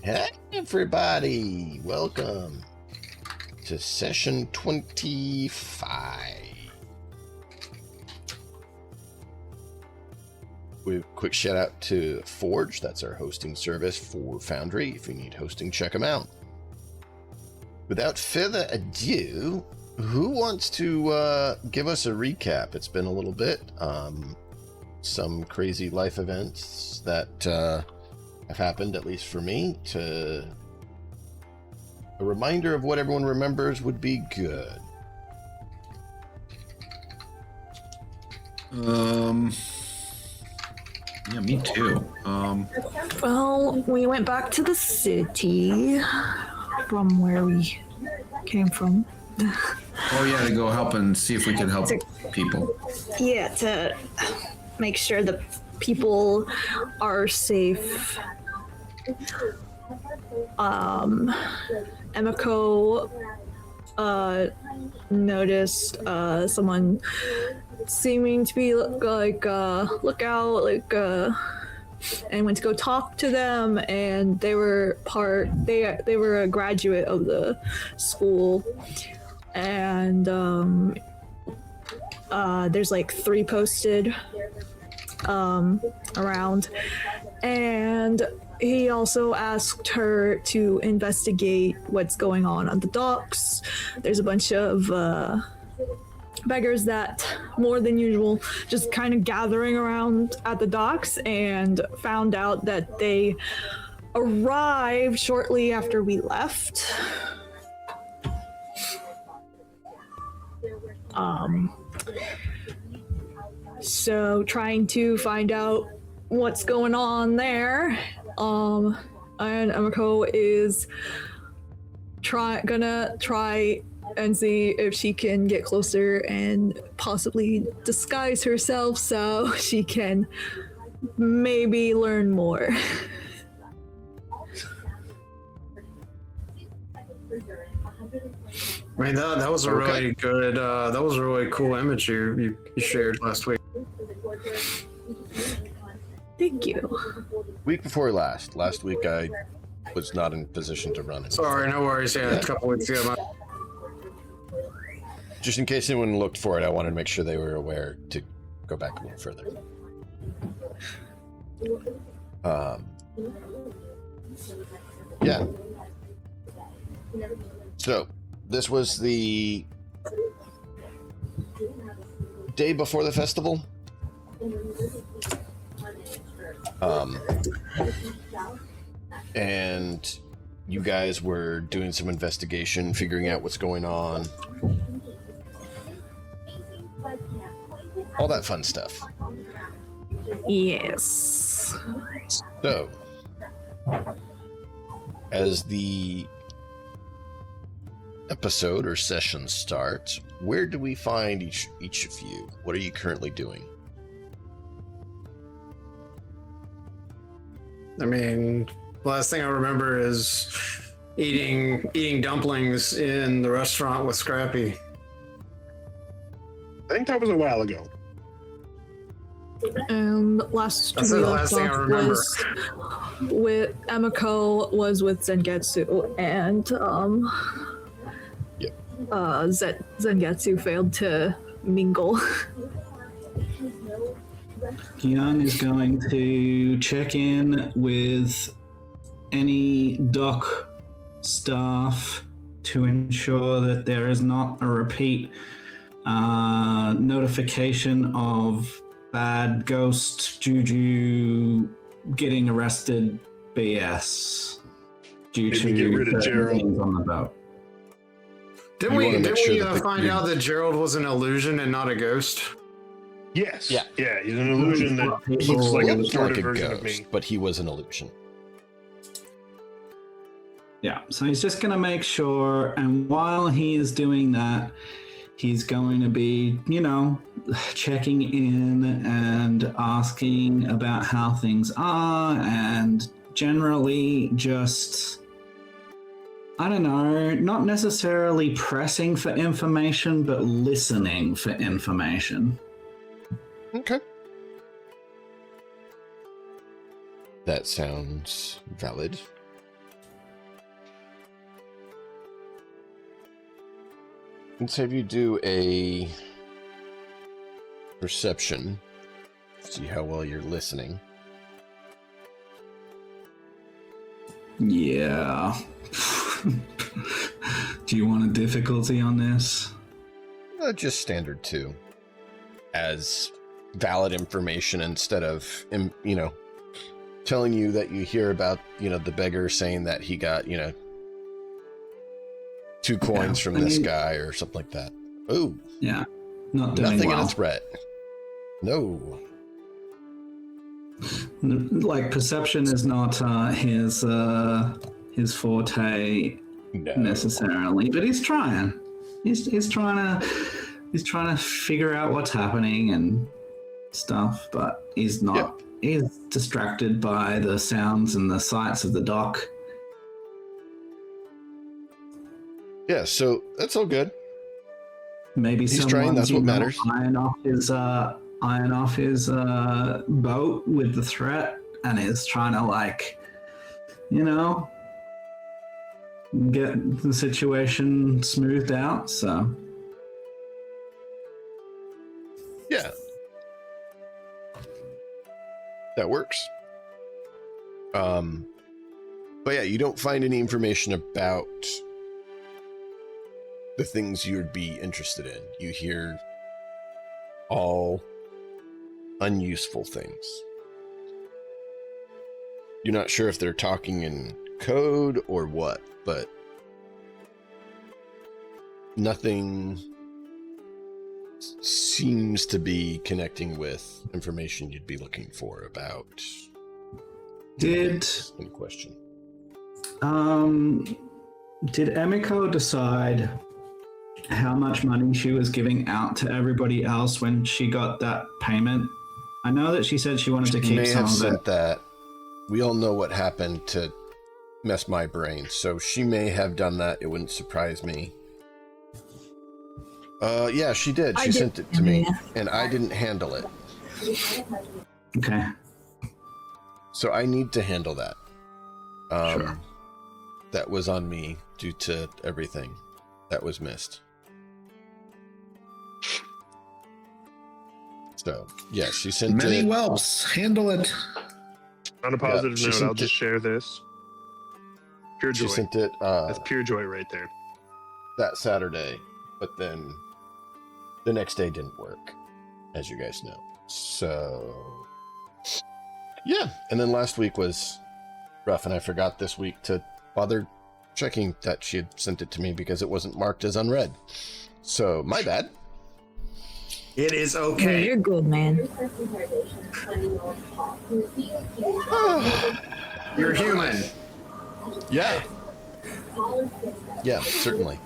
Hey, everybody! Welcome to session 25. We quick shout out to Forge. That's our hosting service for Foundry. If you need hosting, check them out. Without further ado, who wants to give us a recap? It's been a little bit. Some crazy life events that have happened, at least for me. A reminder of what everyone remembers would be good. Yeah, me too. Well, we went back to the city from where we came from. Oh yeah, to go help and see if we can help people. Yeah, to make sure the people are safe. Emiko noticed someone seeming to be like lookout, and went to go talk to them, and they were they were a graduate of the school, and there's like 3 posted around, and he also asked her to investigate what's going on the docks. There's a bunch of beggars that, more than usual, just kind of gathering around at the docks, and found out that they arrived shortly after we left. So trying to find out what's going on there. And Emiko is gonna try and see if she can get closer and possibly disguise herself so she can maybe learn more. I mean, that was a really good, that was a really cool image you shared last week. Thank you. Week before last week I was not in position to run it. Sorry, no worries. Yeah, a couple weeks ago. Just in case anyone looked for it, I wanted to make sure they were aware to go back a little further. Yeah. So, this was the day before the festival. And you guys were doing some investigation, figuring out what's going on. All that fun stuff. Yes. So, as the episode or session starts, where do we find each of you? What are you currently doing? I mean, last thing I remember is eating dumplings in the restaurant with Scrappy. I think that was a while ago. And last That's we the left last thing I off remember. was with Emiko was with Zengetsu, and Zengetsu failed to mingle. Young is going to check in with any dock staff to ensure that there is not a repeat notification of bad ghost juju getting arrested BS due Maybe to get rid of certain Gerald. things on the boat. Didn't You we wanna make sure that find out that Gerald was an illusion and not a ghost? Yes. Yeah. Yeah, he's an illusion that He looks like a Looked like distorted a version ghost, of me. but he was an illusion. Yeah, so he's just going to make sure, and while he is doing that, he's going to be, checking in and asking about how things are, and generally just, I don't know, not necessarily pressing for information, but listening for information. Okay. That sounds valid. Let's have you do a perception. See how well you're listening. Yeah. Do you want a difficulty on this? Just standard 2. As valid information instead of, telling you that you hear about, the beggar saying that he got, 2 coins from this guy or something like that. Ooh. Yeah. Not doing Nothing well. in a threat. No. Like, perception is not his forte necessarily, but he's trying. He's trying to figure out what's happening and stuff, but he's not. Yep. He's distracted by the sounds and the sights of the dock. Yeah, so that's all good. Maybe He's trying, that's what matters. Iron off his boat with the threat, and is trying to get the situation smoothed out. So Yeah. That works. But yeah, you don't find any information about the things you'd be interested in. You hear all unuseful things. You're not sure if they're talking in code or what, but nothing seems to be connecting with information you'd be looking for about in question. Did Emiko decide how much money she was giving out to everybody else when she got that payment? I know that she said she wanted to keep may some have of sent it. that. We all know what happened to mess my brain, so she may have done that. It wouldn't surprise me. Yeah, she did. She sent it to me, and I didn't handle it. Okay. So I need to handle that. Sure. That was on me due to everything that was missed. So, yeah, she sent Many it. whelps. Handle it. On a positive she note, sent I'll just share this. Pure She joy. sent it That's pure joy right there. that Saturday, but then the next day didn't work, as you guys know. So, yeah. And then last week was rough, and I forgot this week to bother checking that she had sent it to me because it wasn't marked as unread. So, my bad. It is Yeah, okay. you're good, man. You're human. Yeah. Yeah, certainly.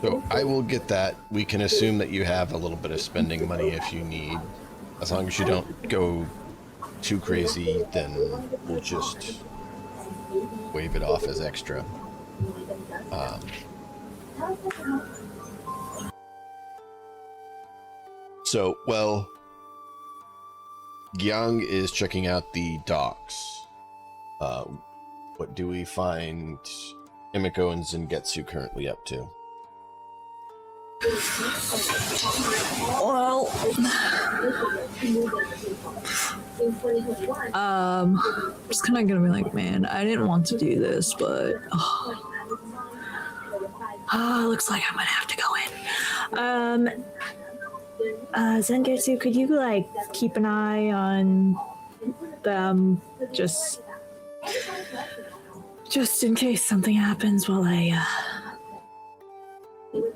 So I will get that. We can assume that you have a little bit of spending money if you need. As long as you don't go too crazy, then we'll just wave it off as extra. So, well, Gyang is checking out the docks. What do we find Emiko and Zengetsu currently up to? Well, just kind of gonna be like, man, I didn't want to do this, but looks like I'm gonna have to go in. Zengetsu, could you keep an eye on them, just in case something happens while I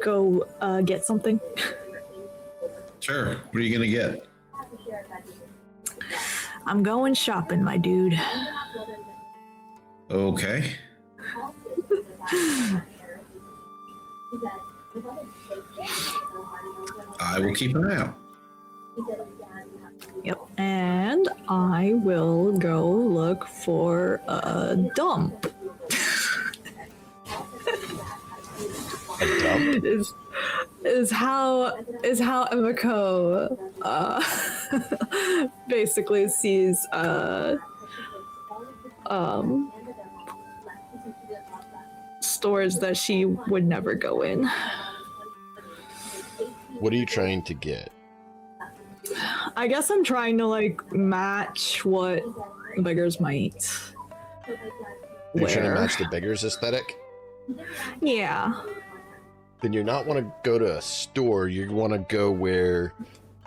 go get something? Sure. What are you going to get? I'm going shopping, my dude. Okay. I will keep an eye out. Yep, and I will go look for a dump. A dump? Is how Emiko basically sees stores that she would never go in. What are you trying to get? I guess I'm trying to like match what beggars might You're trying to wear. match the beggar's aesthetic? Yeah. Then you're not want to go to a store. You want to go where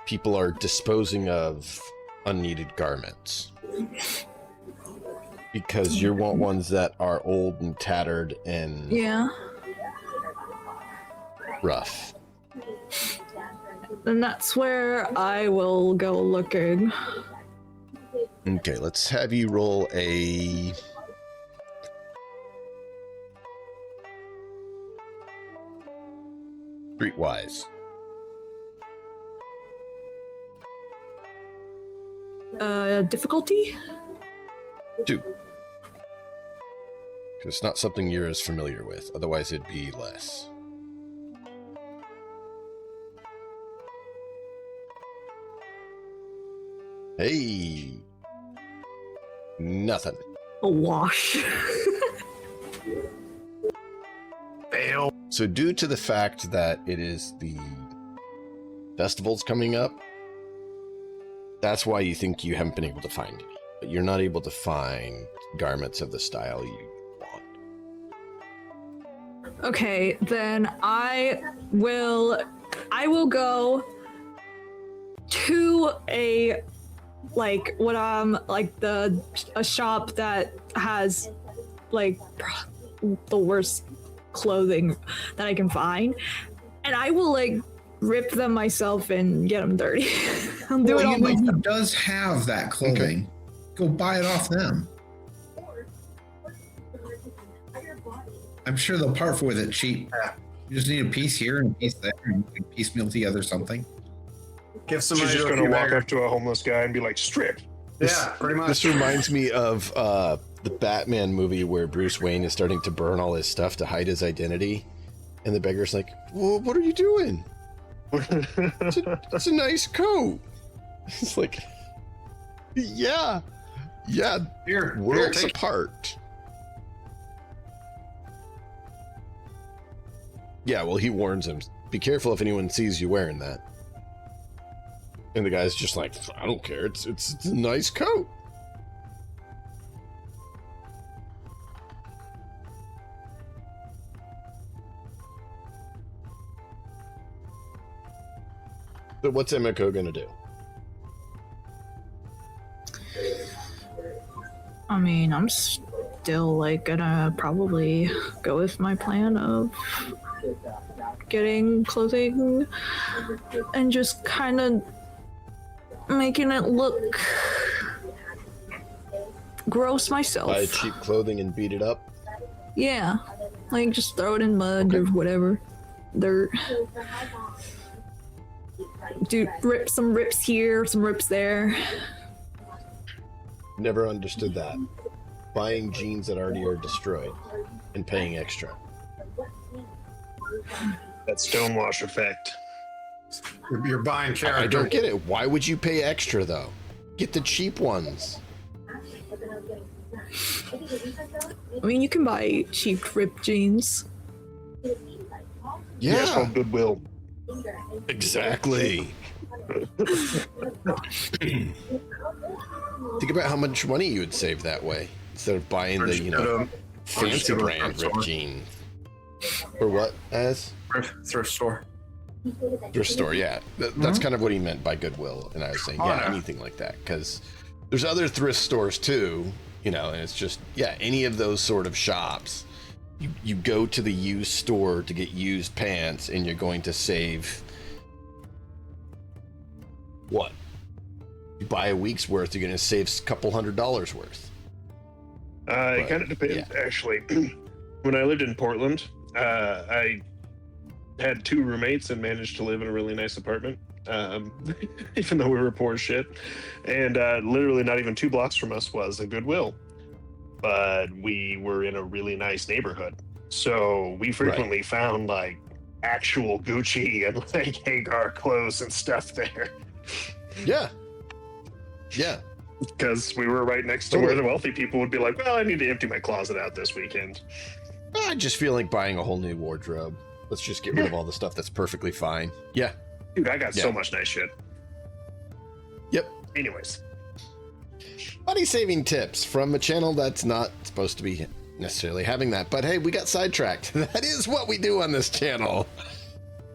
people are disposing of unneeded garments. Because you want ones that are old and tattered and Yeah. rough. And that's where I will go looking. Okay, let's have you roll a... Streetwise. Difficulty? 2. Because it's not something you're as familiar with. Otherwise, it'd be less. Hey! Nothing. A wash. Fail. So due to the fact that it is the festivals coming up, that's why you think you haven't been able to find any. But you're not able to find garments of the style you want. Okay, then I will go to a a shop that has like the worst clothing that I can find, and I will like rip them myself and get them dirty. I'll do it Well, all you know myself. who does have that clothing? Go buy it off them. I'm sure they'll part with it cheap. You just need a piece here and a piece there, and you can piecemeal together something. Give some She's money just to a going to few walk beggars. up to a homeless guy and be like, strip. Yeah, pretty much. This reminds me of the Batman movie where Bruce Wayne is starting to burn all his stuff to hide his identity. And the beggar's like, well, what are you doing? It's a nice coat. It's like, yeah, Here, worlds take apart. Yeah, well, he warns him, be careful if anyone sees you wearing that. And the guy's just like, I don't care. It's a nice coat. So what's Emiko gonna do? I mean, I'm still like gonna probably go with my plan of getting clothing and just kind of making it look gross myself. Buy cheap clothing and beat it up? Yeah, like just throw it in mud or whatever, dirt. Dude, some rips here, some rips there. Never understood that. Buying jeans that already are destroyed and paying extra. That stonewash effect. You're buying character. I don't get it. Why would you pay extra though? Get the cheap ones. I mean, you can buy cheap ripped jeans. Yeah, it's Yeah, called Goodwill. exactly. Think about how much money you would save that way instead of buying the, you know, fancy brand ripped jeans. Or what? As? Thrift store. Thrift store, yeah. That's kind of what he meant by Goodwill. And I was saying, Oh, yeah, no. anything like that. Because there's other thrift stores too, you know, and it's just, yeah, any of those sort of shops. You go to the used store to get used pants and you're going to save what? You buy a week's worth, you're going to save a couple $100 worth. It kind of depends, actually. When I lived in Portland, I had 2 roommates and managed to live in a really nice apartment, even though we were poor as shit. And literally not even 2 blocks from us was a Goodwill. But we were in a really nice neighborhood. So we frequently found like actual Gucci and like Hagar clothes and stuff there. Yeah. Yeah. Because we were right next to where the wealthy people would be like, well, I need to empty my closet out this weekend. I just feel like buying a whole new wardrobe. Let's just get rid of all the stuff that's perfectly fine. Yeah. Dude, I got so much nice shit. Yep. Anyways. Money saving tips from a channel that's not supposed to be necessarily having that. But hey, we got sidetracked. That is what we do on this channel.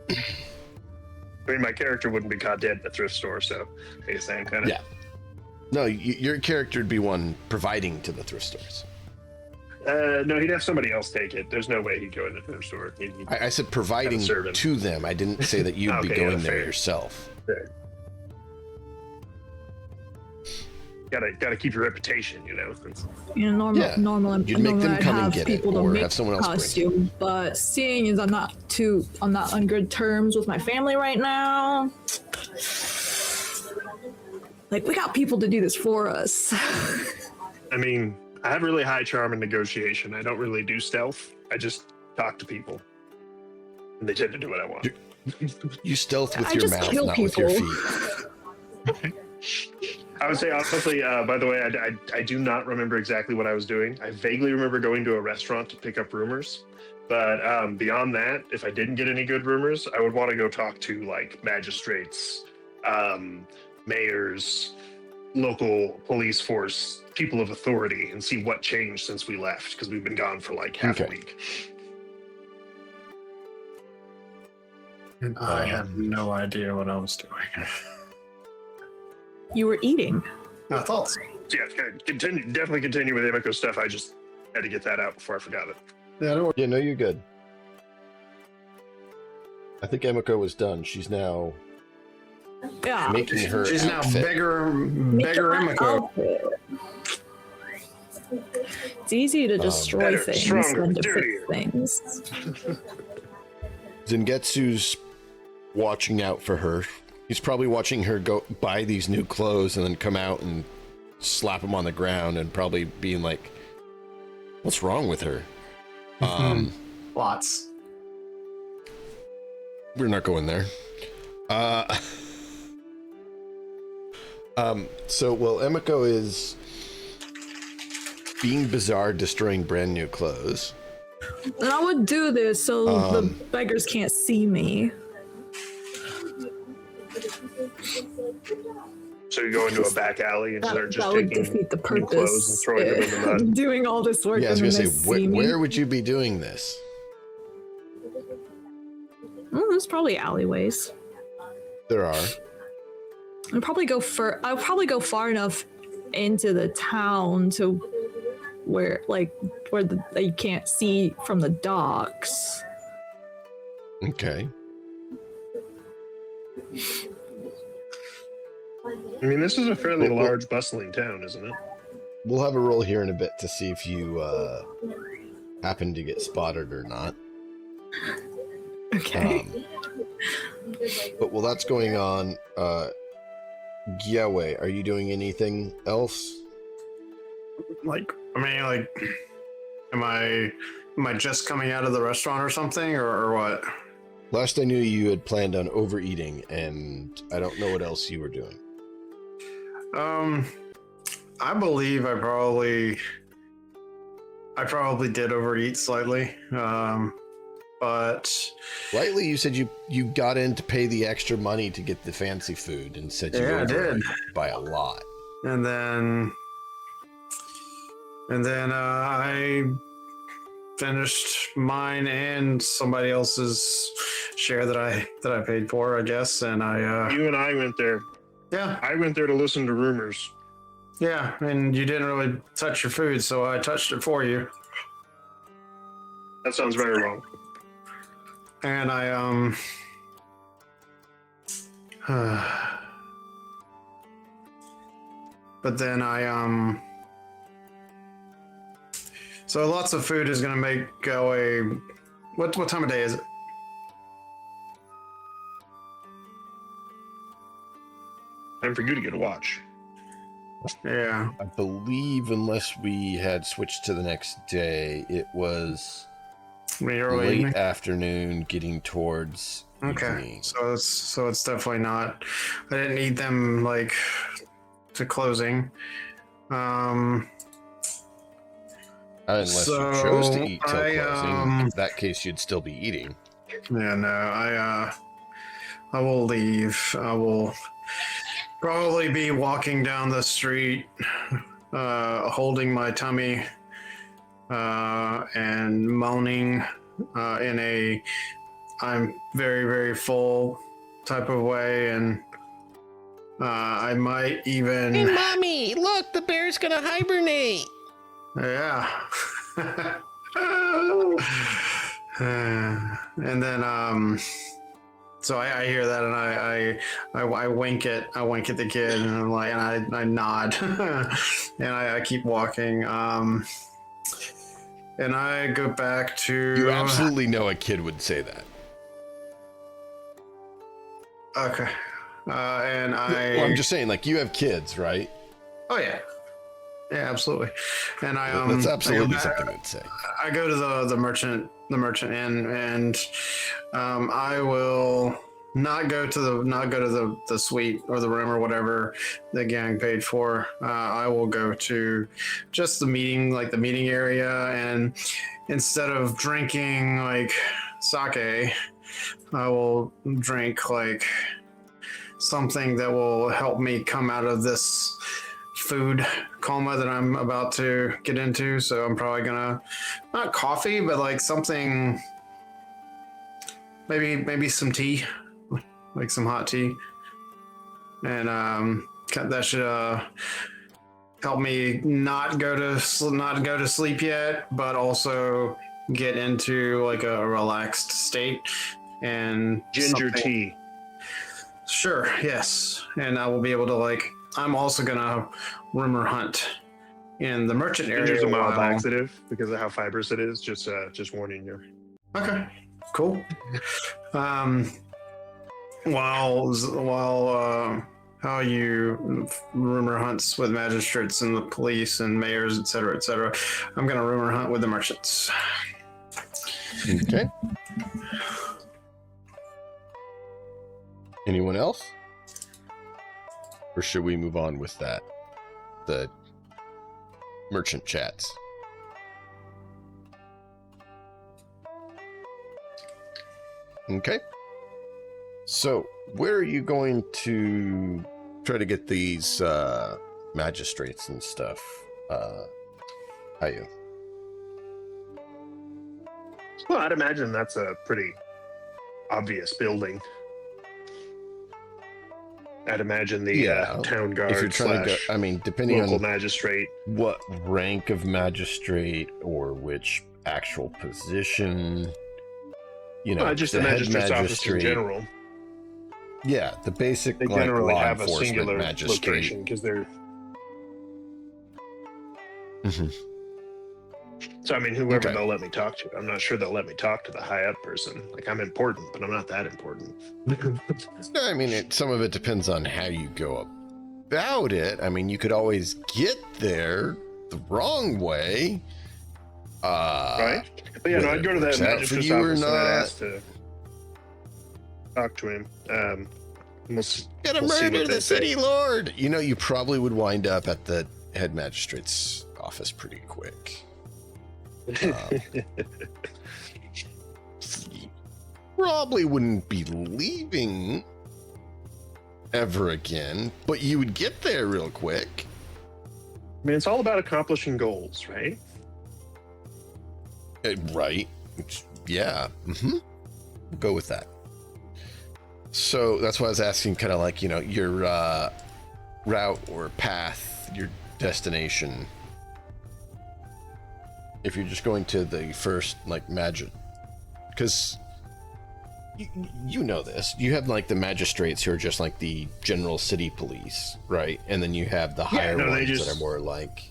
I mean, my character wouldn't be caught dead at a thrift store, so I guess I am kind of... Yeah. No, your character would be one providing to the thrift stores. No, he'd have somebody else take it. There's no way he'd go in the thrift store. I said providing to them. I didn't say that you'd be going there yourself. Fair. Gotta keep your reputation, you know. Normally You'd make them I'd come and have get it, people to or make have someone else bring it. costume, but seeing as I'm not on good terms with my family right now, like we got people to do this for us. I mean, I have really high charm and negotiation. I don't really do stealth. I just talk to people, and they tend to do what I want. You stealth with I your just mouth, kill not with your people. feet. I would say, honestly, by the way, I do not remember exactly what I was doing. I vaguely remember going to a restaurant to pick up rumors. But beyond that, if I didn't get any good rumors, I would want to go talk to, like, magistrates, mayors, local police force, people of authority, and see what changed since we left, because we've been gone for, like, half a week. And I had no idea what I was doing. You were eating. I thought so. So yeah, definitely continue with Emiko stuff. I just had to get that out before I forgot it. Yeah, no, you're good. I think Emiko was done. She's now making her She's outfit. now beggar Emiko. It's easy to destroy better, things stronger, than to fix dirtier. things. Zengetsu's watching out for her. He's probably watching her go buy these new clothes and then come out and slap them on the ground and probably being like, what's wrong with her? Lots. We're not going there. Well, Emiko is being bizarre, destroying brand new clothes. And I would do this so the beggars can't see me. So you go into a back alley and start just That would taking defeat the new clothes and purpose. throwing them in the mud. Doing all this work Yeah, I was and gonna then say, they see me. where would you be doing this? There's probably alleyways. There are. I'll probably go far enough into the town to where you can't see from the docks. Okay. I mean, this is a fairly large, bustling town, isn't it? We'll have a roll here in a bit to see if you happen to get spotted or not. Okay. But while that's going on, Gyawe, are you doing anything else? Am I just coming out of the restaurant or something, or what? Last I knew, you had planned on overeating, and I don't know what else you were doing. I believe I probably did overeat slightly. But Rightly, you said you got in to pay the extra money to get the fancy food, and said you I did by a lot. And then I finished mine and somebody else's share that I paid for, I guess. And You and I went there. Yeah. I went there to listen to rumors. Yeah, and you didn't really touch your food, so I touched it for you. That sounds very wrong. And but then so lots of food is gonna make a what time of day is it? Time for you to get a watch. Yeah. I believe, unless we had switched to the next day, it was Early late evening? afternoon, getting towards evening. So it's definitely not. I didn't need them to closing. Unless you chose to eat till closing. In that case, you'd still be eating. Yeah, no, I will leave. I will probably be walking down the street, holding my tummy, and moaning in a I'm very, very full type of way, and I might even. Hey, mommy! Look, the bear's gonna hibernate. Yeah. And then so I hear that, and I wink at the kid, and I'm like, and I nod, and I keep walking, and I go back to. You absolutely know a kid would say that. Okay. And Well, I'm just saying, like, you have kids, right? Oh yeah. Yeah, absolutely. And that's absolutely something I'd say. I go to the merchant inn, and I will not go to the suite or the room or whatever the gang paid for. I will go to just the meeting area, and instead of drinking like sake, I will drink like something that will help me come out of this food coma that I'm about to get into. So I'm probably gonna, not coffee, but like something, maybe some tea, like some hot tea, and that should help me not go to sleep yet, but also get into like a relaxed state. And Ginger tea. Sure, yes. And I will be able to, like, I'm also gonna rumor hunt in the merchant area. Ginger's a mild laxative because of how fibrous it is. Just warning you. Okay, cool. While how you rumor hunts with magistrates and the police and mayors, etc., I'm gonna rumor hunt with the merchants. Okay. Anyone else? Or should we move on with that? The merchant chats. Okay. So, where are you going to try to get these magistrates and stuff? How you? Well, I'd imagine that's a pretty obvious building. I'd imagine the town guard if you're trying to go, I mean, depending local on magistrate, what rank of magistrate or which actual position, you know, just the magistrate's office in general. Yeah, the basic They like generally law have a enforcement singular magistrate. location because they're. Mm-hmm. So I mean, whoever they'll let me talk to, I'm not sure they'll let me talk to the high up person. Like I'm important, but I'm not that important. No, I mean, some of it depends on how you go about it. I mean, you could always get there the wrong way. Right? But yeah, no, I'd go to that magistrate's office and I'd ask to talk to him. Get a murder the city lord! You know, you probably would wind up at the head magistrate's office pretty quick. Probably wouldn't be leaving ever again, but you would get there real quick. I mean, it's all about accomplishing goals, right? Right. Yeah. Mm-hmm. Go with that. So that's why I was asking, kind of like, you know, your route or path, your destination. If you're just going to the first, like, magic, because you know this, you have like the magistrates who are just like the general city police, right? And then you have the higher ones that are more like,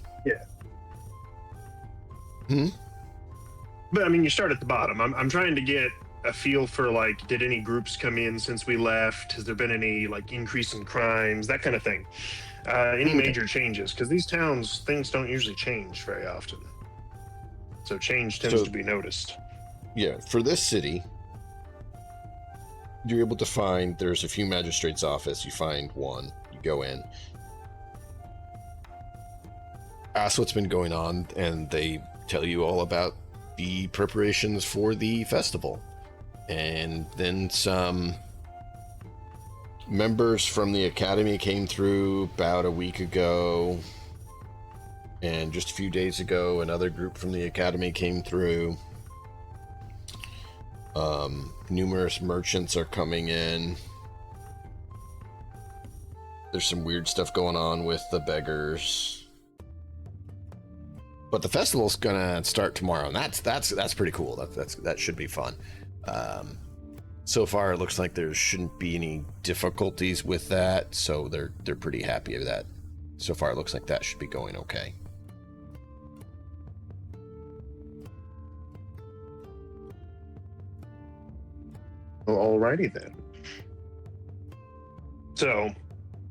But I mean, you start at the bottom. I'm trying to get a feel for like, did any groups come in since we left? Has there been any like increase in crimes, that kind of thing? Any major changes? Because these towns, things don't usually change very often. So change tends to be noticed. Yeah, for this city, you're able to find, there's a few magistrates' office, you find one, you go in, ask what's been going on, and they tell you all about the preparations for the festival. And then some members from the academy came through about a week ago. And just a few days ago, another group from the academy came through. Numerous merchants are coming in. There's some weird stuff going on with the beggars. But the festival's gonna start tomorrow, and that's pretty cool. That should be fun. So far, it looks like there shouldn't be any difficulties with that, so they're pretty happy with that. So far, it looks like that should be going okay. Well, alrighty then. So,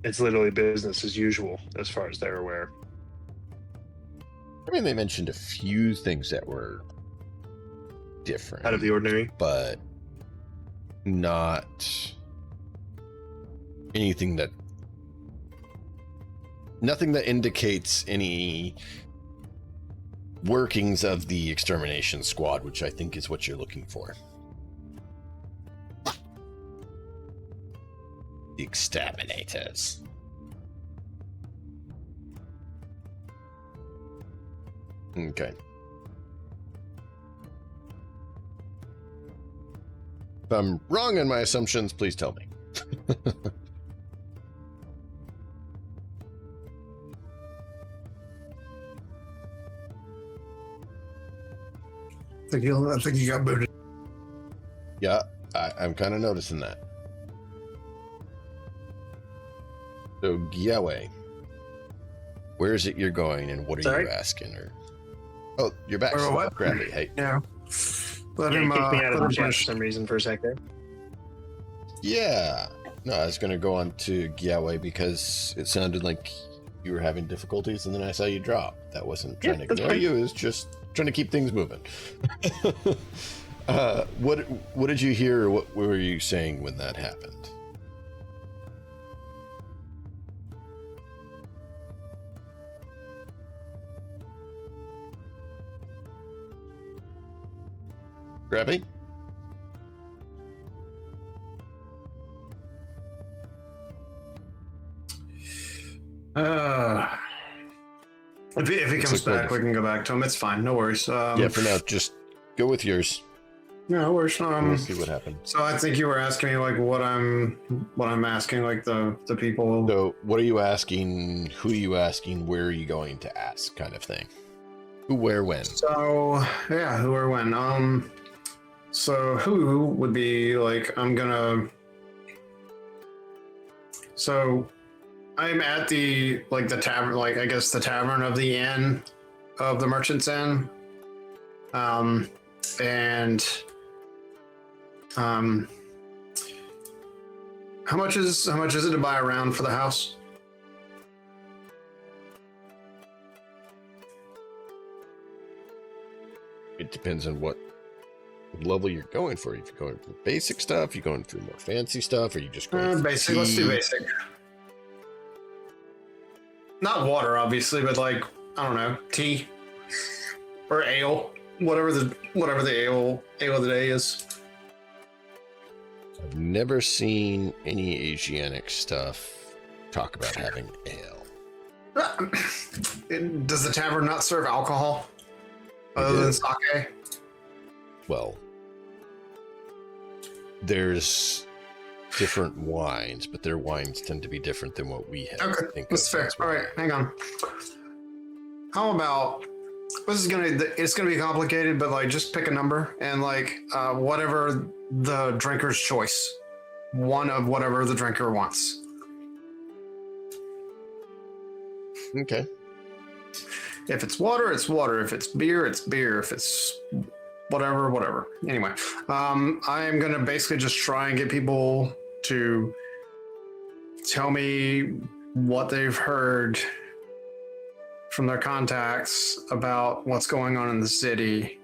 it's literally business as usual, as far as they're aware. I mean, they mentioned a few things that were different. Out of the ordinary? But not anything that... Nothing that indicates any workings of the extermination squad, which I think is what you're looking for. The exterminators. Okay. If I'm wrong in my assumptions, please tell me. I think you got booted. Yeah, I'm kind of noticing that. So, Gyawei, where is it you're going, and what are Sorry? you asking? Or oh, you're back. Or what? Bradley, hey. Yeah. Let Yeah, him he kicked me out of the let him chat for finish. some reason for a second. Yeah. No, I was going to go on to Gyawei because it sounded like you were having difficulties, and then I saw you drop. That wasn't trying to that's ignore fine. you. It was just trying to keep things moving. What did you hear, or what were you saying when that happened? Grabby? If he Looks comes like back, we can go back to him. It's fine. No worries. Yeah, for now, just go with yours. No worries. We'll see what happens. So I think you were asking me like what I'm asking, like the people. So, what are you asking? Who are you asking? Where are you going to ask? Kind of thing. Who, where, when? So yeah, who or when? So who would be like I'm gonna. So I'm at the tavern, like I guess the tavern of the inn of the Merchant's Inn. And how much is it to buy a round for the house? It depends on what level you're going for. If you're going for basic stuff, you're going for more fancy stuff, or you just going for Basic. Let's do tea? basic. Not water, obviously, but like I don't know, tea or ale, whatever the ale of the day is. I've never seen any Asiatic stuff talk about having ale. Does the tavern not serve alcohol other than sake? Well, there's different wines, but their wines tend to be different than what we have. I Okay, think that's fair. All right, hang on. How about it's gonna be complicated, but like just pick a number and like whatever the drinker's choice, one of whatever the drinker wants. Okay. If it's water, it's water. If it's beer, it's beer. If it's whatever. Anyway, I am gonna basically just try and get people to tell me what they've heard from their contacts about what's going on in the city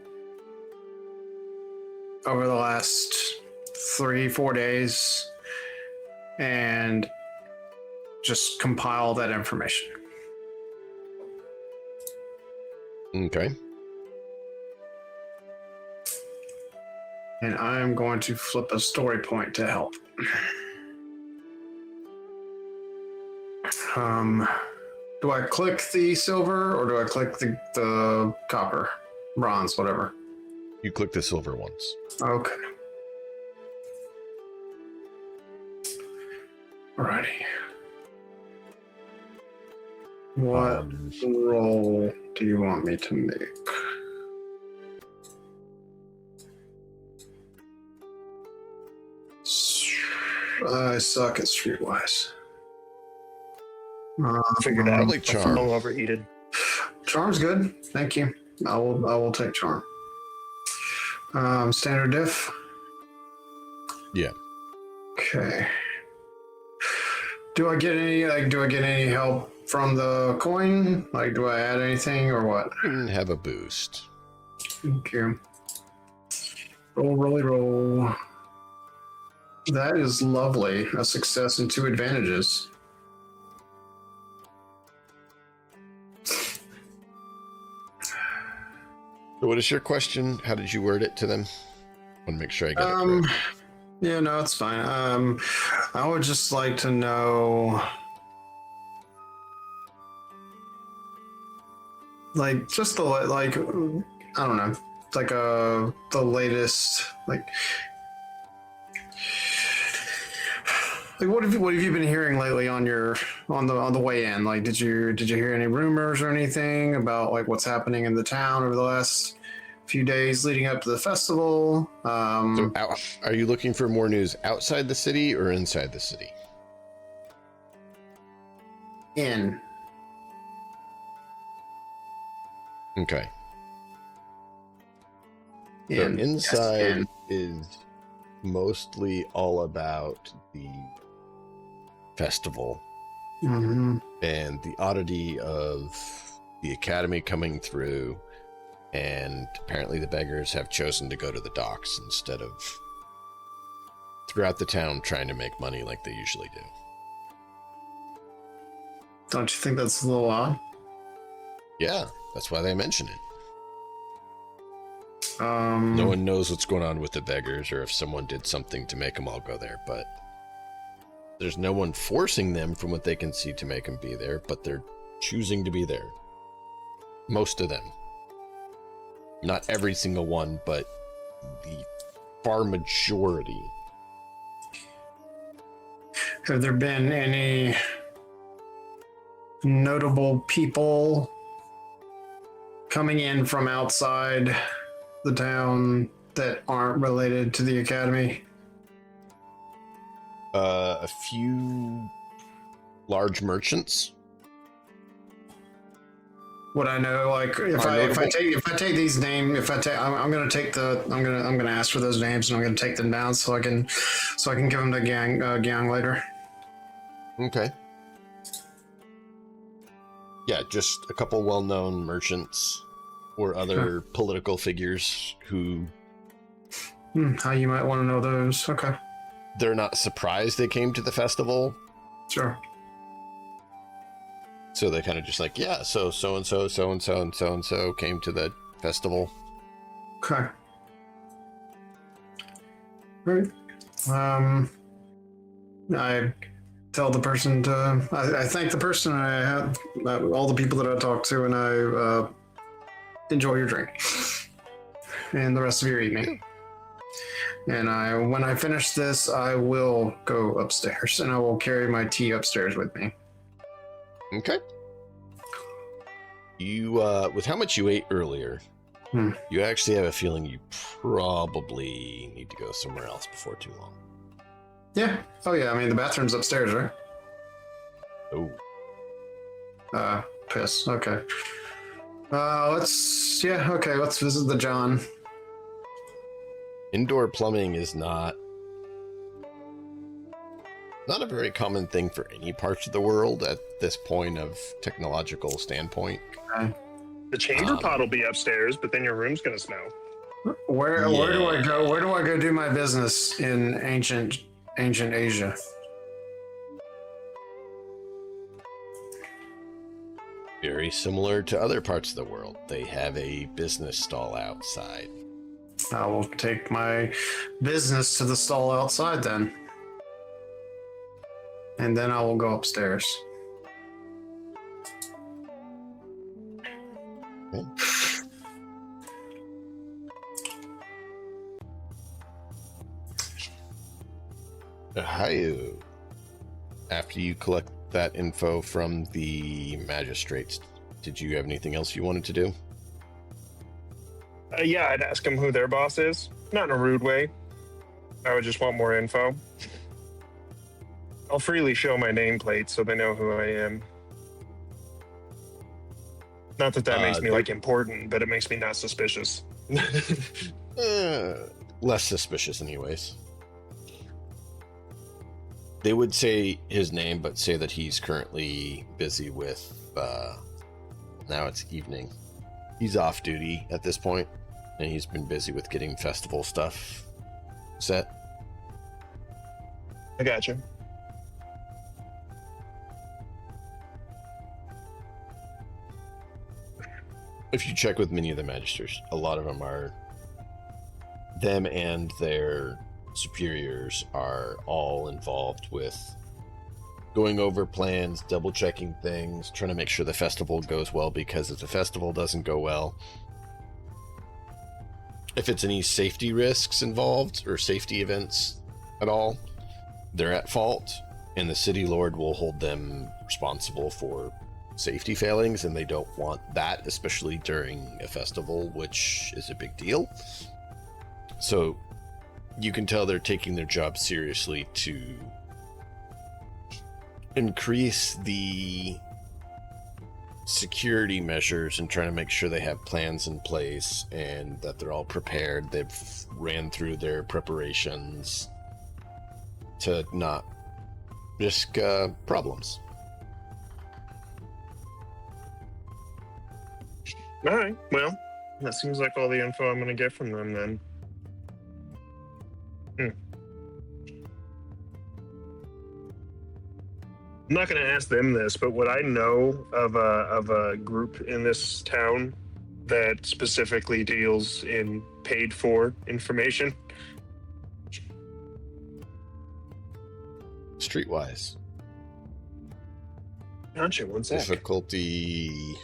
over the last 3-4 days and just compile that information. Okay. And I'm going to flip a story point to help. Do I click the silver or do I click the copper, bronze, whatever? You click the silver ones. Okay. Alrighty. What roll do you want me to make? I suck at Streetwise. Figured out. Probably My charm. phone overheated. Charm's good. Thank you. I will take charm. Standard diff. Yeah. Okay. Do I get any help from the coin? Like, do I add anything or what? And have a boost. Thank you. Roll. That is lovely. A success and 2 advantages. So what is your question? How did you word it to them? I want to make sure I get it correct. Yeah, no, it's fine. I would just like to know, like, just the like, I don't know, like the latest, like what have you been hearing lately on the way in? Like, did you hear any rumors or anything about like what's happening in the town over the last few days leading up to the festival? So are you looking for more news outside the city or inside the city? In. Okay. So In. inside Yes, in. is mostly all about the festival Mhm. and the oddity of the academy coming through, and apparently the beggars have chosen to go to the docks instead of throughout the town trying to make money like they usually do. Don't you think that's a little odd? Yeah, that's why they mention it. Um, No one knows what's going on with the beggars or if someone did something to make them all go there, but there's no one forcing them from what they can see to make them be there, but they're choosing to be there. Most of them. Not every single one, but the far majority. Have there been any notable people coming in from outside the town that aren't related to the academy? A few large merchants. Would I know, like, if I take these names, I'm gonna ask for those names and I'm gonna take them down so I can give them to gang later. Okay. Yeah, just a couple well-known merchants or other political figures who How you might want to know those. Okay, they're not surprised they came to the festival. sure. So they kind of just like, yeah, so and so came to the festival. Okay. Right. I tell the person to. I thank the person. I have all the people that I talked to, and I enjoy your drink and the rest of your evening. And when I finish this, I will go upstairs, and I will carry my tea upstairs with me. Okay. You, with how much you ate earlier, you actually have a feeling you probably need to go somewhere else before too long. Yeah. Oh, yeah. I mean, the bathroom's upstairs, right? Oh. Piss. Okay. Let's visit the John. Indoor plumbing is not a very common thing for any parts of the world at this point of technological standpoint. Okay. The chamber pot will be upstairs, but then your room's gonna smell. Where do I go? Where do I go do my business in ancient Asia? Very similar to other parts of the world. They have a business stall outside. I will take my business to the stall outside then. And then I will go upstairs. Okay. Hi. After you collect that info from the magistrates, did you have anything else you wanted to do? Yeah, I'd ask them who their boss is. Not in a rude way. I would just want more info. I'll freely show my nameplate so they know who I am. Not that that makes me like important, but it makes me not suspicious. Less suspicious anyways. They would say his name, but say that he's currently busy with, now it's evening. He's off duty at this point, and he's been busy with getting festival stuff set. I got you. If you check with many of the magisters, a lot of them are, them and their superiors are all involved with going over plans, double checking things, trying to make sure the festival goes well, because if the festival doesn't go well, if it's any safety risks involved or safety events at all, they're at fault, and the city lord will hold them responsible for safety failings, and they don't want that, especially during a festival, which is a big deal. So you can tell they're taking their job seriously to increase the security measures and trying to make sure they have plans in place and that they're all prepared. They've ran through their preparations to not risk problems. All right. Well, that seems like all the info I'm going to get from them then. I'm not going to ask them this, but would I know of a group in this town that specifically deals in paid for information? Streetwise. Gotcha. One sec. Difficulty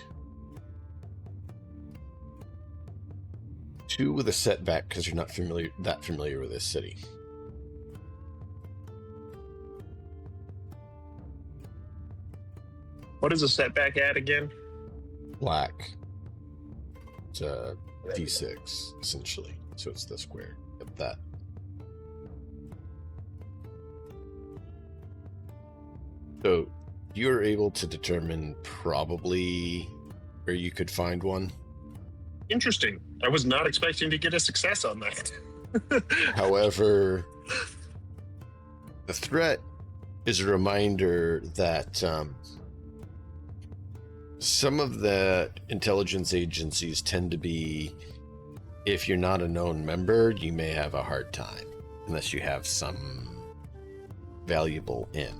2 with a setback because you're not that familiar with this city. What is a setback at again? Black. It's a D6 essentially, so it's the square of that. So you're able to determine probably where you could find one. Interesting. I was not expecting to get a success on that. However, the threat is a reminder that some of the intelligence agencies tend to be, if you're not a known member, you may have a hard time unless you have some valuable in.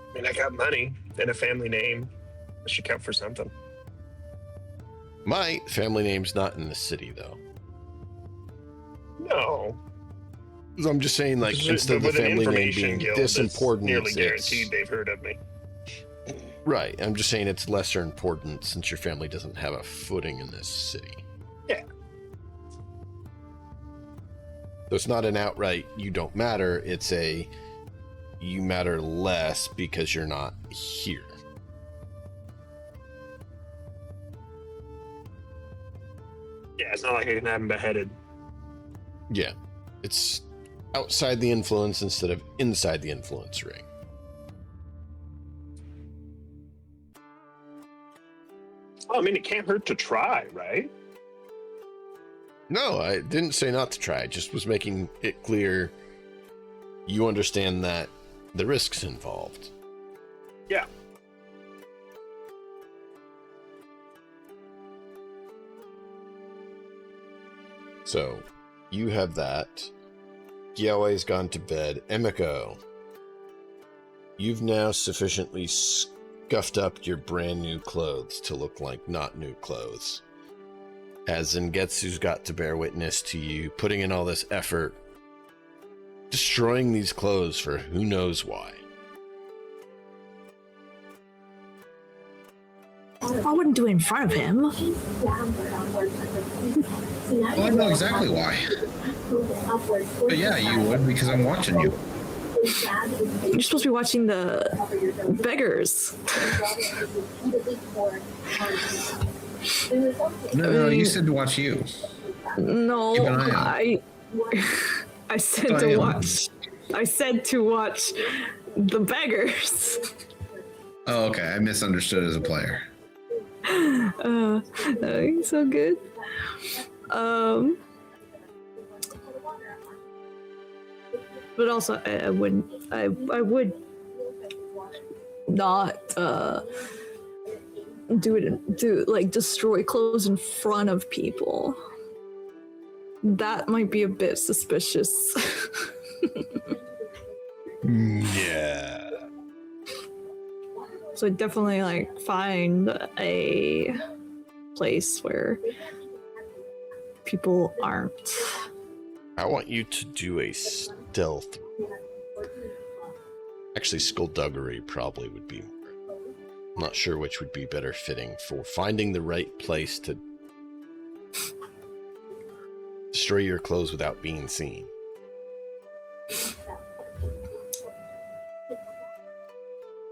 I mean, I got money and a family name. That should count for something. My family name's not in the city, though. No. So I'm just saying, like, instead of the family name being this important, nearly guaranteed they've heard of me. Right. I'm just saying it's lesser important since your family doesn't have a footing in this city. Yeah. So it's not an outright you don't matter. It's a you matter less because you're not here. Yeah, it's not like I can have him beheaded. Yeah. It's outside the influence instead of inside the influence ring. Well, I mean, it can't hurt to try, right? No, I didn't say not to try. I just was making it clear you understand that the risks involved. Yeah. So, you have that. Gyawai's gone to bed. Emiko, you've now sufficiently scuffed up your brand new clothes to look like not new clothes. As Ngetsu's got to bear witness to you putting in all this effort, destroying these clothes for who knows why. I wouldn't do it in front of him. Well, I know exactly why. But yeah, you would, because I'm watching you. You're supposed to be watching the beggars. No, you said to watch you. No, Keep an eye I said So I to am. watch. I said to watch the beggars. Oh, okay. I misunderstood as a player. He's so good. But also, I would not destroy clothes in front of people. That might be a bit suspicious. Yeah. So definitely find a place where people aren't. I want you to do a stealth. Actually, skullduggery probably would be. I'm not sure which would be better fitting for finding the right place to destroy your clothes without being seen.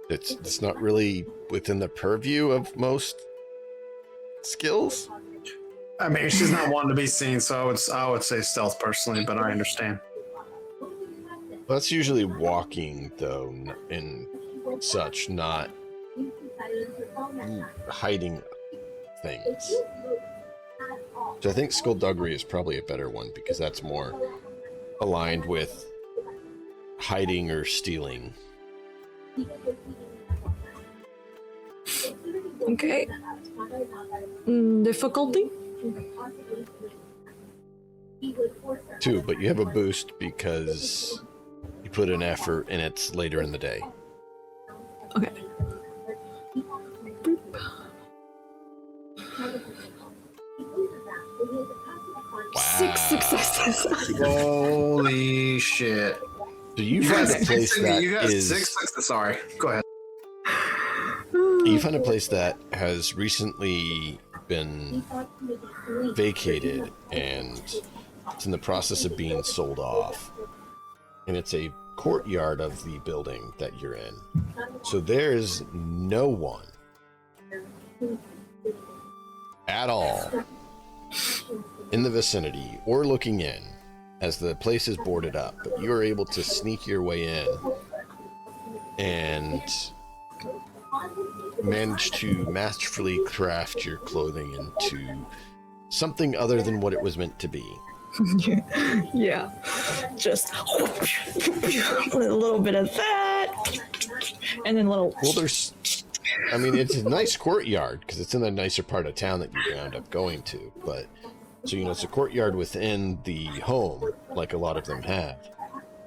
It's not really within the purview of most skills. I mean, she's not wanting to be seen, so I would say stealth personally, but I understand. That's usually walking, though, and such, not hiding things. So I think skullduggery is probably a better one because that's more aligned with hiding or stealing. Okay. Difficulty? 2, but you have a boost because you put an effort and it's later in the day. Okay. Boop. Wow. 6 successes. Holy shit. So you find a place that you got is... 6 successes. Sorry, go ahead. You find a place that has recently been vacated and it's in the process of being sold off. And it's a courtyard of the building that you're in. So there's no one at all in the vicinity or looking in as the place is boarded up. But you are able to sneak your way in and manage to masterfully craft your clothing into something other than what it was meant to be. Yeah. Just a little bit of that. And then little... Well, it's a nice courtyard because it's in the nicer part of town that you wound up going to. But, so, it's a courtyard within the home, like a lot of them have.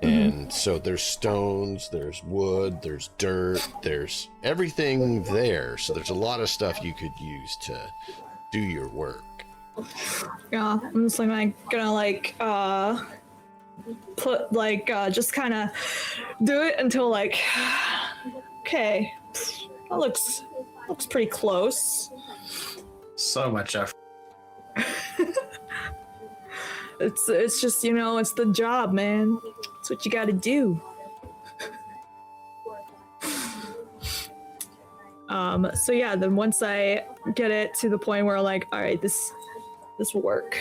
And so there's stones, there's wood, there's dirt, there's everything there. So there's a lot of stuff you could use to do your work. Yeah, I'm just gonna put just kind of do it until okay, that looks pretty close. So much effort. It's just it's the job, man. It's what you got to do. So yeah, then once I get it to the point where all right, this will work.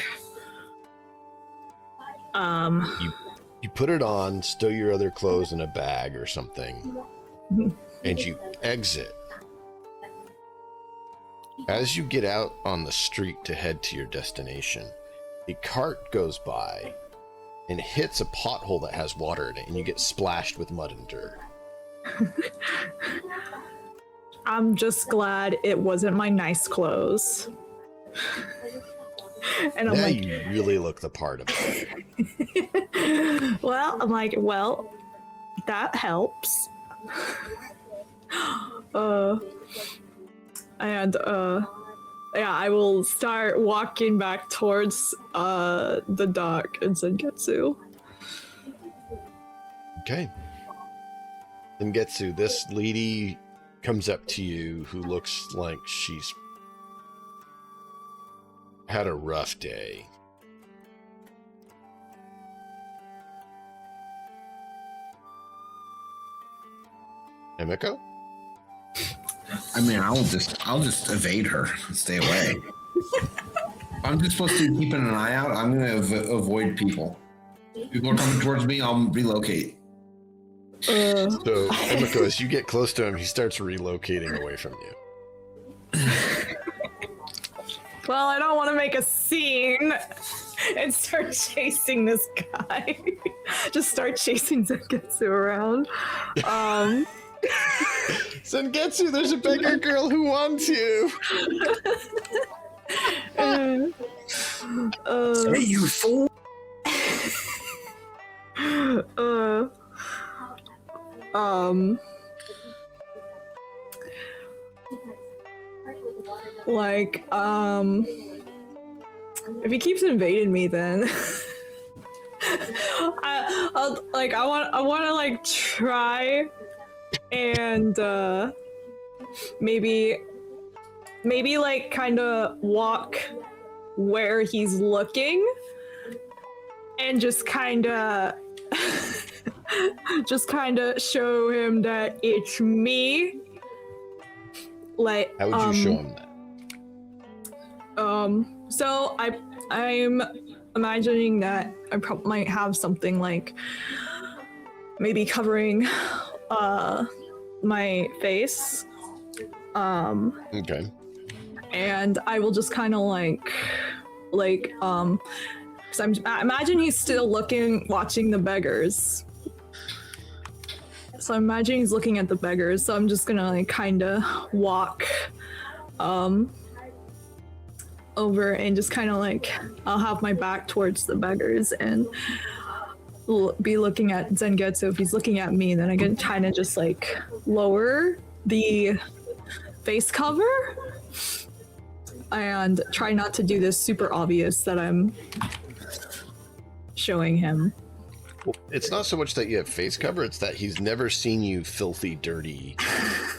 You put it on, stow your other clothes in a bag or something, and you exit. As you get out on the street to head to your destination, a cart goes by and hits a pothole that has water in it, and you get splashed with mud and dirt. I'm just glad it wasn't my nice clothes. And I'm now you really look the part of it. well, that helps. Yeah, I will start walking back towards the dock in Sengetsu. Okay. Sengetsu, this lady comes up to you who looks like she's had a rough day. Emiko? I mean, I'll just evade her and stay away. I'm just supposed to be keeping an eye out. I'm going to avoid people. People are coming towards me. I'll relocate. So, Emiko, as you get close to him, he starts relocating away from you. Well, I don't want to make a scene and start chasing this guy. Just start chasing Sengetsu around. Sengetsu, there's a beggar girl who wants you. Hey, you fool! If he keeps invading me, then I want to like try and maybe like kind of walk where he's looking and just kind of show him that it's me. Like, how would you show him that? So I'm imagining that I might have something like maybe covering my face. Okay. And I will just kind of because I imagine he's still watching the beggars. So I imagine he's looking at the beggars. So I'm just gonna like kind of walk over and just kind of like I'll have my back towards the beggars and be looking at Sengetsu. If he's looking at me, then I can kind of just like lower the face cover and try not to do this super obvious that I'm showing him. Well, it's not so much that you have face cover, it's that he's never seen you filthy, dirty,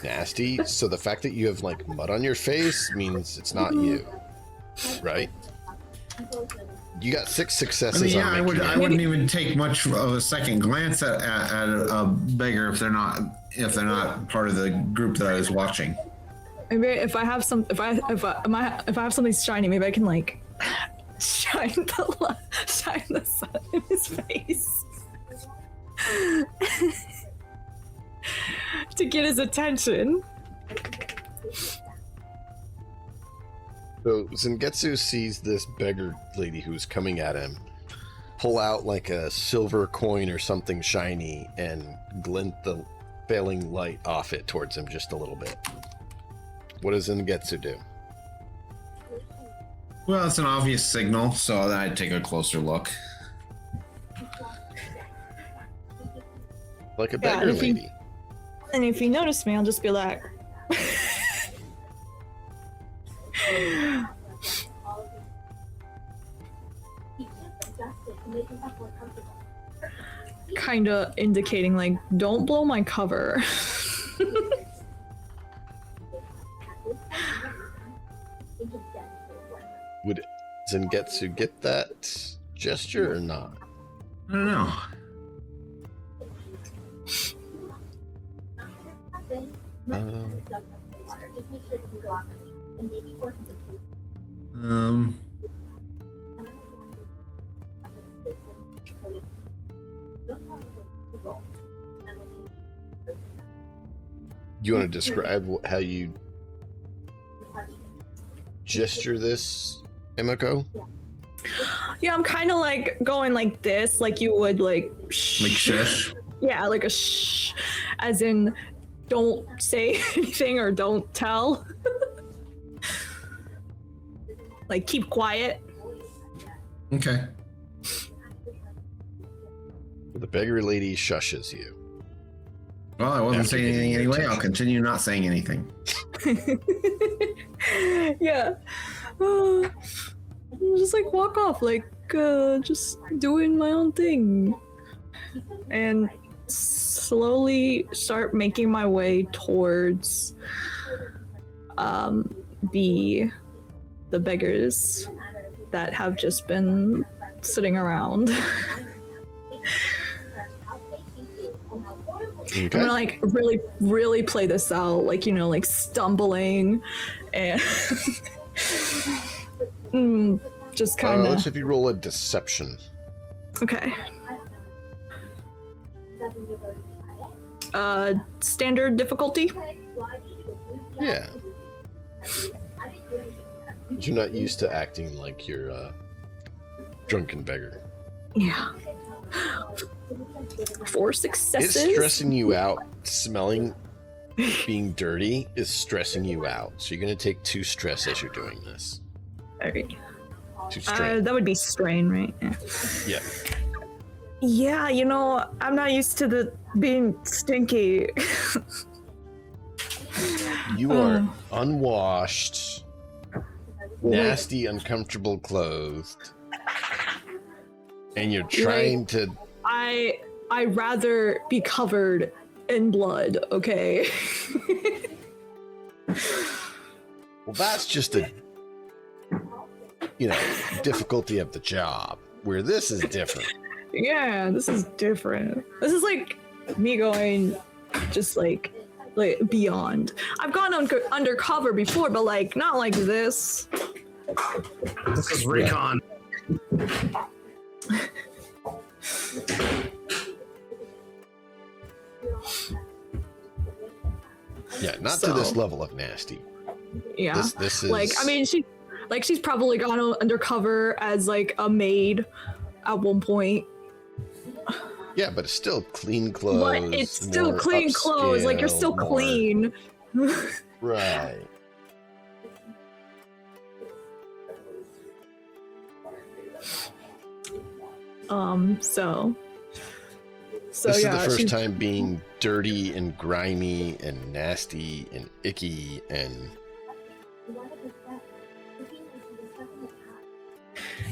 nasty. So the fact that you have like mud on your face means it's not you, right? You got 6 successes. I wouldn't even take much of a second glance at a beggar if they're not part of the group that I was watching. Maybe if I have something shiny, maybe I can like shine the sun in his face to get his attention. So Sengetsu sees this beggar lady who's coming at him pull out like a silver coin or something shiny and glint the failing light off it towards him just a little bit. What does Sengetsu do? Well, it's an obvious signal, so I'd take a closer look. Like a beggar lady. And if you notice me, I'll just be like... kind of indicating like, don't blow my cover. Would Sengetsu get that gesture or not? I don't know. You want to describe how you gesture this, Emiko? Yeah, I'm kind of like going like this, like you would like shh. Like shush? Yeah, like a shh, as in don't say anything or don't tell. Like keep quiet. Well, I wasn't After saying getting anything your anyway. I'll attention. continue not saying anything. Yeah. Just like walk off, like just doing my own thing. And slowly start making my way towards the beggars that have just been sitting around. Okay. I'm gonna like really play this out, like, you know, like stumbling and just kind Let's of. have you roll a deception. Okay. Standard difficulty. Yeah. You're not used to acting like you're a drunken beggar. Yeah. 4 successes. It's stressing you out. Smelling, being dirty is stressing you out. So you're going to take 2 stress as you're doing this. Alright. 2 strain. That would be strain, right? Yeah. Yeah. Yeah, you know, I'm not used to the being stinky. You are unwashed, nasty, uncomfortable clothed, and you're trying to. I'd rather be covered in blood, okay? Well, that's just a, difficulty of the job. Where this is different. Yeah, this is different. This is like me going just like beyond. I've gone undercover before, but like not like this. This is recon. Yeah, not to this level of nasty. Yeah, This is like, I mean, she's probably gone undercover as like a maid at one point. Yeah, but it's still clean clothes. But it's still more clean clothes. Like, you're still upscale, more- clean. Right. So This yeah, is the first she's- time being dirty and grimy and nasty and icky and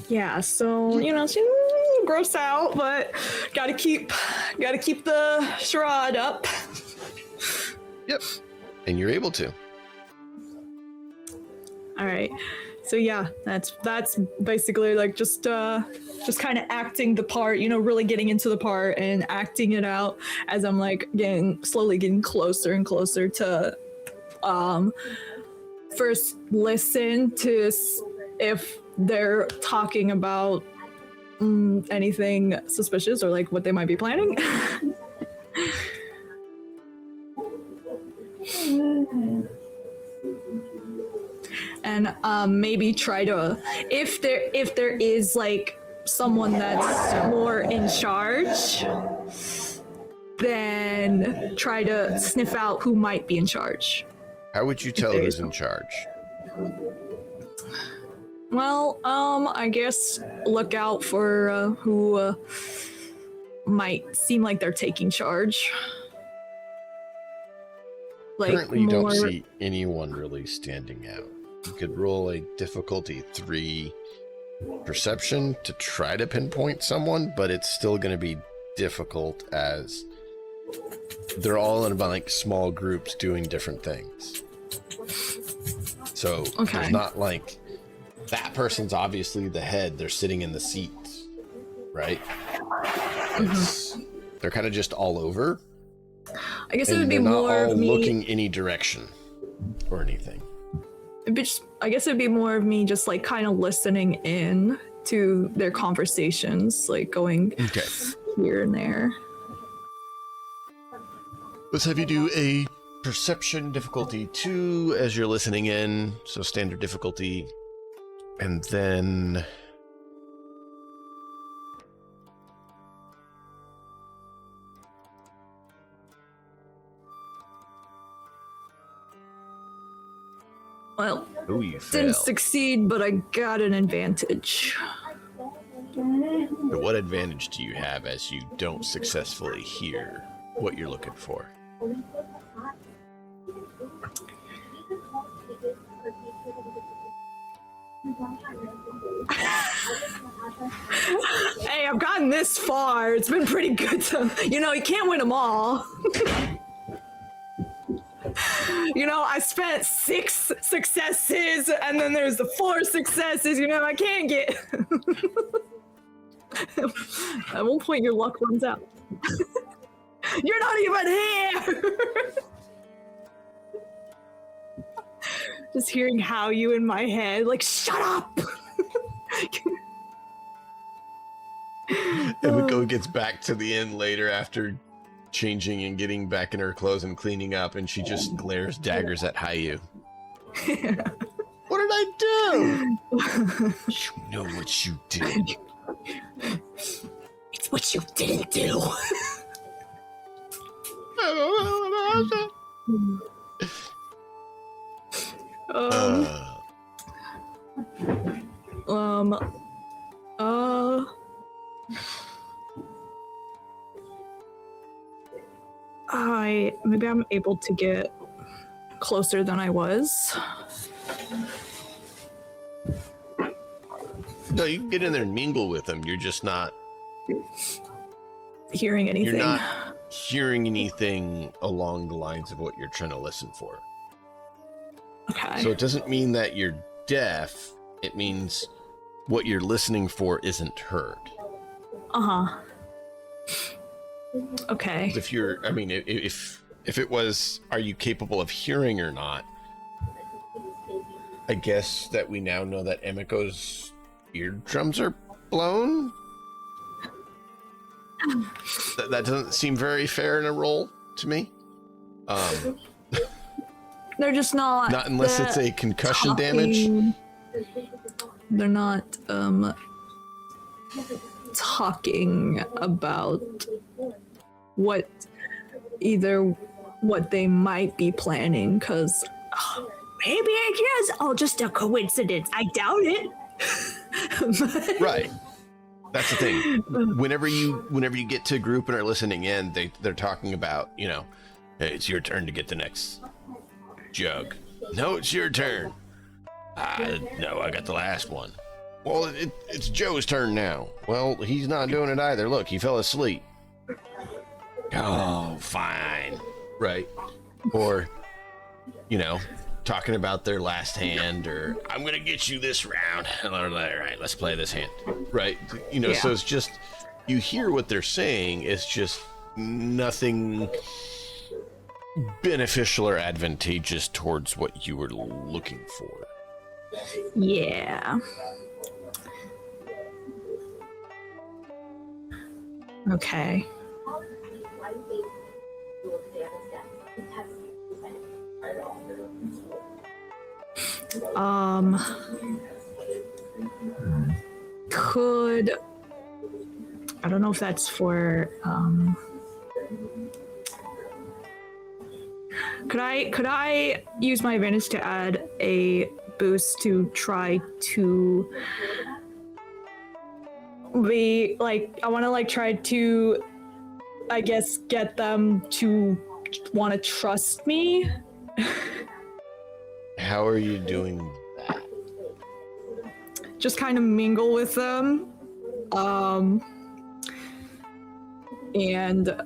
Yeah, so you know, she's a little gross out, but gotta keep the charade up. yep. And you're able to. All right, so yeah, that's basically like just kind of acting the part, you know, really getting into the part and acting it out as I'm like slowly getting closer and closer to first listen to if they're talking about anything suspicious or like what they might be planning. And maybe try to, if there is like someone that's more in charge, then try to sniff out who might be in charge. How would you tell who's in charge? Well, I guess look out for who might seem like they're taking charge. Like, Currently, you more... don't see anyone really standing out. You could roll a difficulty 3 perception to try to pinpoint someone, but it's still going to be difficult as they're all in like small groups doing different things. So There's not like that person's obviously the head. They're sitting in the seats, right? They're kind of just all over. I guess it would be they're not more all of me looking any direction or anything. I guess it'd be more of me just like kind of listening in to their conversations, like going here and there. Let's have you do a perception difficulty 2 as you're listening in. So standard difficulty. And then... Well, you didn't failed. succeed, but I got an advantage. So what advantage do you have as you don't successfully hear what you're looking for? Hey, I've gotten this far. It's been pretty good to, you can't win them all. I spent 6 successes, and then there's the 4 successes. I can't get. At one point, your luck runs out. You're not even here. Just hearing how you in my head, like, shut up. Emiko gets back to the inn later after changing and getting back in her clothes and cleaning up, and she just glares daggers at Hayu. What did I do? You know what you did. It's what you didn't do. Maybe I'm able to get closer than I was. No, you can get in there and mingle with them. You're just not hearing anything. You're not hearing anything along the lines of what you're trying to listen for. Okay. So it doesn't mean that you're deaf. It means what you're listening for isn't heard. Uh-huh. Okay. If it was, are you capable of hearing or not? I guess that we now know that Emiko's eardrums are blown. That doesn't seem very fair in a roll to me. They're just not. Not unless it's a concussion damage. They're not talking about what they might be planning, because maybe it is all just a coincidence. I doubt it. Right. That's the thing. Whenever you get to a group and are listening in, they're talking about, hey, it's your turn to get the next jug. No, it's your turn. No, I got the last one. Well, it's Joe's turn now. Well, he's not doing it either. Look, he fell asleep. Oh, fine. Right. Or, talking about their last hand, or I'm going to get you this round. All right, let's play this hand. Right. Yeah. So it's just, you hear what they're saying. It's just nothing beneficial or advantageous towards what you were looking for. Yeah. Okay. I don't know if that's for, could I use my advantage to add a boost to try to be, like, I want to, try to, I guess, get them to want to trust me? How are you doing that? Just kind of mingle with them, and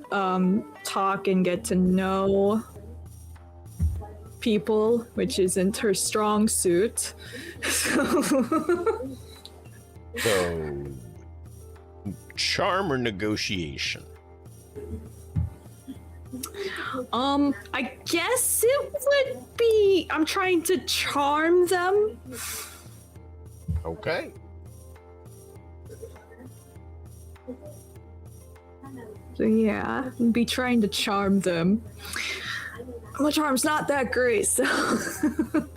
talk and get to know people, which isn't her strong suit. So, charm or negotiation? I guess it would be, I'm trying to charm them. Okay. So yeah, be trying to charm them. My charm's not that great, so.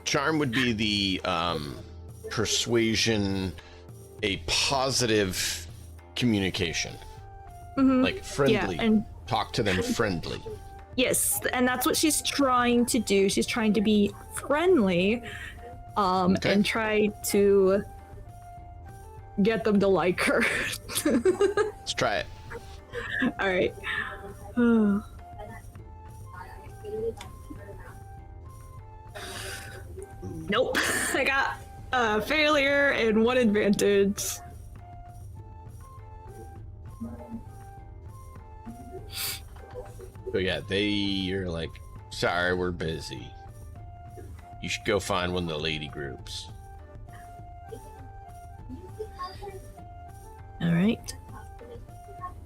Charm would be the persuasion, a positive communication. Mm-hmm. Like friendly. Yeah, and talk to them friendly. yes, and that's what she's trying to do. She's trying to be friendly, Okay. and try to get them to like her. Let's try it. All right. Nope. I got a failure and 1 advantage. So yeah, you're like, sorry, we're busy. You should go find one of the lady groups. All right.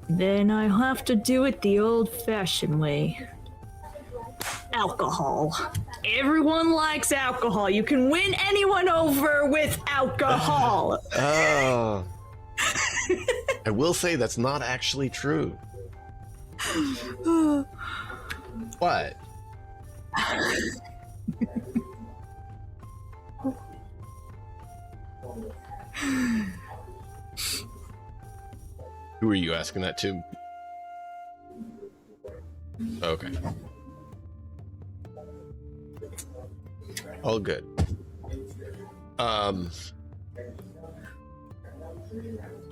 Then I have to do it the old-fashioned way. Alcohol. Everyone likes alcohol. You can win anyone over with alcohol. Oh. I will say that's not actually true. What? Who are you asking that to? Okay. All good. I'm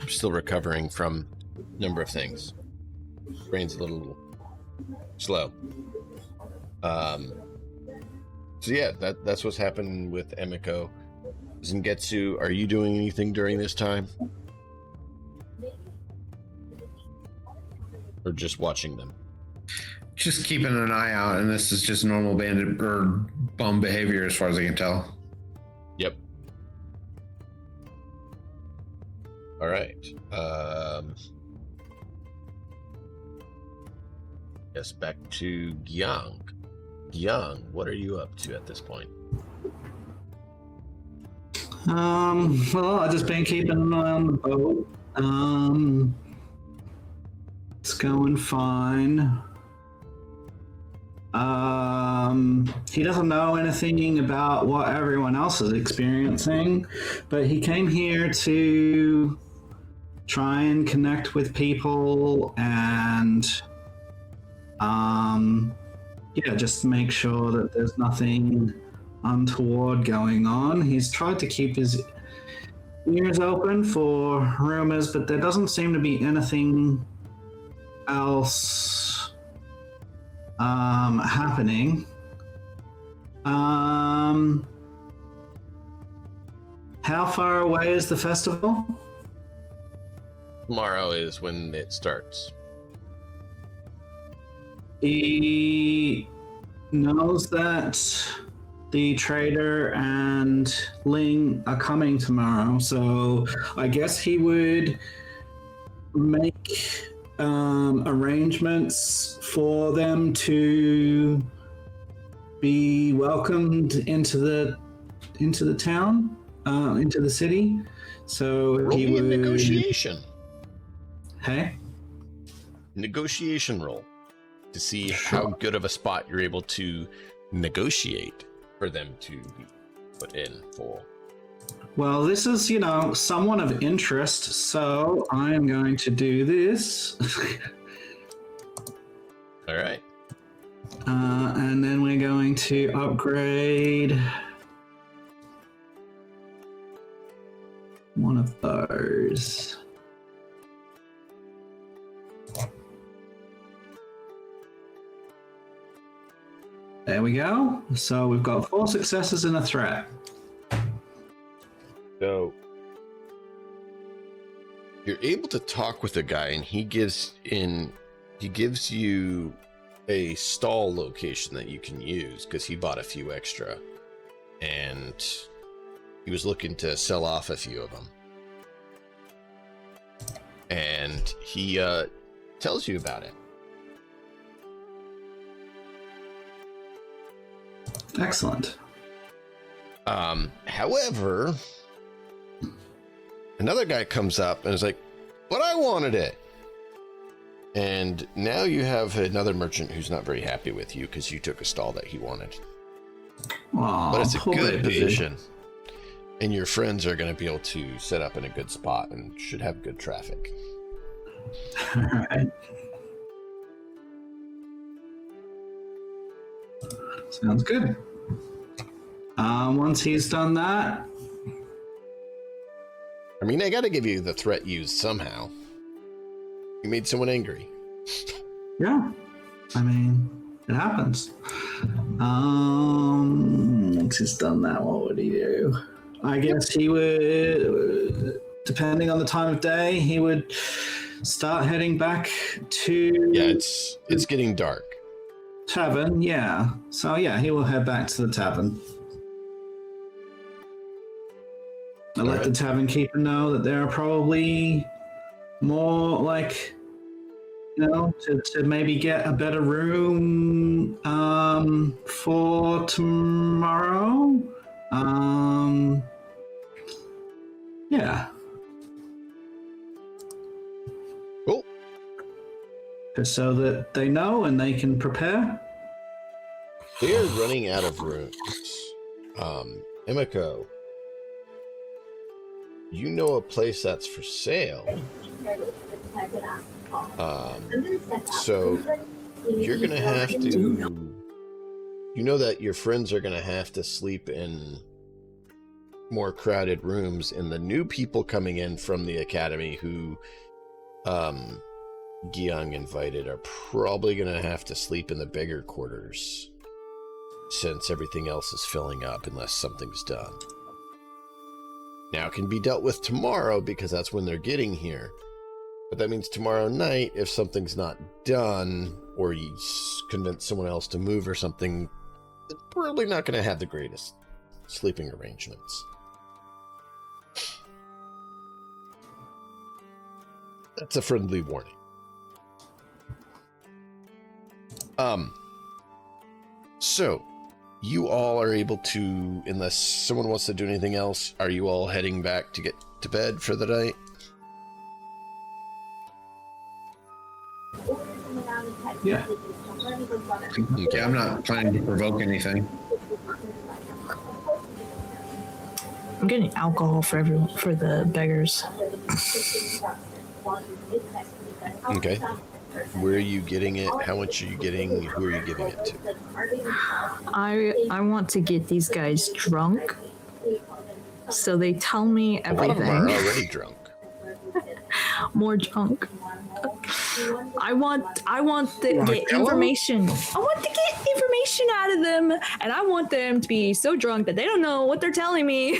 still recovering from a number of things. Brain's a little slow. So yeah, that's what's happened with Emiko. Zangetsu, are you doing anything during this time? Or just watching them? Just keeping an eye out, and this is just normal bandit or bum behavior as far as I can tell. Yep. All right. Yes, back to Gyang. Gyang, what are you up to at this point? Well, I've just been keeping an eye on the boat. It's going fine. He doesn't know anything about what everyone else is experiencing, but he came here to try and connect with people and, just make sure that there's nothing untoward going on. He's tried to keep his ears open for rumors, but there doesn't seem to be anything else happening. How far away is the festival? Tomorrow is when it starts. He knows that the trader and Ling are coming tomorrow, so I guess he would make arrangements for them to be welcomed into the town, into the city. So Roll he me a would negotiation. Hey, Negotiation roll to see how good of a spot you're able to negotiate for them to be put in for. well, this is someone of interest, so I am going to do this. All right. And then we're going to upgrade one of those. There we go. So we've got 4 successes and a threat. So you're able to talk with the guy, and he gives you a stall location that you can use because he bought a few extra, and he was looking to sell off a few of them. And he tells you about it. Excellent. However, another guy comes up and is like, "But I wanted it." And now you have another merchant who's not very happy with you because you took a stall that he wanted. Aw, But it's a poor good baby. position. And your friends are going to be able to set up in a good spot and should have good traffic. All right. Sounds good. Once he's done that, I mean, I got to give you the threat used somehow. You made someone angry. yeah, I mean, it happens. Once he's done that, what would he do? I guess he would, depending on the time of day, he would start heading back to... Yeah, it's getting dark. Tavern, yeah. So yeah, he will head back to the tavern. I'll let the tavern keeper know that there are probably more, like, you know, to maybe get a better room for tomorrow. Yeah. Cool. Just so that they know and they can prepare. They are running out of rooms. Emiko, you know a place that's for sale. So you're gonna have to, you know that your friends are gonna have to sleep in more crowded rooms, and the new people coming in from the academy who Gyang invited are probably gonna have to sleep in the bigger quarters since everything else is filling up unless something's done. Now it can be dealt with tomorrow because that's when they're getting here. But that means tomorrow night, if something's not done, or you convince someone else to move or something, they're probably not going to have the greatest sleeping arrangements. That's a friendly warning. So, you all are able to, unless someone wants to do anything else, are you all heading back to get to bed for the night? Yeah. Okay, I'm not planning to provoke anything. I'm getting alcohol for everyone, for the beggars. Okay. Where are you getting it? How much are you getting? Who are you giving it to? I want to get these guys drunk, so they tell me A lot of them are everything. already drunk. More drunk. I want to get information. I want to get information out of them, and I want them to be so drunk that they don't know what they're telling me.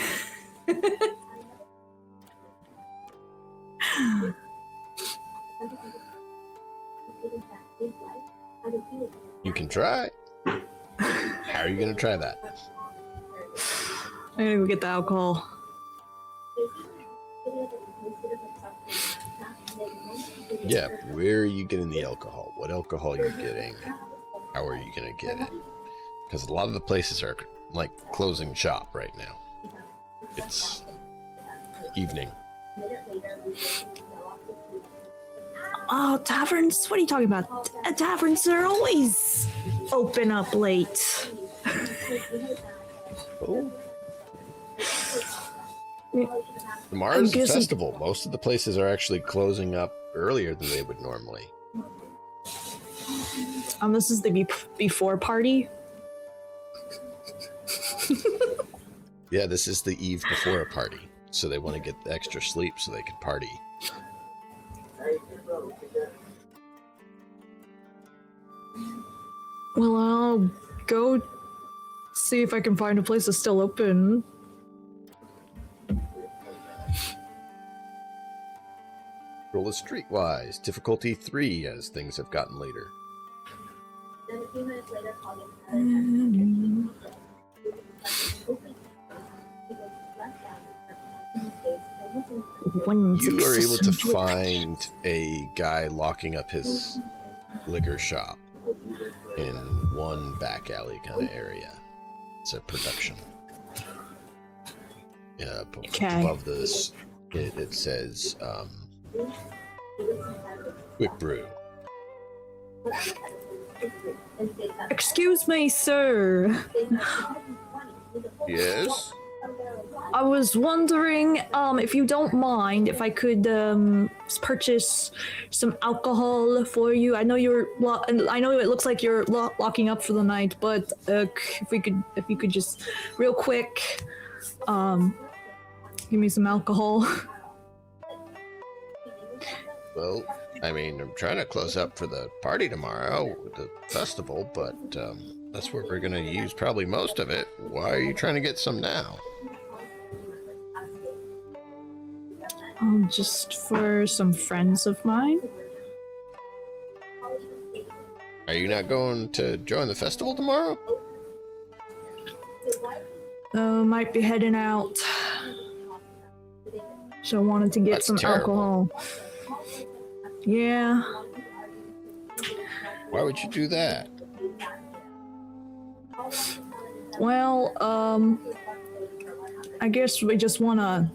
You can try. How are you going to try that? I'm gonna go get the alcohol. Yeah, where are you getting the alcohol? What alcohol are you getting? How are you going to get it? Because a lot of the places are like closing shop right now. It's evening. Oh, taverns? What are you talking about? Taverns are always open up late. Oh. Tomorrow's I'm a guessing- festival. Most of the places are actually closing up earlier than they would normally. This is the before party. Yeah, this is the eve before a party. So they want to get the extra sleep so they can party. Well, I'll go see if I can find a place that's still open. Roll is streetwise. Difficulty 3 as things have gotten later. You are able to find a guy locking up his liquor shop in one back alley kind of area. It's a production. Yeah, Okay. above this, it says Quick Brew. Excuse me, sir. Yes? I was wondering if you don't mind if I could purchase some alcohol for you. I know I know it looks like you're locking up for the night, but if you could just real quick give me some alcohol. Well, I mean, I'm trying to close up for the party tomorrow, the festival, but That's where we're gonna use probably most of it. Why are you trying to get some now? Just for some friends of mine. Are you not going to join the festival tomorrow? Might be heading out. So I wanted to get That's some terrible. alcohol. Yeah. Why would you do that? Well, I guess we just want to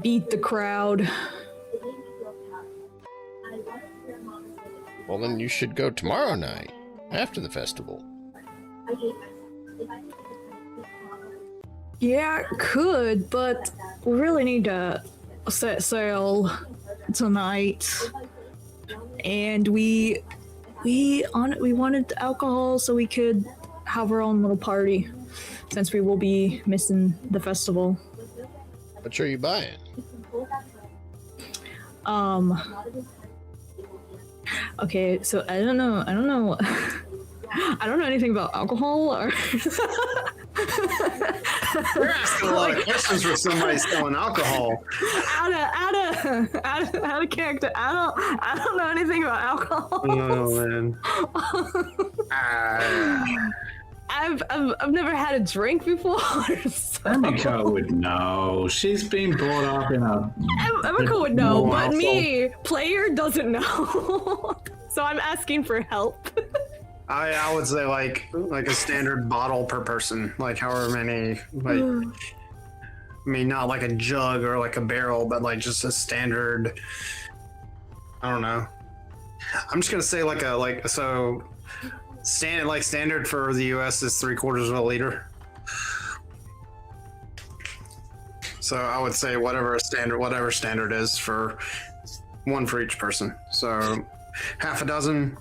beat the crowd. Well, then you should go tomorrow night, after the festival. Yeah, could, but we really need to set sail tonight. And we wanted alcohol so we could have our own little party, since we will be missing the festival. What are you buying? Okay, so I don't know I don't know anything about alcohol or You're asking a lot of questions for somebody selling alcohol. out of character. I don't know anything about alcohol. Oh man. I've never had a drink before. So. Emiko would know. She's been brought up in a. Emiko would know, but household. me, player, doesn't know. So I'm asking for help. I would say like a standard bottle per person, like however many, like I mean not like a jug or like a barrel, but like just a standard. I don't know. I'm just gonna say standard for the U.S. is 3/4 of a liter. So I would say whatever standard is for one for each person. So half a dozen.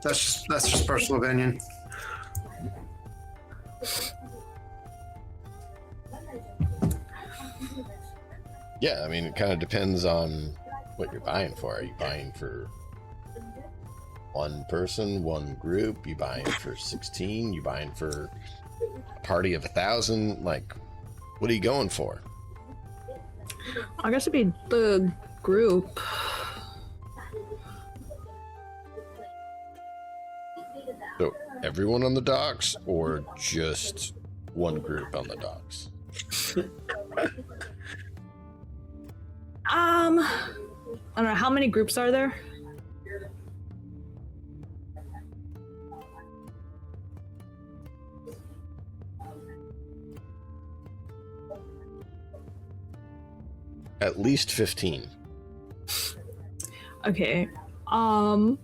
That's just personal opinion. Yeah, I mean, it kind of depends on what you're buying for. Are you buying for one person, one group? You buying for 16? You buying for a party of 1,000? Like, what are you going for? I guess it'd be the group. So, everyone on the docks, or just one group on the docks? I don't know, how many groups are there? At least 15. Okay. I'm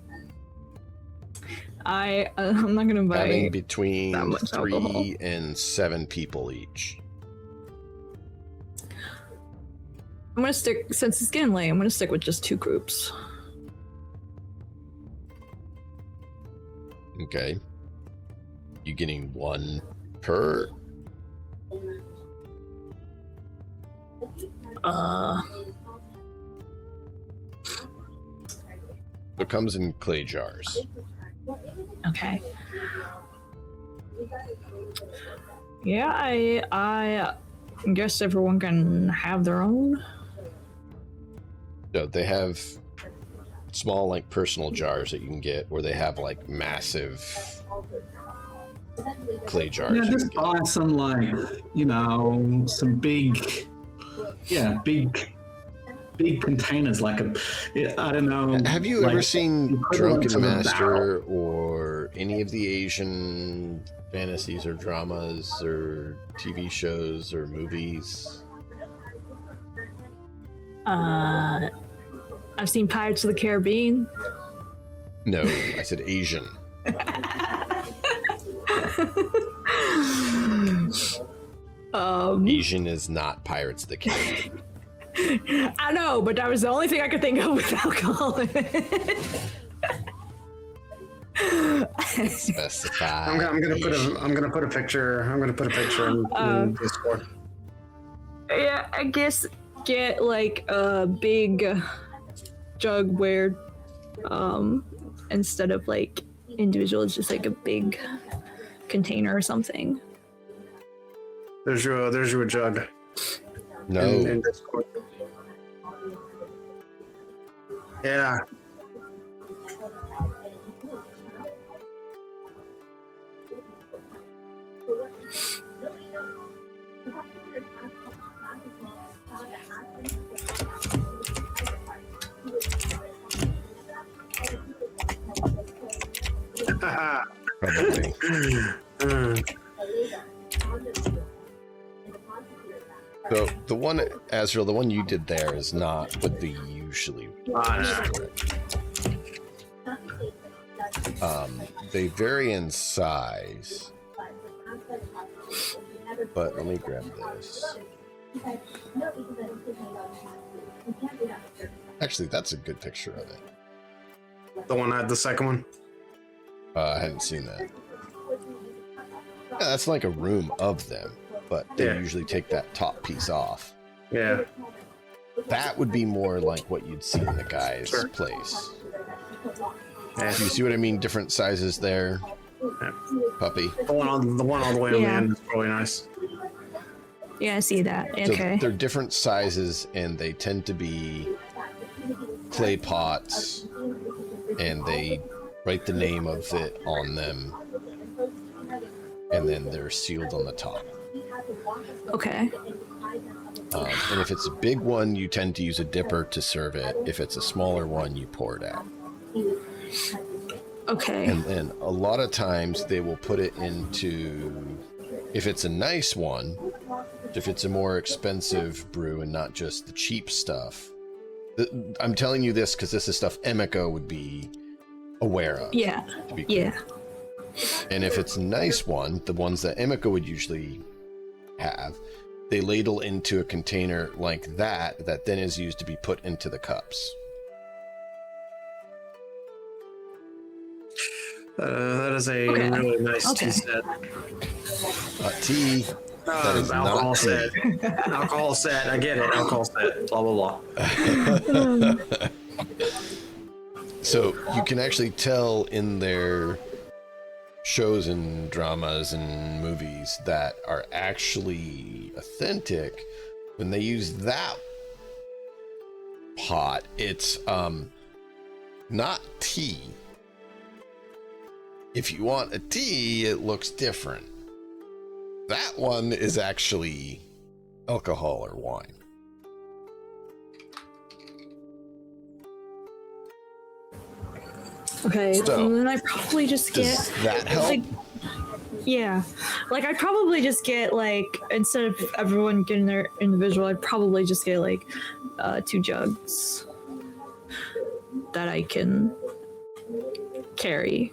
not gonna buy Having that between much 3 alcohol. and 7 people each. I'm gonna stick, since it's getting late, I'm gonna stick with just 2 groups. Okay. You getting 1 per? It comes in clay jars. Okay. Yeah, I guess everyone can have their own. So they have small, like, personal jars that you can get, or they have, like, massive clay jars. Yeah, you just can get. buy some, like, some big containers, like I don't know. Have you like, ever seen equivalent Drunken to a Master barrel. or any of the Asian fantasies or dramas or TV shows or movies? I've seen Pirates of the Caribbean. No, I said Asian. Asian is not Pirates of the Caribbean. I know, but that was the only thing I could think of with alcohol in it. Specify. I'm gonna put a picture in Discord. Yeah, I guess get like a big jugware instead of like individual, it's just like a big container or something. There's your jug. No. In Discord. Yeah. Probably. So the one, Azrael, the one you did there is not what they usually use for it. They vary in size, but let me grab this. Actually, that's a good picture of it. The one I had, the second one. I hadn't seen that. Yeah, that's like a room of them, but they usually take that top piece off. Yeah. That would be more like what you'd see in the guy's place. Yeah. Do you see what I mean? Different sizes there, puppy. The one all the way on the end is probably nice. Yeah, I see that. So Okay. they're different sizes, and they tend to be clay pots, and they write the name of it on them, and then they're sealed on the top. Okay. And if it's a big one, you tend to use a dipper to serve it. If it's a smaller one, you pour it out. Okay. And then a lot of times they will put it into, if it's a nice one, if it's a more expensive brew and not just the cheap stuff. I'm telling you this because this is stuff Emiko would be aware of. Yeah. To be clear. Yeah. And if it's a nice one, the ones that Emiko would usually have, they ladle into a container like that then is used to be put into the cups. That is a Okay. really nice Okay. tea set. Tea. That is Alcohol not set. tea. Alcohol set. I get it. Alcohol set. Blah blah blah. So you can actually tell in their shows and dramas and movies that are actually authentic when they use that pot. It's not tea. If you want a tea, it looks different. That one is actually alcohol or wine. Okay. So, And then I probably just get. Does that help? Like, yeah. Like, I'd probably just get, like, instead of everyone getting their individual, I'd probably just get, like, 2 jugs that I can carry.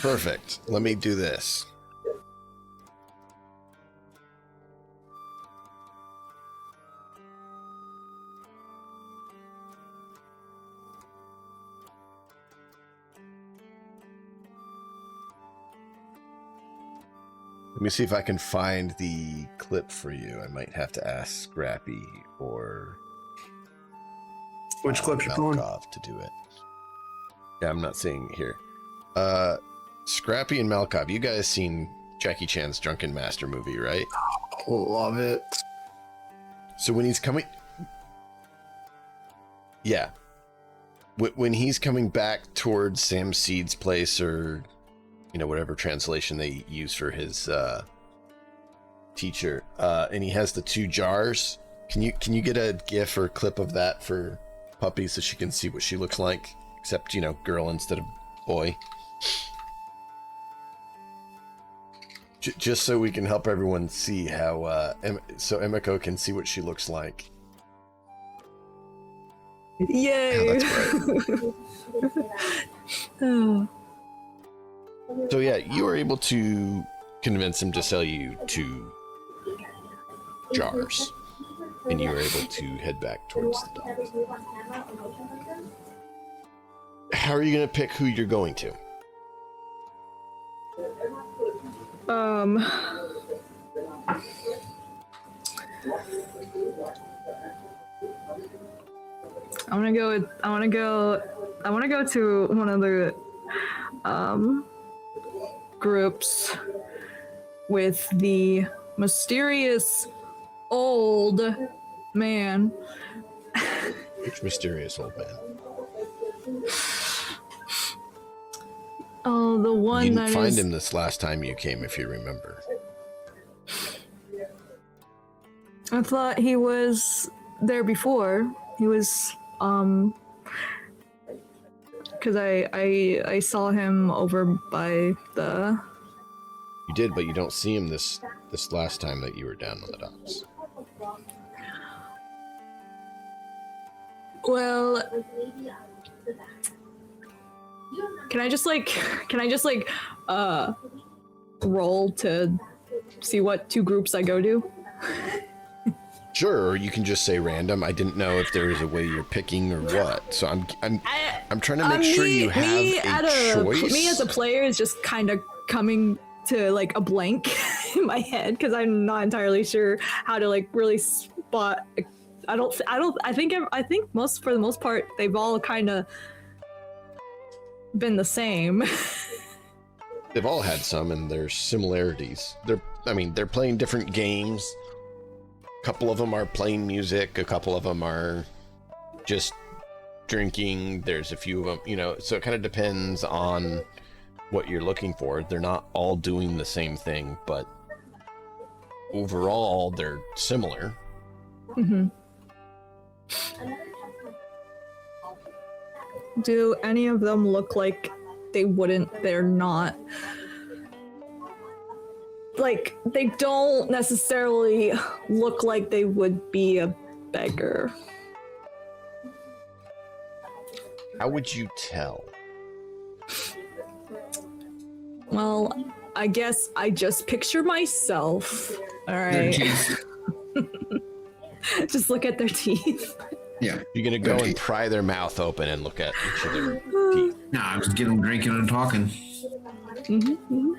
Perfect. Let me do this. Let me see if I can find the clip for you. I might have to ask Scrappy or Which clip you pulling? Malkov to do it. Yeah, I'm not seeing it here. Scrappy and Malkov, you guys seen Jackie Chan's Drunken Master movie, right? Love it. So when he's coming... Yeah. When he's coming back towards Sam Seed's place, or, you know, whatever translation they use for his teacher, and he has the 2 jars, can you get a gif or clip of that for Puppy so she can see what she looks like, except, you know, girl instead of boy? Just so we can help everyone see how, so Emiko can see what she looks like. Yay! Yeah, that's great. Oh. So yeah, you were able to convince him to sell you 2 jars, and you were able to head back towards the dock. How are you going to pick who you're going to? I want to go to one of the groups with the mysterious old man. Which mysterious old man? Oh, the one you that didn't find is... him this last time you came, if you remember. I thought he was there before. He was, because I saw him over by the... You did, but you don't see him this last time that you were down on the docks. Well, can I just roll to see what two groups I go to? Sure, or you can just say random. I didn't know if there was a way you're picking or what. So I'm trying to make sure you have a choice. Me as a player is just kind of coming to like a blank in my head because I'm not entirely sure how to like really spot. I think for the most part they've all kind of been the same. They've all had some, and there's similarities. They're playing different games. A couple of them are playing music. A couple of them are just drinking. There's a few of them, so it kind of depends on what you're looking for. They're not all doing the same thing, but overall they're similar. Mm-hmm. Do any of them look like they're not, like, they don't necessarily look like they would be a beggar? How would you tell? Well, I guess I just picture myself. All right. Just look at their teeth. Yeah. You're gonna go and pry their mouth open and look at each of their teeth. No, I was getting them drinking and talking. Mm-hmm.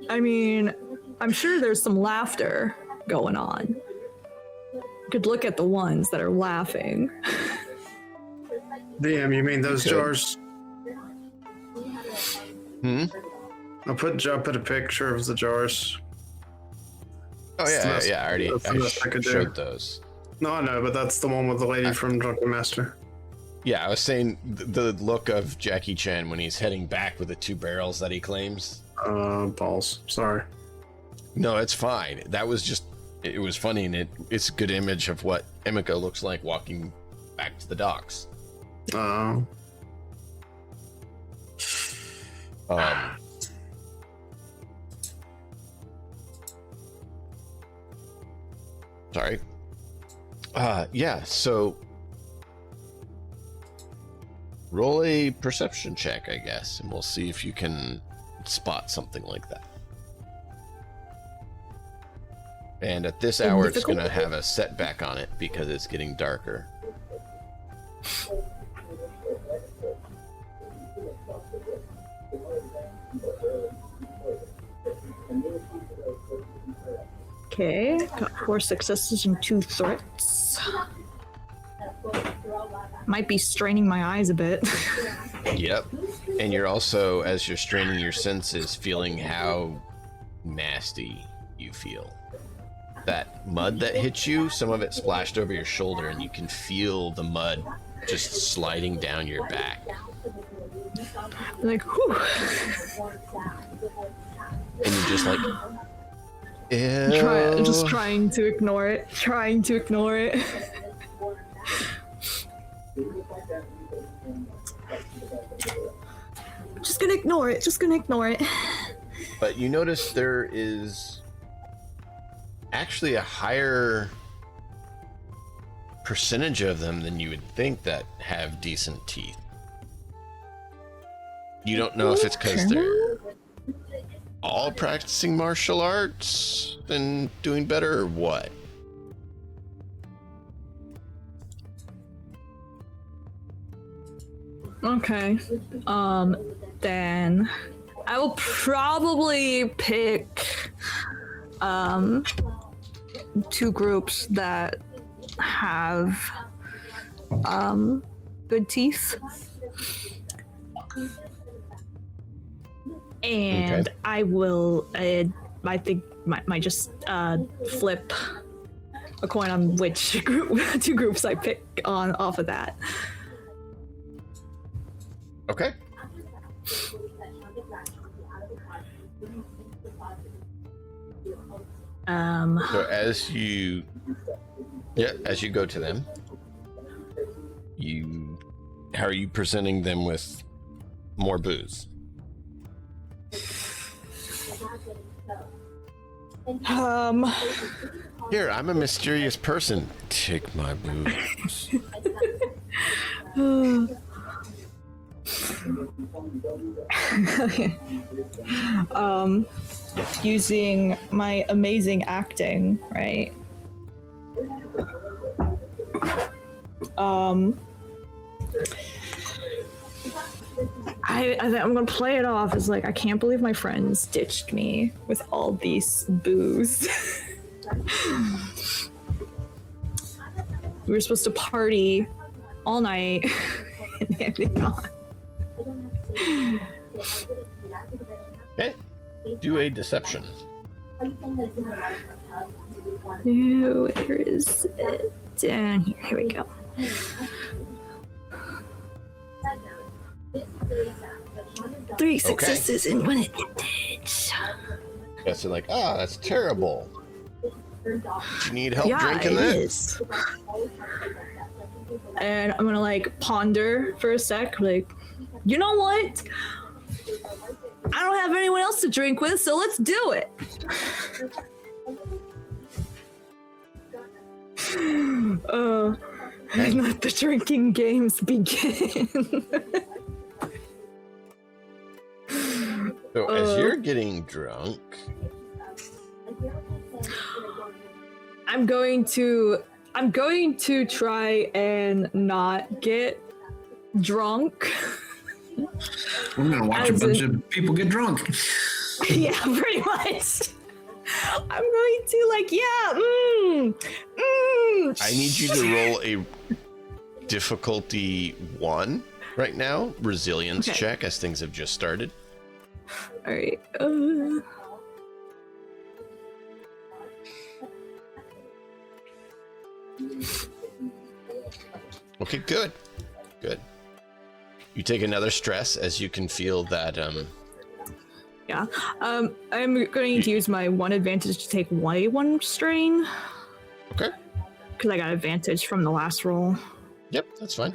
I mean, I'm sure there's some laughter going on. You could look at the ones that are laughing. DM, you mean those jars? I'll put a picture of the jars. Oh yeah, I already showed those. No, I know, but that's the one with the lady from Drunken Master. Yeah, I was saying the look of Jackie Chan when he's heading back with the two barrels that he claims. Balls. Sorry. No, it's fine. That was just, it was funny, and it's a good image of what Emiko looks like walking back to the docks. Sorry. Yeah, so roll a perception check, I guess, and we'll see if you can spot something like that. And at this hour, it's going to have a setback on it because it's getting darker. Okay, got 4 successes and 2 threats. Might be straining my eyes a bit. Yep. And you're also, as you're straining your senses, feeling how nasty you feel. That mud that hit you, some of it splashed over your shoulder, and you can feel the mud just sliding down your back. Like, whew. And you're just like, just trying to ignore it. Just gonna ignore it. But you notice there is actually a higher percentage of them than you would think that have decent teeth. You don't know if it's because they're all practicing martial arts and doing better or what. Okay. Then I will probably pick 2 groups that have good teeth. And Okay. I will, I think, might just flip a coin on which two groups I pick on off of that. Okay. So as you go to them, how are you presenting them with more booze? Here, I'm a mysterious person. Take my booze. Okay. Using my amazing acting, right? I think I'm gonna play it off as like, I can't believe my friends ditched me with all these booze. We were supposed to party all night and everything on. Okay. Do a deception. Where is it? Down here. Here we go. Three successes and one advantage. Yes, they're like, that's terrible. Do you need help drinking it that? is. And I'm gonna like ponder for a sec, like, you know what? I don't have anyone else to drink with, so let's do it. And let the drinking games begin. So as you're getting drunk, I'm going to try and not get drunk. I'm gonna watch a bunch of people get drunk. Yeah, pretty much. I'm going to like, I need you to roll a difficulty 1 right now, resilience Okay. check, as things have just started. All right. Okay, good. You take another stress as you can feel that Yeah. I'm going to use my one advantage to take away one strain okay. because I got advantage from the last roll. Yep, that's fine.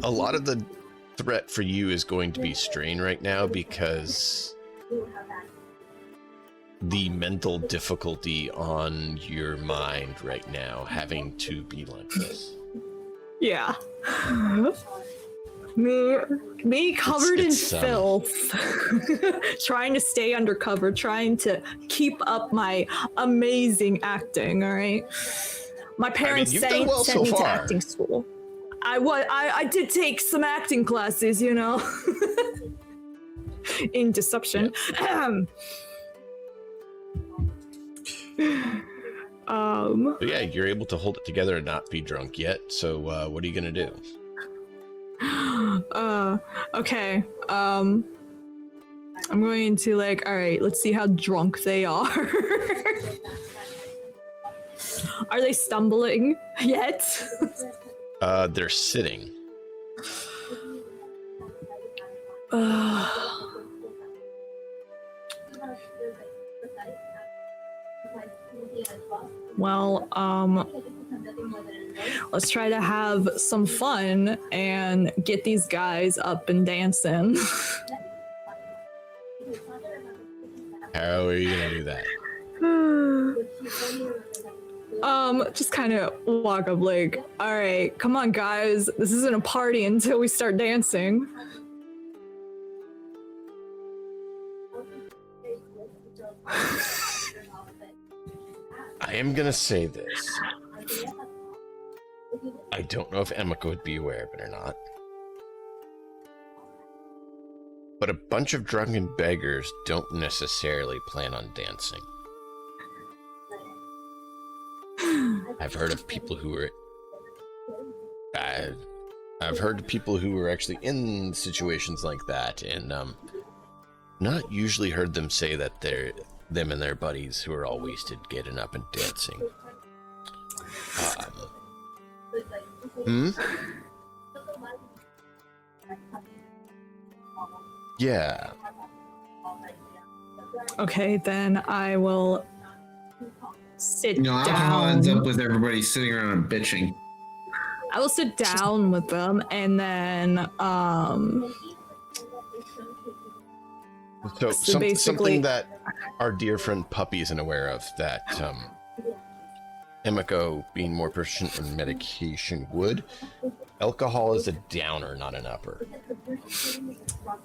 A lot of the threat for you is going to be strain right now because the mental difficulty on your mind right now having to be like this. Yeah. Me covered It's, in filth, trying to stay undercover, trying to keep up my amazing acting. All right, my parents you've done well sent so me to far. acting school. I did take some acting classes, you know, in deception. So yeah, you're able to hold it together and not be drunk yet. So what are you gonna do? Okay. I'm going to like, all right, let's see how drunk they are. Are they stumbling yet? They're sitting. Well, let's try to have some fun and get these guys up and dancing. How are you gonna do that? Just kind of walk up like, all right, come on guys, this isn't a party until we start dancing. I am gonna say this. I don't know if Emika would be aware of it or not. But a bunch of drunken beggars don't necessarily plan on dancing. I've heard of people who are. I've heard of people who were actually in situations like that, and not usually heard them say that them and their buddies who are all wasted getting up and dancing. Yeah. Okay, then I will sit alcohol down. ends up with everybody sitting around and bitching. I will sit down with them, and then So basically, something that our dear friend Puppy isn't aware of, that Emiko, being more proficient in medication, would. Alcohol is a downer, not an upper.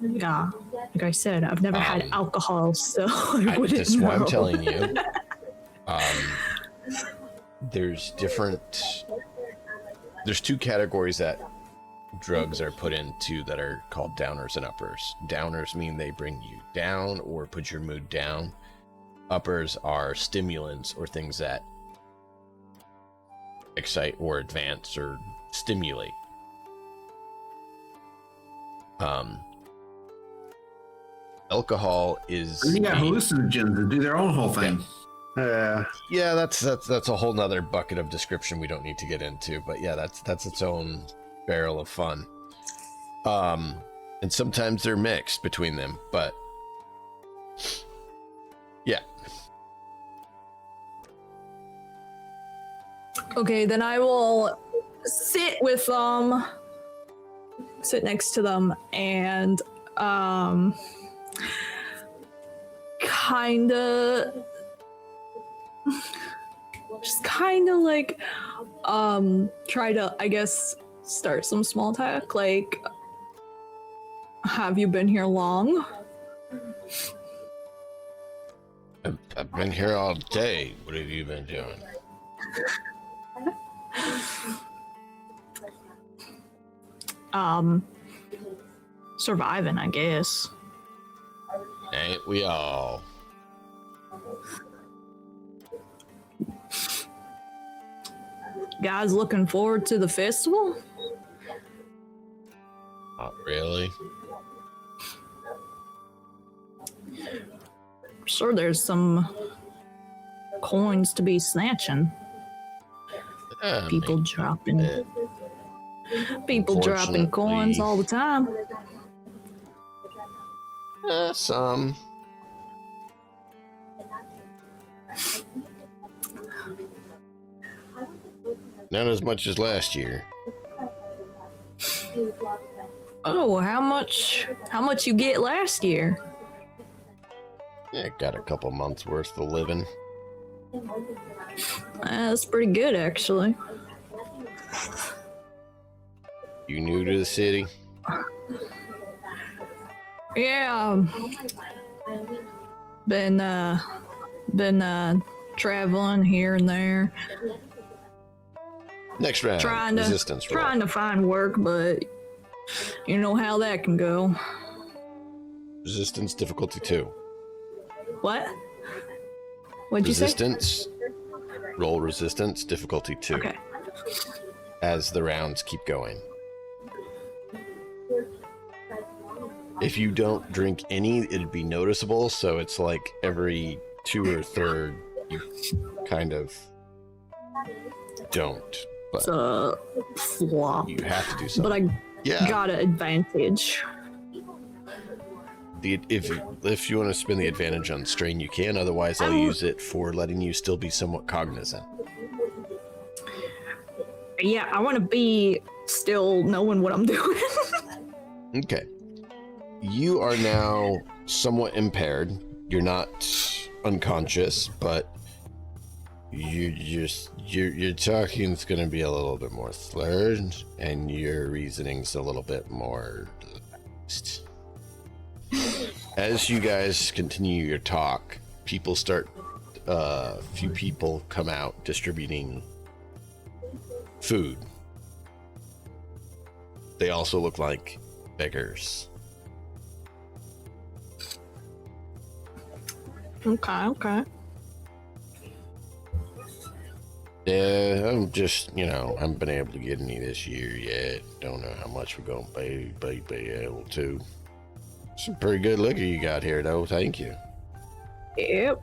yeah, like I said, I've never had alcohol, so I wouldn't That's know. why I'm telling you. There's two categories that drugs are put into that are called downers and uppers. Downers mean they bring you down or put your mood down. Uppers are stimulants or things that excite or advance or stimulate. Alcohol is. You got hallucinogens that do their own whole thing. Yeah, that's a whole nother bucket of description we don't need to get into. But yeah, that's its own barrel of fun. And sometimes they're mixed between them, but yeah. Okay, then I will sit with them, sit next to them, and kind of like try to, I guess, start some small talk, like, have you been here long? I've been here all day. What have you been doing? Surviving, I guess. Ain't we all? Guys looking forward to the festival? Not really. Sure, there's some coins to be snatching. People dropping coins all the time. Some. Not as much as last year. Oh, how much you get last year? Yeah, got a couple months worth of living. That's pretty good, actually. You new to the city? Yeah, been traveling here and there, Next round, resistance roll. trying to find work, but you know how that can go. Resistance difficulty 2. What? What'd you say? Resistance. Roll resistance difficulty 2. Okay. As the rounds keep going. If you don't drink any, it'd be noticeable. So it's like every 2 or 3rd, you kind of don't. But It's a flop. you have to do something. But I got an advantage. If you want to spend the advantage on strain, you can. Otherwise, I'll use it for letting you still be somewhat cognizant. Yeah, I want to be still knowing what I'm doing. Okay. You are now somewhat impaired. You're not unconscious, but your talking's going to be a little bit more slurred, and your reasoning's a little bit more relaxed. As you guys continue your talk, people start. A few people come out distributing food. They also look like beggars. Okay. Yeah, I'm just, haven't been able to get any this year yet. Don't know how much we're going to be able to. Some pretty good liquor you got here, though. Thank you. Yep,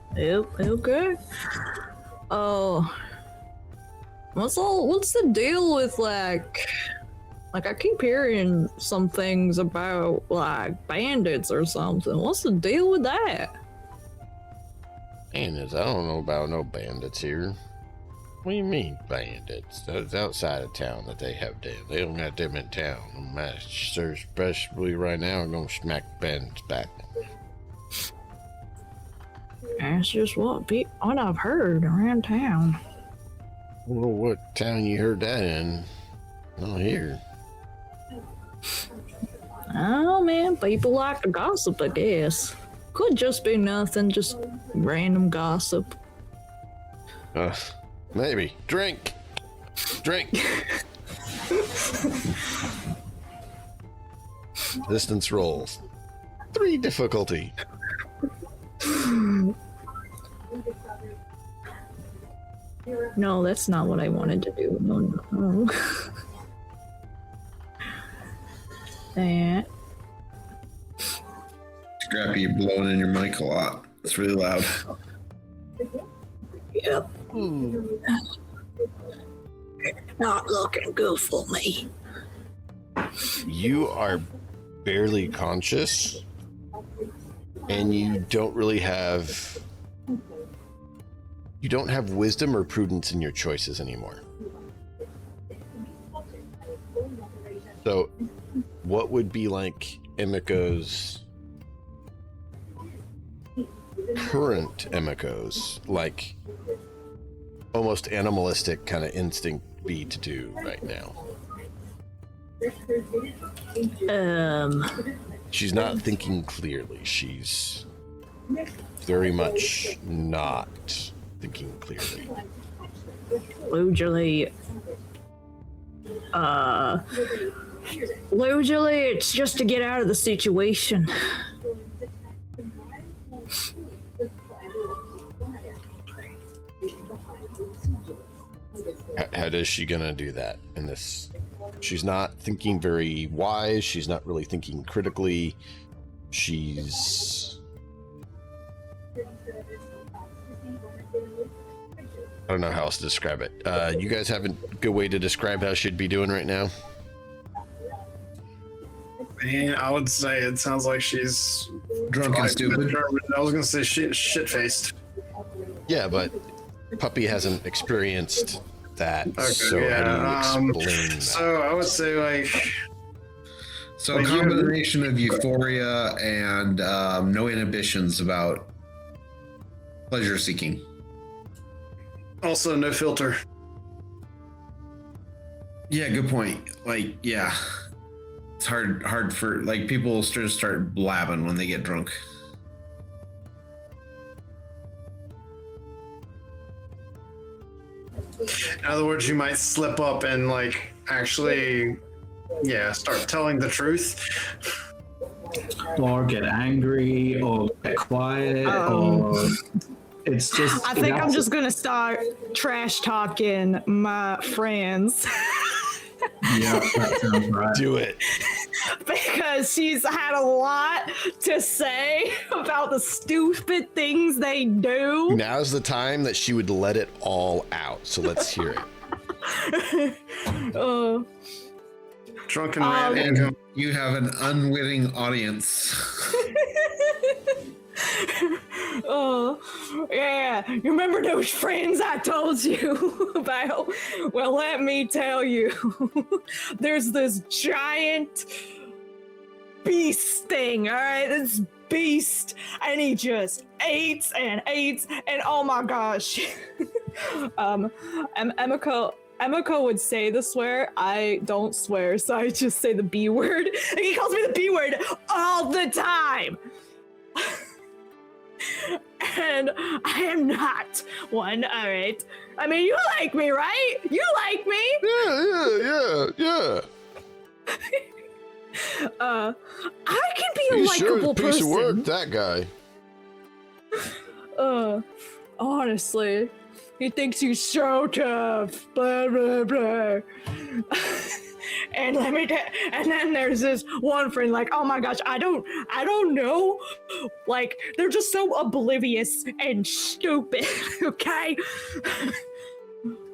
okay. Oh, what's the deal with like I keep hearing some things about like bandits or something. What's the deal with that? Bandits? I don't know about no bandits here. What do you mean bandits? That's outside of town that they have them. They don't have them in town. Master, especially right now, I'm gonna smack bandits back. That's just what I've heard around town. I don't know what town you heard that in. Not here. Oh man, people like to gossip, I guess. Could just be nothing, just random gossip. Maybe. Drink. Distance rolls. 3 difficulty. No, that's not what I wanted to do. No. That. Scrappy, you're blowing in your mic a lot. It's really loud. Yep. Not looking good for me. You are barely conscious, and you don't have wisdom or prudence in your choices anymore. So, what would be like Emiko's current Emiko's, like, almost animalistic kind of instinct be to do right now? She's not thinking clearly. She's very much not thinking clearly. Usually it's just to get out of the situation. How is she gonna do that in this? She's not thinking very wise. She's not really thinking critically. She's... I don't know how else to describe it. You guys have a good way to describe how she'd be doing right now? Man, I would say it sounds like she's Drunk and stupid. I was gonna say shit-faced. Yeah, but Puppy hasn't experienced that, Okay, so how do you explain that? So I would say like... So a combination of euphoria and no inhibitions about pleasure seeking. Also, no filter. Yeah, good point. Like, yeah, it's hard for like people just start blabbing when they get drunk. In other words, you might slip up and like actually, start telling the truth. Or get angry, or get quiet, or it's just. I think I'm just gonna start trash talking my friends. Yeah, that sounds right. Do it. Because she's had a lot to say about the stupid things they do. Now's the time that she would let it all out, so let's hear it. Drunken man income. You have an unwitting audience. Oh, yeah. You remember those friends I told you about? Well, let me tell you. There's this giant beast thing, all right? This beast, and he just eats, and oh my gosh. Emiko would say the swear. I don't swear, so I just say the B word. And he calls me the B word all the time. And I am not one, all right? I mean, you like me, right? You like me? Yeah. I can be a likable person. Piece of work, that guy. Honestly, He thinks he's so tough. Blah blah blah. And and then there's this one friend like, oh my gosh, I don't know. Like, they're just so oblivious and stupid, okay?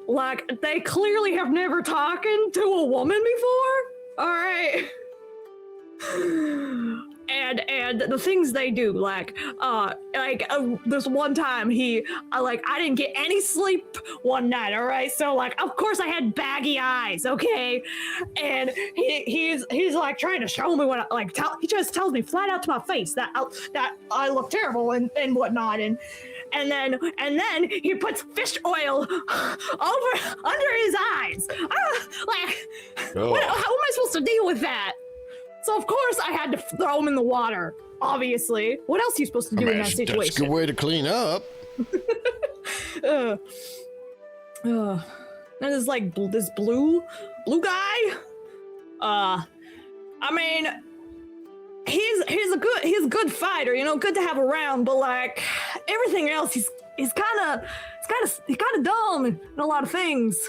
Like, they clearly have never talked to a woman before, all right? And the things they do, this one time I didn't get any sleep one night, all right? So, like, of course I had baggy eyes, okay? And he's like trying to show me what, he just tells me flat out to my face that I look terrible and whatnot, and then he puts fish oil under his eyes. How am I supposed to deal with that? So of course I had to throw him in the water. Obviously, what else are you supposed to do in that situation? That's a good way to clean up. And there's like this blue guy. I mean, he's a good fighter, you know, good to have around. But like everything else, he's kind of dumb in a lot of things.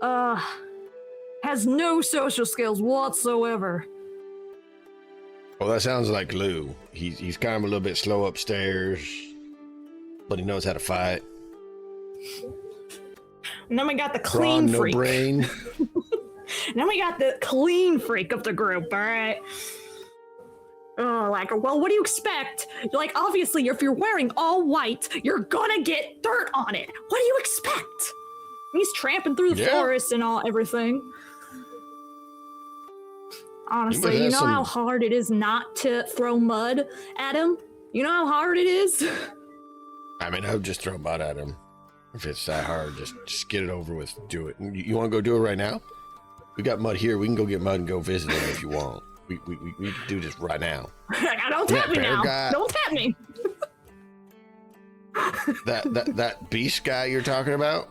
Has no social skills whatsoever. Well, that sounds like Lou. He's kind of a little bit slow upstairs, but he knows how to fight. And then we got the clean freak. No brain. And then we got the clean freak of the group, all right? Well, what do you expect? Like, obviously, if you're wearing all white, you're gonna get dirt on it. What do you expect? He's tramping through the forest and everything. Honestly, you know how hard it is not to throw mud at him? You know how hard it is? I mean, I would just throw mud at him. If it's that hard, just get it over with. Do it. You want to go do it right now? We got mud here. We can go get mud and go visit him if you want. We can do this right now. Don't tap me now. Don't tap me. That beast guy you're talking about?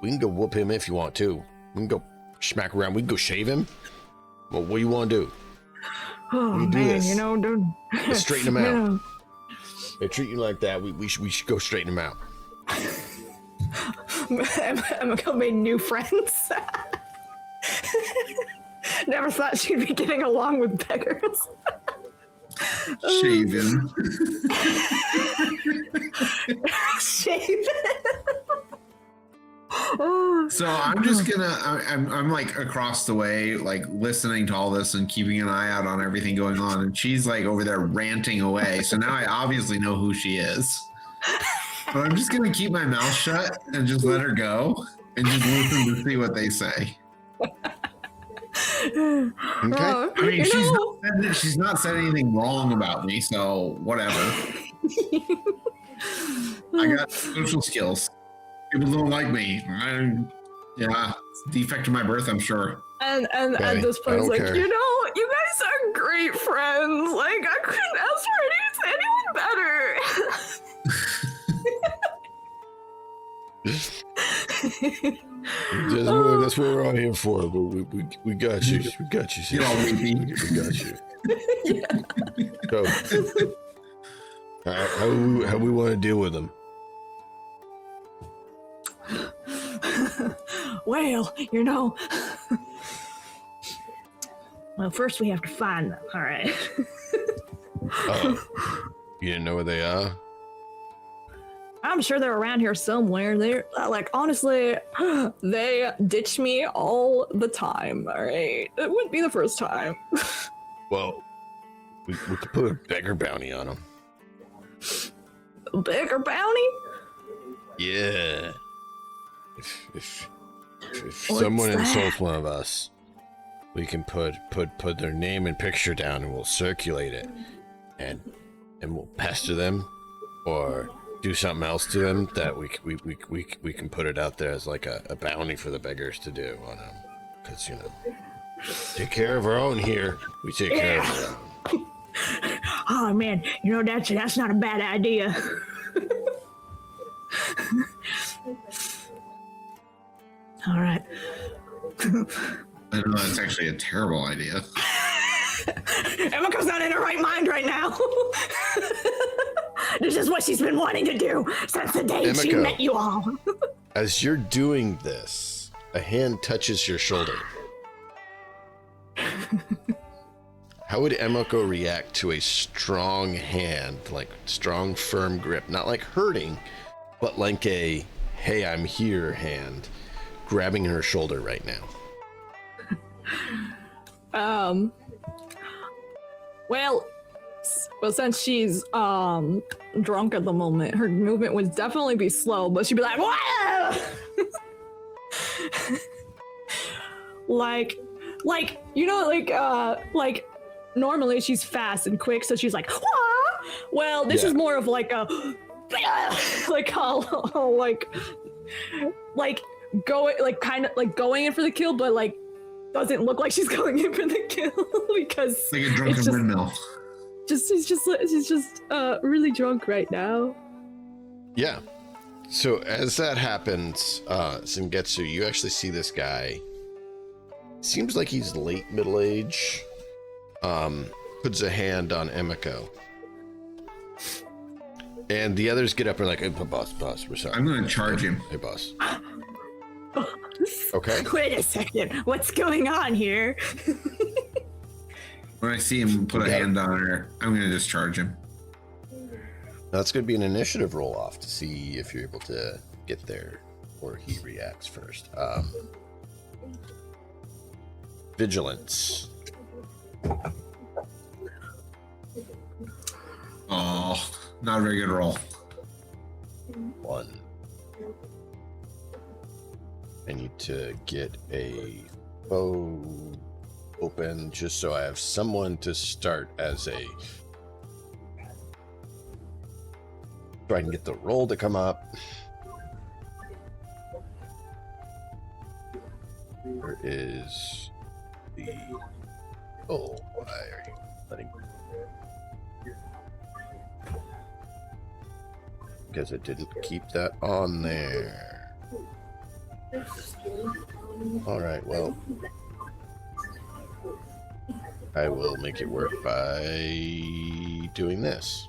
We can go whoop him if you want to. We can go smack around. We can go shave him. Well, what do you want to do? Oh man, you know, don't let's straighten him out. They treat you like that. We should go straighten him out. I'm gonna make new friends. Never thought she'd be getting along with beggars. Shaven. Shaven. So I'm just I'm like across the way, like listening to all this and keeping an eye out on everything going on. And she's like over there ranting away. So now I obviously know who she is. But I'm just going to keep my mouth shut and just let her go and just listen to see what they say. Okay. I mean, she's not said anything wrong about me, so whatever. I got social skills. People don't like me. It's a defect of my birth, I'm sure. And at this point, it's like, care. You know, you guys are great friends. Like, I couldn't ask for anyone better. That's what we're all here for. But we got you. We got you. You know, we got you. So, all right, how we want to deal with them? Well, you know. Well, first we have to find them. All right. You didn't know where they are? I'm sure they're around here somewhere. They're like, honestly, they ditch me all the time. All right, it wouldn't be the first time. Well, we could put a beggar bounty on them. A beggar bounty? Yeah. If someone insults one of us, we can put their name and picture down, and we'll circulate it, and we'll pester them, or do something else to them that we can put it out there as like a bounty for the beggars to do on them, because take care of our own here. We take care of our own. Oh man, that's not a bad idea. All right. I know that's actually a terrible idea. Emma comes not in her right mind right now. This is what she's been wanting to do since the day she Emiko. met you all. As you're doing this, a hand touches your shoulder. How would Emiko react to a strong hand, like strong, firm grip? Not like hurting, but like a, hey, I'm here hand, grabbing her shoulder right now. Well, since she's drunk at the moment, her movement would definitely be slow, but she'd be like, "Whoa!" like normally she's fast and quick, so she's like, "Whoa!" Well, this is more of like a like going in for the kill, but like doesn't look like she's going in for the kill because Like a drunken windmill. she's just really drunk right now. Yeah. So as that happens, Sengetsu, you actually see this guy. Seems like he's late middle age. Puts a hand on Emiko. And the others get up and are like, hey, boss, we're sorry. I'm going to charge him. Hey, boss. Okay. Wait a second. What's going on here? When I see him put a hand on her, I'm going to discharge him. That's going to be an initiative roll off to see if you're able to get there, or he reacts first. Vigilance. Oh, not a very good roll. 1. I need to get a bow open just so I have someone to start as a... So I can get the roll to come up. Where is the... Oh, why are you letting... Because it didn't keep that on there. All right, well, I will make it work by doing this.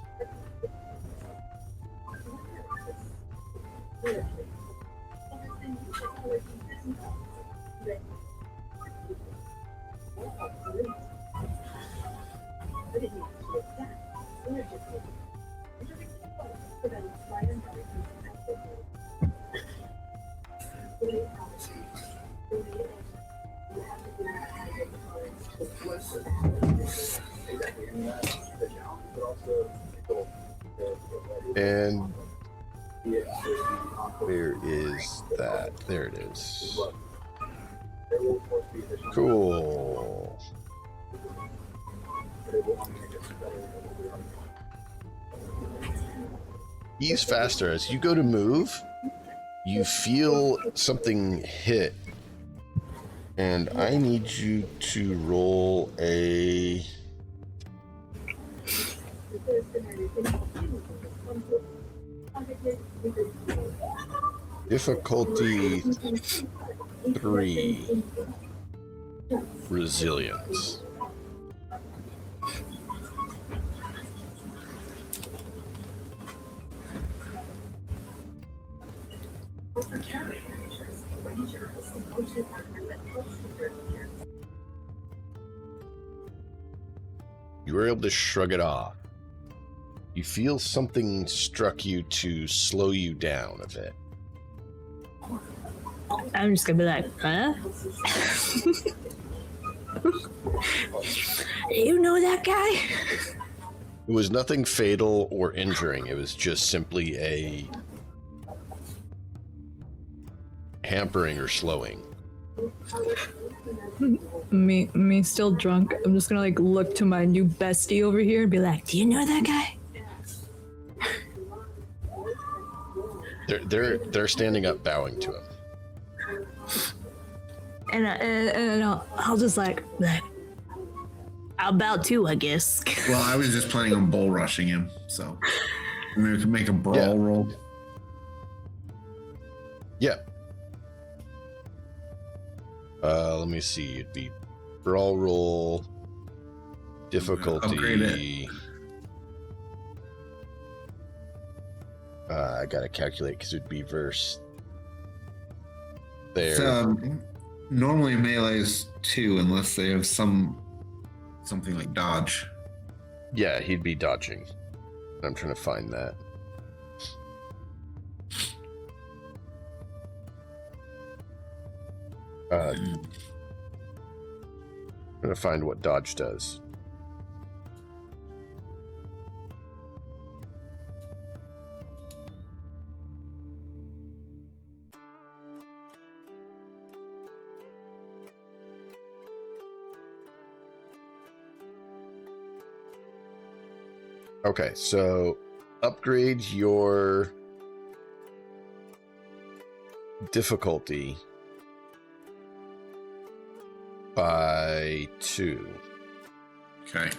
And where is that? There it is. Cool. He's faster. As you go to move, you feel something hit. And I need you to roll a... Difficulty 3. Resilience. You were able to shrug it off. You feel something struck you to slow you down a bit. I'm just gonna be like, huh? You know that guy? It was nothing fatal or injuring. It was just simply a hampering or slowing. Me still drunk. I'm just gonna like look to my new bestie over here and be like, do you know that guy? They're standing up, bowing to him. And I'll just like, I'll bow too, I guess. Well, I was just planning on bull rushing him, so maybe we can make a brawl roll. Yeah. Let me see. It'd be brawl roll, Upgrade difficulty I gotta calculate because it'd be verse there. So, normally melee is 2 unless they have something like dodge. Yeah, he'd be dodging. I'm trying to find that. I'm gonna find what dodge does. Okay, so upgrade your difficulty by 2. Okay.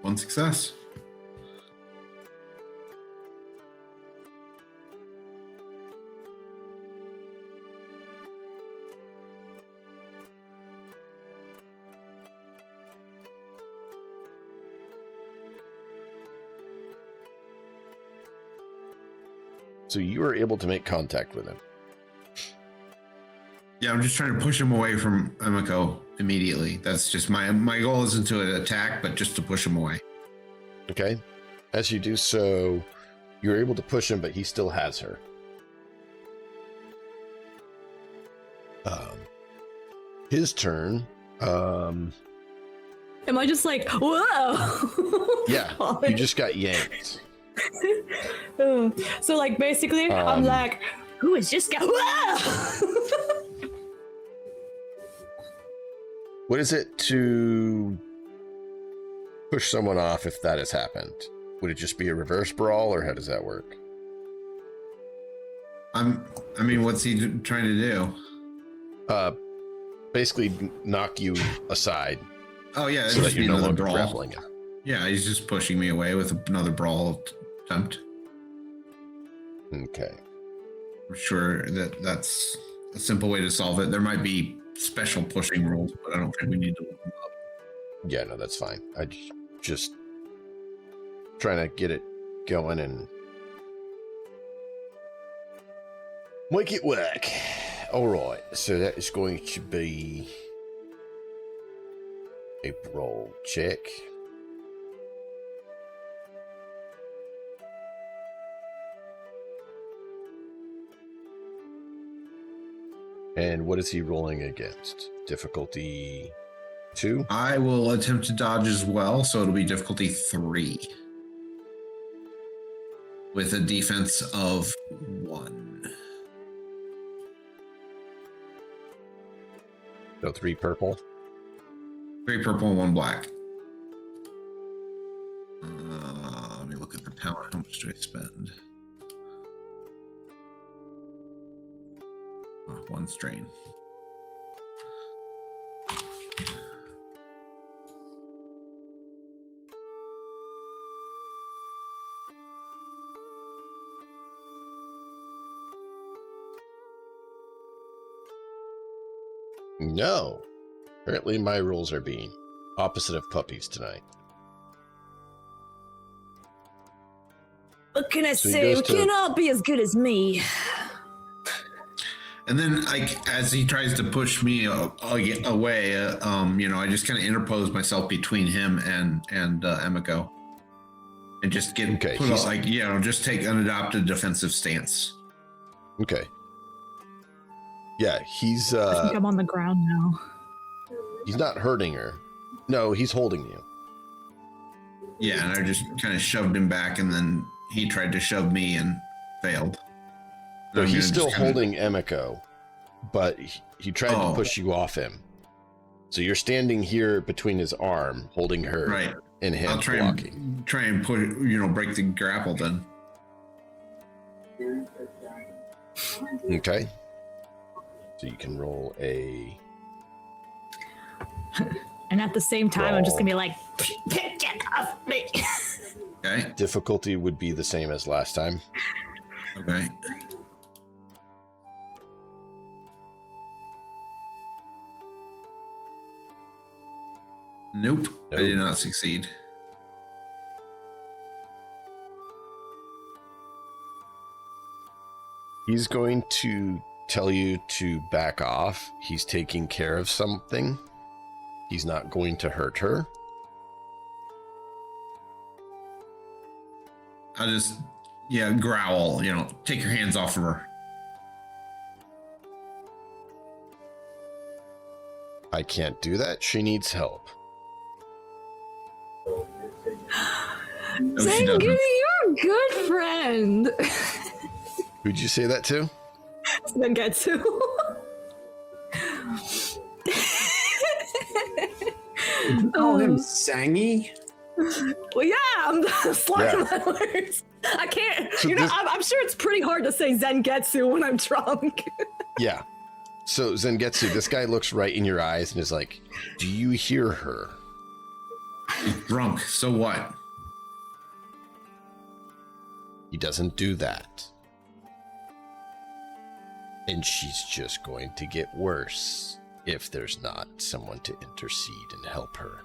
One success. So you were able to make contact with him. Yeah, I'm just trying to push him away from Emiko immediately. That's just my goal isn't to attack, but just to push him away. Okay. As you do so, you're able to push him, but he still has her. His turn. Am I just like, whoa? Yeah, you just got yanked. So like basically I'm like, who is this guy? Whoa! What is it to push someone off if that has happened? Would it just be a reverse brawl, or how does that work? I mean, what's he trying to do? Basically knock you aside. Oh yeah, so that you're no longer brawl. grappling. Yeah, he's just pushing me away with another brawl attempt. Okay. I'm sure that's a simple way to solve it. There might be special pushing rules, but I don't think we need to look them up. Yeah, no, that's fine. I just trying to get it going and make it work. All right, so that is going to be a brawl check. And what is he rolling against? Difficulty 2? I will attempt to dodge as well, so it'll be difficulty 3. With a defense of 1. So 3 purple. 3 purple and 1 black. Let me look at the talent. How much do I spend? 1 strain. No. Apparently my rules are being opposite of puppies tonight. What can I So he say? goes We can't all be as good as me. And then, like, as he tries to push me away, I just kind of interpose myself between him and Emiko, and just get just take an adopted defensive stance. Okay. Yeah, he's I think I'm on the ground now. he's not hurting her. No, he's holding you. Yeah, and I just kind of shoved him back, and then he tried to shove me and failed. So I'm he's still just kinda- holding Emiko, but he tried to push you off him. So you're standing here between his arm, holding her, Right. and him I'll try blocking. and push, break the grapple then. Okay. So you can roll a... And at the same time, I'm just gonna be like, get off me. Okay. Difficulty would be the same as last time. Okay. Nope. I did not succeed. He's going to tell you to back off. He's taking care of something. He's not going to hurt her. I'll just, growl, take your hands off of her. I can't do that. She needs help. No, she Zengetsu, doesn't. you're a good friend. Who'd you say that to? Zengetsu. Call him Sangy. Well, yeah, I'm slurring Yeah. my words. I can't. So I'm sure it's pretty hard to say Zengetsu when I'm drunk. Yeah. So Zengetsu, this guy looks right in your eyes and is like, do you hear her? He's drunk, so what? He doesn't do that. And she's just going to get worse if there's not someone to intercede and help her.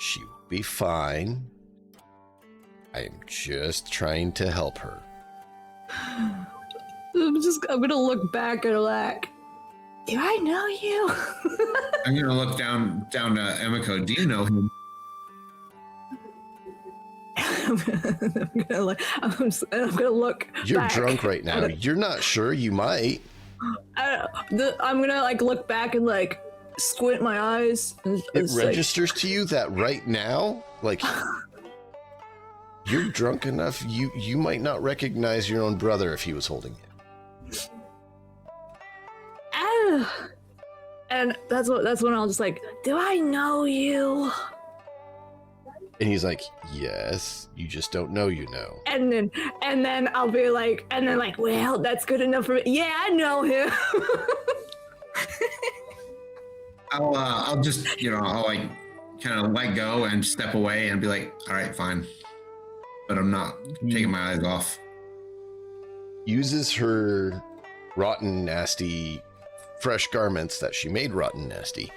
She will be fine. I am just trying to help her. I'm gonna look back and like, do I know you? I'm gonna look down to Emiko. Do you know him? I'm gonna look. You're back. drunk right now. You're not sure. You might. I'm gonna like look back and like squint my eyes. And, It it's like, registers to you that right now, like, you're drunk enough. You might not recognize your own brother if he was holding you. "Ah." And that's when I'll just like, do I know you? And he's like, yes, you just don't know you know. And then I'll be like, well, that's good enough for me. Yeah, I know him. I'll just, I'll like kind of let go and step away and be like, all right, fine. But I'm not taking my eyes off. Uses her rotten, nasty, fresh garments that she made rotten, nasty,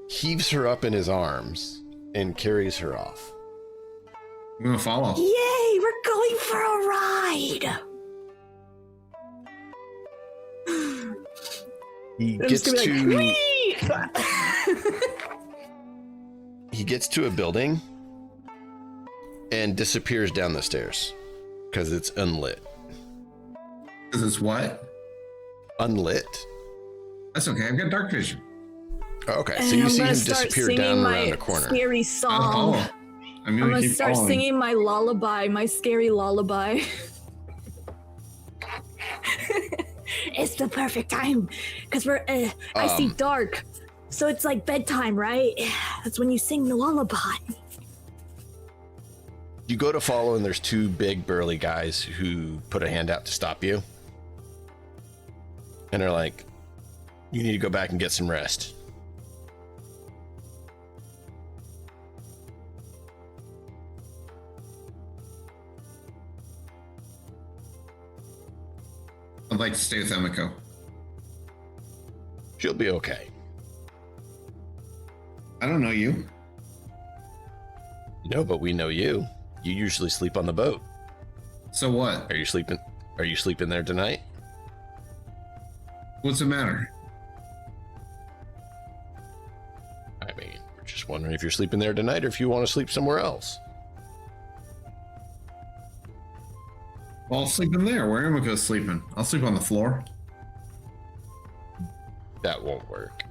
heaves her up in his arms, and carries her off. I'm gonna follow. Yay, we're going for a ride. He I'm gets just gonna be to like, he gets to a building and disappears down the stairs because it's unlit. This is what? Unlit. That's okay. I've got dark vision. Okay, And so you I'm see him gonna start disappear singing down my around a corner. scary I'll song. follow. I'm I'm gonna gonna keep start following. singing my lullaby, my scary lullaby. It's the perfect time because I see dark, so it's like bedtime, right? That's when you sing the lullaby. You go to follow, and there's two big burly guys who put a hand out to stop you. And they're like, you need to go back and get some rest. I'd like to stay with Emiko. She'll be okay. I don't know you. No, but we know you. You usually sleep on the boat. So what? Are you sleeping there tonight? What's the matter? I mean, we're just wondering if you're sleeping there tonight or if you want to sleep somewhere else. Well, I'll sleep in there. Where Emiko's sleeping? I'll sleep on the floor. That won't work.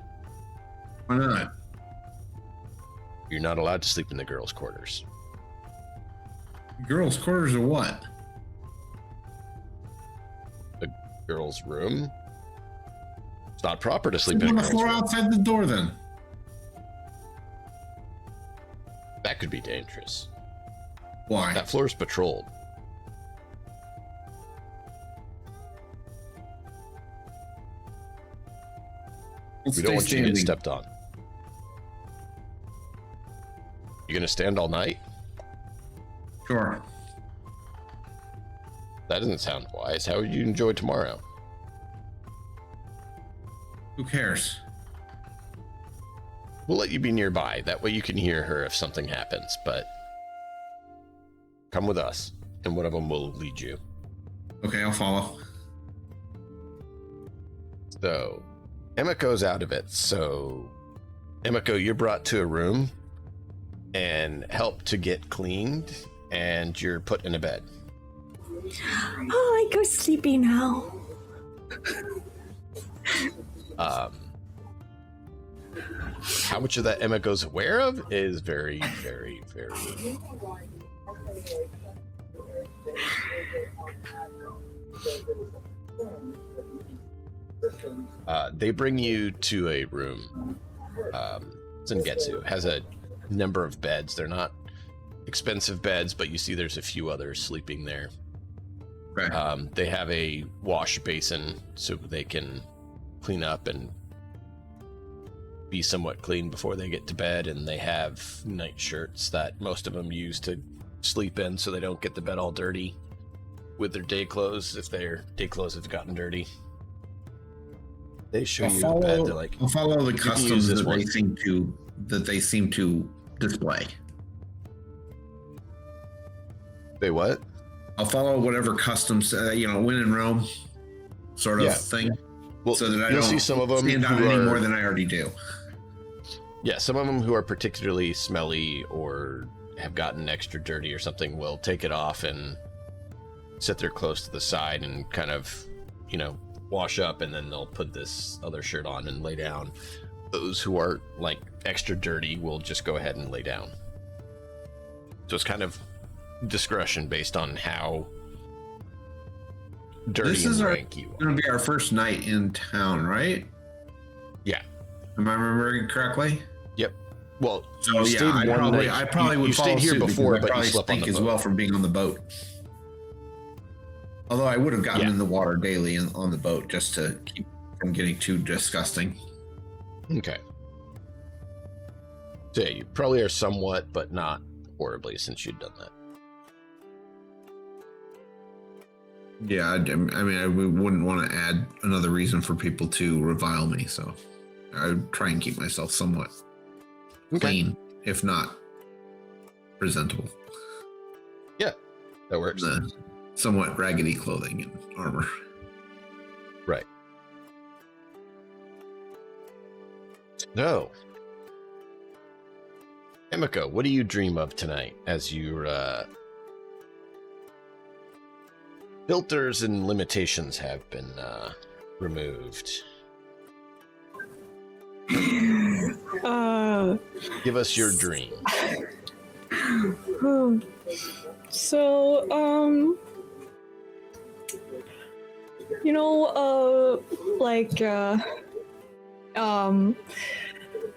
Why not? You're not allowed to sleep in the girls' quarters. Girls' quarters or what? The girls' room? It's not proper to sleep Sleep in on a the girls' floor room. outside the door then. That could be dangerous. Why? That floor's patrolled. Let's We don't stay want you to get standing. stepped on. You gonna stand all night? Sure. That doesn't sound wise. How would you enjoy tomorrow? Who cares? We'll let you be nearby. That way you can hear her if something happens, but come with us, and one of them will lead you. Okay, I'll follow. So, Emiko's out of it. So, Emiko, you're brought to a room and helped to get cleaned, and you're put in a bed. Oh, I go sleepy now. How much of that Emiko's aware of is very, very, very... they bring you to a room. Zengetsu has a number of beds. They're not expensive beds, but you see there's a few others sleeping there. Right. They have a wash basin so they can clean up and be somewhat clean before they get to bed, and they have night shirts that most of them use to sleep in so they don't get the bed all dirty with their day clothes if their day clothes have gotten dirty. They show you the bed. They're like, I'll follow the customs this that one. they seem to display. They what? I'll follow whatever customs, when in Rome, sort of thing. Well, So that I you'll don't see some of them stand out who any are, more than I already do. Yeah, some of them who are particularly smelly or have gotten extra dirty or something will take it off and sit there close to the side and kind of, wash up, and then they'll put this other shirt on and lay down. Those who are like extra dirty will just go ahead and lay down. So it's kind of discretion based on how dirty This and is rank you are. going to be our first night in town, right? Yeah. Am I remembering correctly? Yep. Well, So you stayed I one night. probably would you follow stayed here suit because before, I but you probably slept on stink the as boat. well from being on the boat. Although I would have gotten Yeah. in the water daily on the boat just to keep from getting too disgusting. Okay. So yeah, you probably are somewhat, but not horribly, since you'd done that. Yeah, I wouldn't want to add another reason for people to revile me, so I would try and keep myself somewhat clean, if not presentable. Yeah, that works. The somewhat raggedy clothing and armor. Right. No. Emiko, what do you dream of tonight as your filters and limitations have been removed? Give us your dream. So,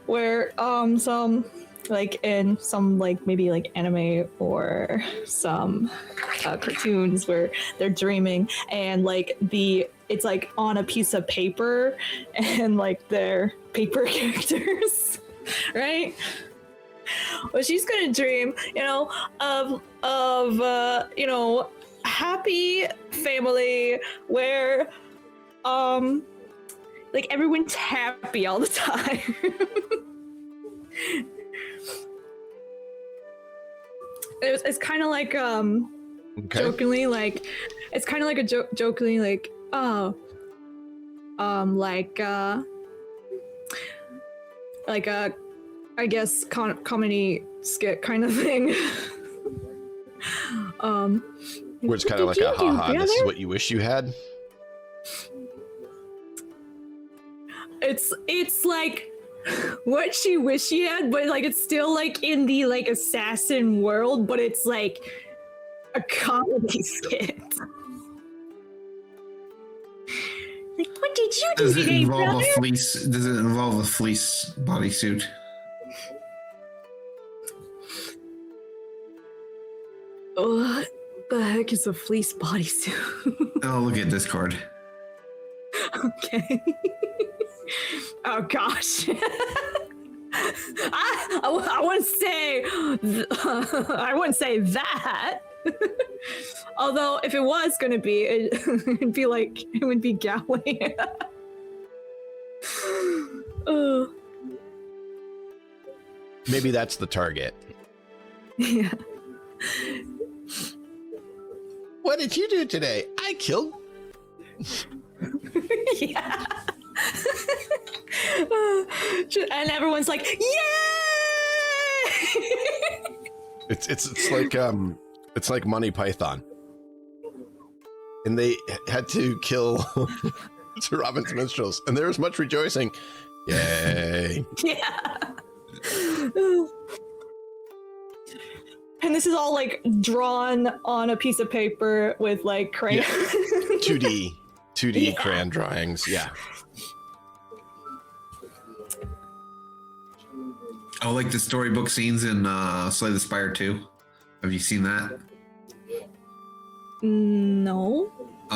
where some like in some like maybe like anime or some cartoons where they're dreaming and like it's like on a piece of paper and like they're paper characters, right? Well, she's gonna dream, of happy family where like everyone's happy all the time. It's kind of like jokingly like it's kind of like jokingly like like a I guess comedy skit kind of thing. Where it's kind of like a haha, this is what you wish you had. It's like what she wished she had, but like it's still like in the like assassin world, but it's like a comedy skit. Like, what did you do Does it today, involve brother? a fleece? Does it involve a fleece bodysuit? What the heck is a fleece bodysuit? Oh, look at this card. Okay. Oh gosh. I wouldn't say I wouldn't say that. Although if it was gonna be, it'd be like it would be Galway. Maybe that's the target. Yeah. What did you do today? I killed. Yeah. And everyone's like, yay! It's like Monty Python, and they had to kill Sir Robin's minstrels, and there was much rejoicing. Yay! Yeah. And this is all like drawn on a piece of paper with like crayon. Yeah. 2D crayon drawings. Yeah. Oh, like the storybook scenes in Slay the Spire 2. Have you seen that? No.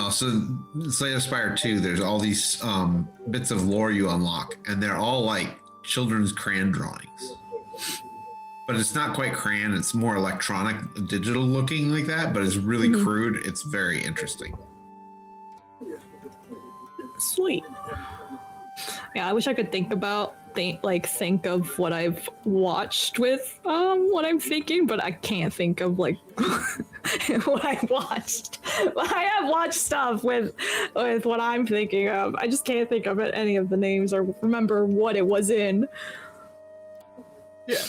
So Slay the Spire 2, there's all these bits of lore you unlock, and they're all like children's crayon drawings. But it's not quite crayon, it's more electronic, digital looking like that, but it's really crude. It's very interesting. Sweet. Yeah, I wish I could think of what I've watched with what I'm thinking, but I can't think of like what I've watched. I have watched stuff with what I'm thinking of. I just can't think of any of the names or remember what it was in. Yeah.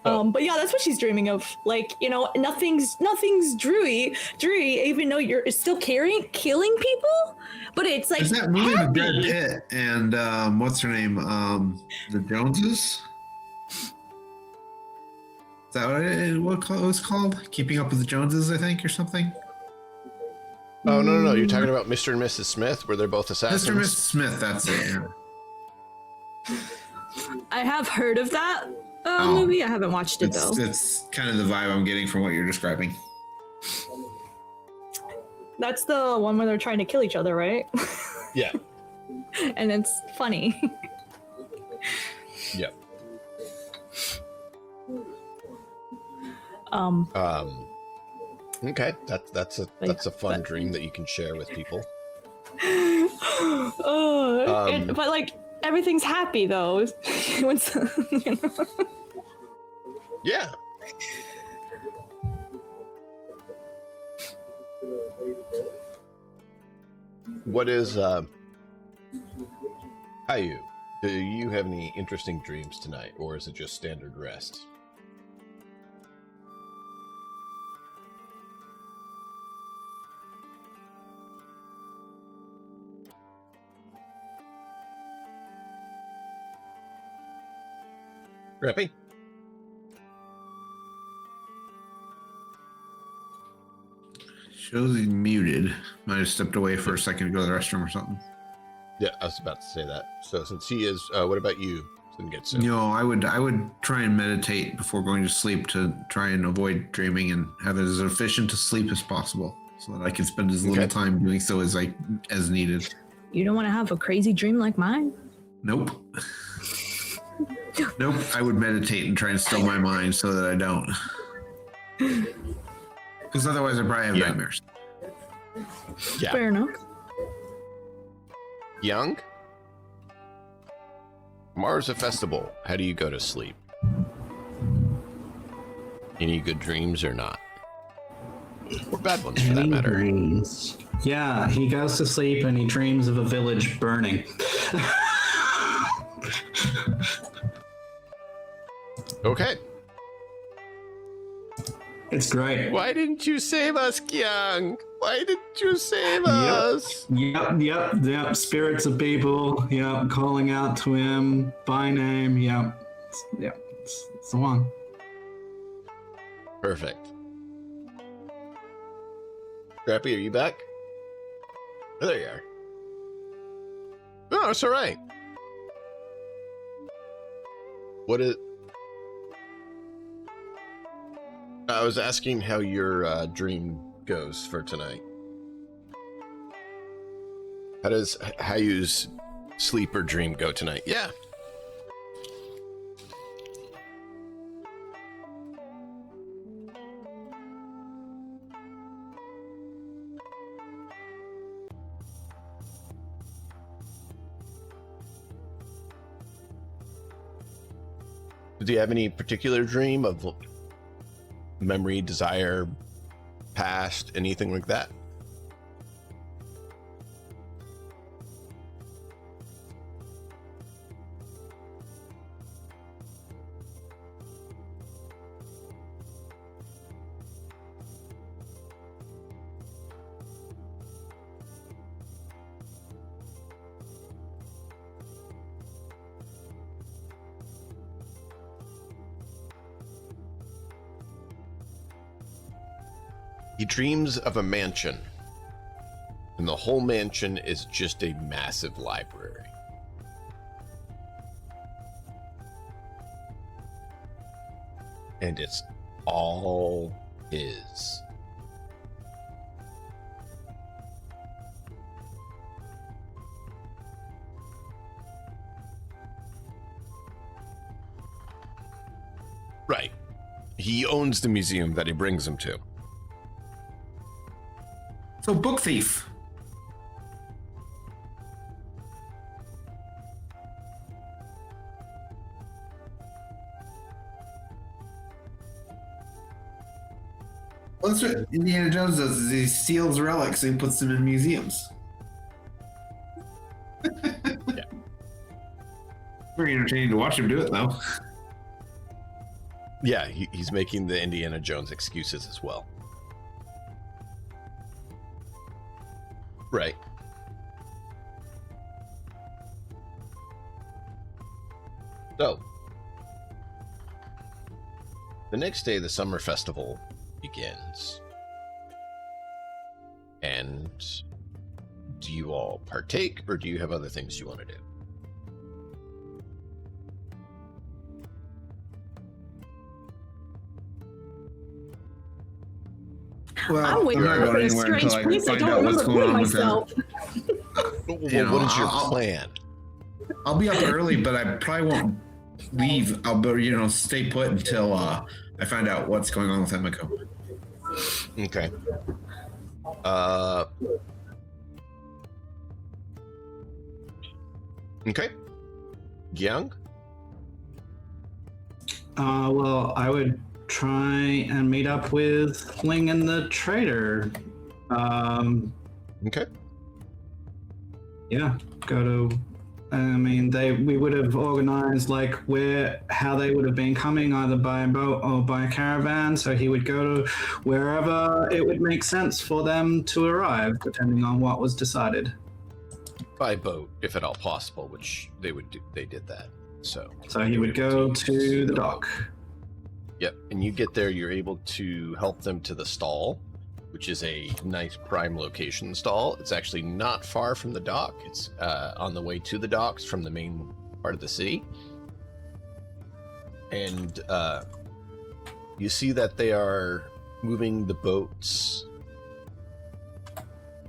But yeah, that's what she's dreaming of. Like, you know, nothing's dreary, even though you're still killing people. But it's like There's that movie with happy. Brad Pitt and what's her name? The Joneses? Is that what it was called? Keeping Up with the Joneses, I think, or something? Oh, no. You're talking about Mr. and Mrs. Smith, where they're both assassins? Mr. and Mrs. Smith, that's it. Yeah. I have heard of that movie. I haven't watched it though. It's kind of the vibe I'm getting from what you're describing. That's the one where they're trying to kill each other, right? Yeah. And it's funny. Yeah. Okay, that's a fun dream that you can share with people. But like everything's happy though. Once, you know? Yeah. What is Caillou? Do you have any interesting dreams tonight, or is it just standard rest? Rappy? Shows he's muted. Might have stepped away for a second to go to the restroom or something. Yeah, I was about to say that. So since he is, what about you, Sengetsu? You know, I would try and meditate before going to sleep to try and avoid dreaming and have as efficient a sleep as possible, so that I can spend as little time doing so as needed. You don't want to have a crazy dream like mine? Nope. Nope. I would meditate and try and still my mind so that I don't. Because otherwise, I probably have nightmares. Yeah. Fair enough. Young? Tomorrow's a festival. How do you go to sleep? Any good dreams or not? Or bad ones, for that matter. Dreams. Yeah, he goes to sleep and he dreams of a village burning. Okay. It's great. Why didn't you save us, Kyung? Why didn't you save us? Yep. Spirits of people. Yep. Calling out to him by name. Yep. It's the one. Perfect. Scrappy, are you back? Oh, there you are. Oh, it's all right. What is... I was asking how your dream goes for tonight. How does Hayu's sleep or dream go tonight? Yeah. Do you have any particular dream of memory, desire, past, anything like that? He dreams of a mansion, and the whole mansion is just a massive library. And it's all his. Right. He owns the museum that he brings him to. So book thief. Well, that's what Indiana Jones does, is he steals relics and puts them in museums. Yeah. Very entertaining to watch him do it, though. Yeah, he's making the Indiana Jones excuses as well. Right. So, the next day, the summer festival begins. And do you all partake, or do you have other things you want to do? Well, I'm waiting not for going a anywhere strange until I place. I find don't out what's remember going on with myself. Well, You know, what is your I'll- plan? I'll be up early, but I probably won't leave. I'll stay put until I find out what's going on with Emiko. Okay. Okay. Young? Well, I would try and meet up with Ling and the trader. Okay. Yeah, go to. I mean, we would have organized like how they would have been coming, either by boat or by caravan. So he would go to wherever it would make sense for them to arrive, depending on what was decided. By boat, if at all possible, which they would do. They did that. So He would go to the dock. Yep. And you get there, you're able to help them to the stall, which is a nice prime location stall. It's actually not far from the dock. It's on the way to the docks from the main part of the city. And you see that they are moving the boats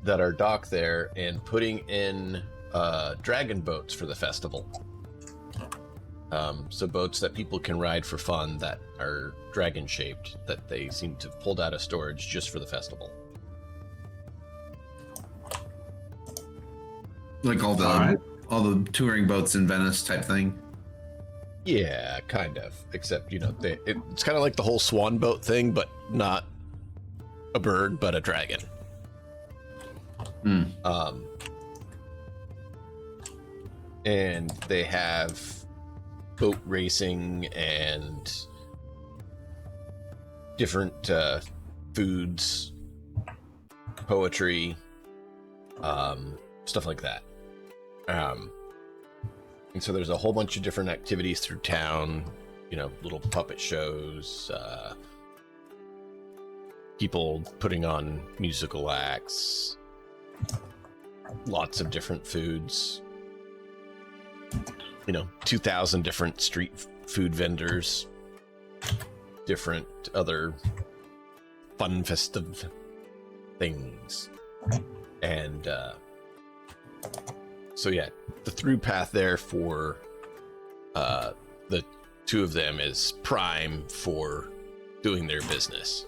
that are docked there and putting in dragon boats for the festival. So boats that people can ride for fun that are dragon shaped, that they seem to have pulled out of storage just for the festival. Like all the touring boats in Venice type thing. Yeah, kind of. Except, it's kind of like the whole swan boat thing, but not a bird, but a dragon. And they have boat racing and different foods, poetry, stuff like that. And so there's a whole bunch of different activities through town, little puppet shows, people putting on musical acts, lots of different foods, 2,000 different street food vendors, different other fun festive things. And so yeah, the through path there for the two of them is prime for doing their business.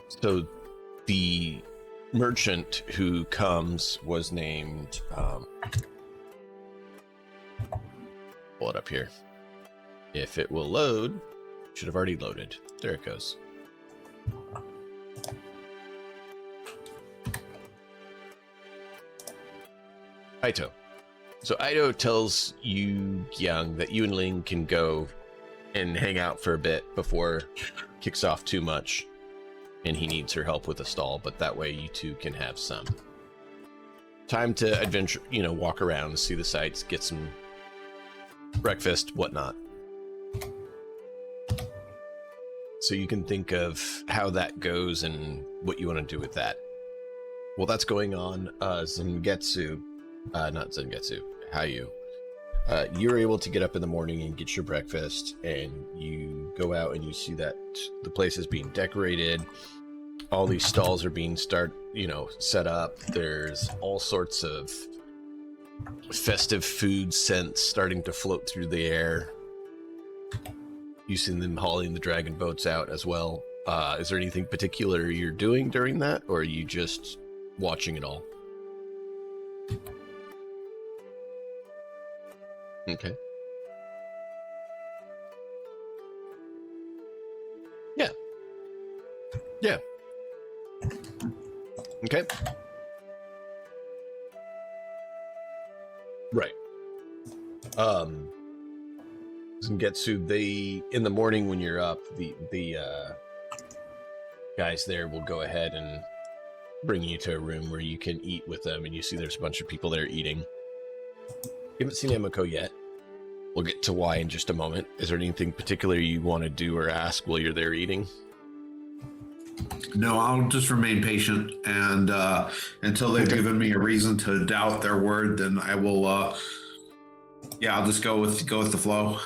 So the merchant who comes was named pull it up here. If it will load, should have already loaded. There it goes. Aito. So Aito tells you, Yang, that you and Ling can go and hang out for a bit before it kicks off too much. And he needs her help with the stall, but that way you two can have some time to adventure, walk around, see the sights, get some breakfast, whatnot. So you can think of how that goes and what you want to do with that. Well, that's going on. Zangetsu, not Zangetsu, Hayu. You're able to get up in the morning and get your breakfast, and you go out and you see that the place is being decorated. All these stalls are being set up. There's all sorts of festive food scents starting to float through the air. You see them hauling the dragon boats out as well. Is there anything particular you're doing during that, or are you just watching it all? Okay. Yeah. Yeah. Okay. Right. Zangetsu, in the morning when you're up, the guys there will go ahead and bring you to a room where you can eat with them, and you see there's a bunch of people there eating. You haven't seen Emiko yet. We'll get to why in just a moment. Is there anything particular you want to do or ask while you're there eating? No, I'll just remain patient, and until they've given me a reason to doubt their word, then I will. I'll just go with the flow.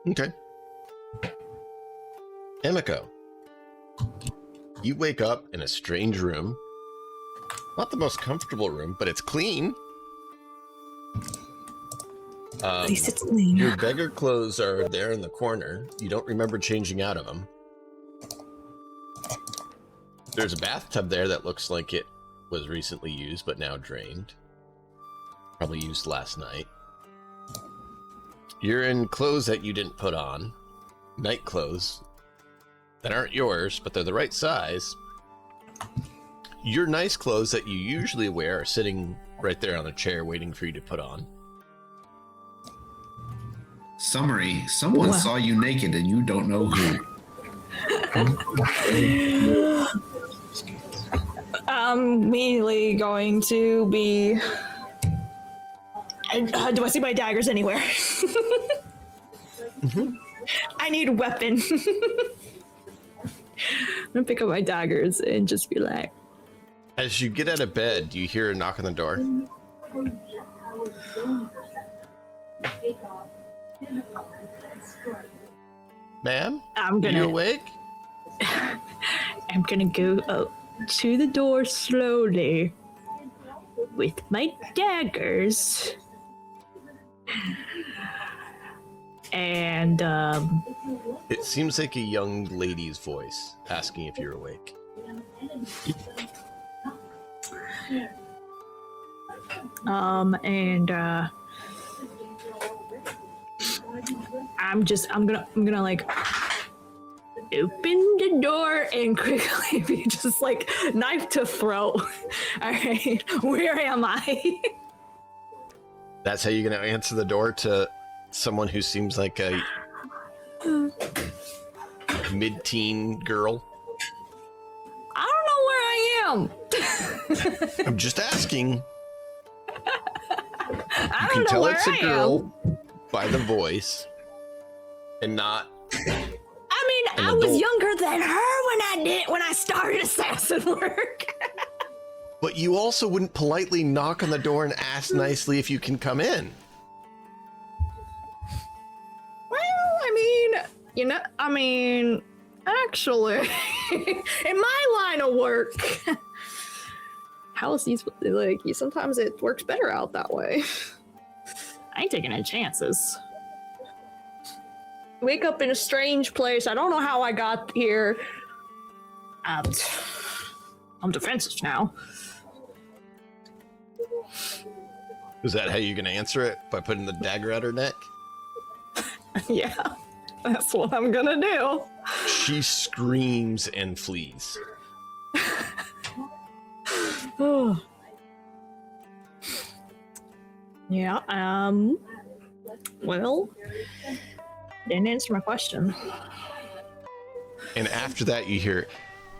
Okay. Emiko, you wake up in a strange room. Not the most comfortable room, but it's clean. At least it's clean. Your beggar clothes are there in the corner. You don't remember changing out of them. There's a bathtub there that looks like it was recently used, but now drained. Probably used last night. You're in clothes that you didn't put on. Night clothes that aren't yours, but they're the right size. Your nice clothes that you usually wear are sitting right there on a chair waiting for you to put on. Summary: someone saw you naked and you don't know who. I'm immediately going to be... do I see my daggers anywhere? Mm-hmm. I need a weapon. I'm gonna pick up my daggers and just be like... As you get out of bed, you hear a knock on the door. Ma'am? Are you awake? I'm gonna go up to the door slowly with my daggers. And, It seems like a young lady's voice asking if you're awake. I'm gonna like open the door and quickly be just like knife to throat. All right, where am I? That's how you're going to answer the door to someone who seems like a mid-teen girl? I don't know where I am. I'm just asking. I You don't can know tell where it's a I girl by the voice and not... I mean, An I was adult. younger than her when I started assassin work. But you also wouldn't politely knock on the door and ask nicely if you can come in. Well, I mean, actually, in my line of work, how is these like? Sometimes it works better out that way. I ain't taking any chances. Wake up in a strange place. I don't know how I got here. I'm defensive now. Is that how you're going to answer it? By putting the dagger at her neck? Yeah, that's what I'm gonna do. She screams and flees. Oh. Yeah, well, didn't answer my question. And after that, you hear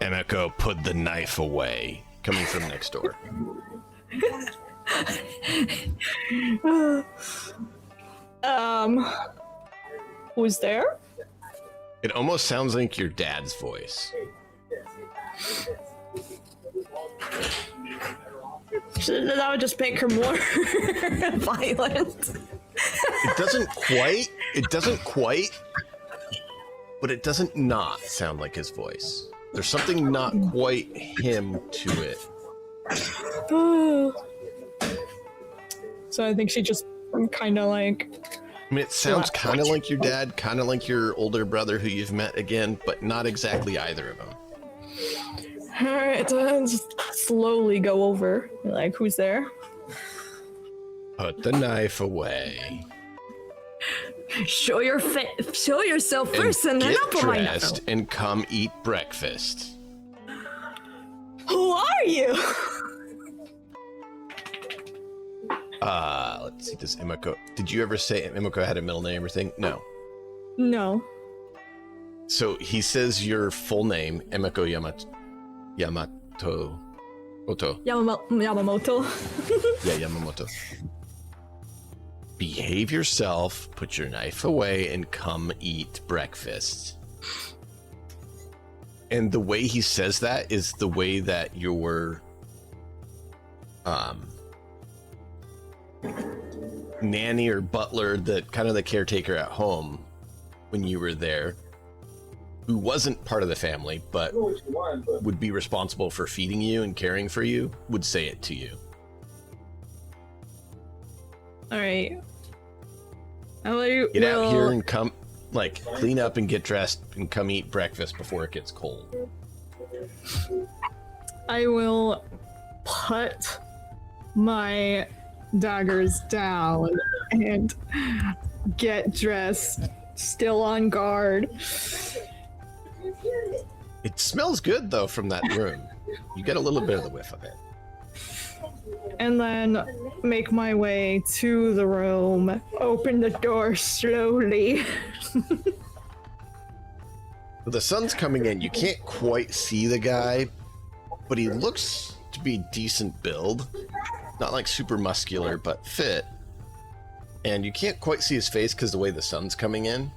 Emiko put the knife away, coming from next door. Who's there? It almost sounds like your dad's voice. That would just make her more violent. It doesn't quite, but it doesn't not sound like his voice. There's something not quite him to it. So I think she just kind of like... I mean, it sounds kind of like your dad, kind of like your older brother who you've met again, but not exactly either of them. Alright, just slowly go over. Like, who's there? Put the knife away. Show yourself first, and then get I'll put my knife dressed out. and come eat breakfast. Who are you? Let's see, does Emiko... Did you ever say Emiko had a middle name or thing? No. No. So he says your full name, Emiko Yamamoto. Yamamoto. Yeah, Yamamoto. Behave yourself, put your knife away, and come eat breakfast. And the way he says that is the way that your nanny or butler, the kind of the caretaker at home when you were there, who wasn't part of the family but would be responsible for feeding you and caring for you, would say it to you. Alright. I'll let you Get out here and come, like, clean up and get dressed and come eat breakfast before it gets cold. I will put my daggers down and get dressed, still on guard. It smells good, though, from that room. You get a little bit of the whiff of it. And then make my way to the room, open the door slowly. The sun's coming in. You can't quite see the guy, but he looks to be decent build. Not like super muscular, but fit. And you can't quite see his face because the way the sun's coming in.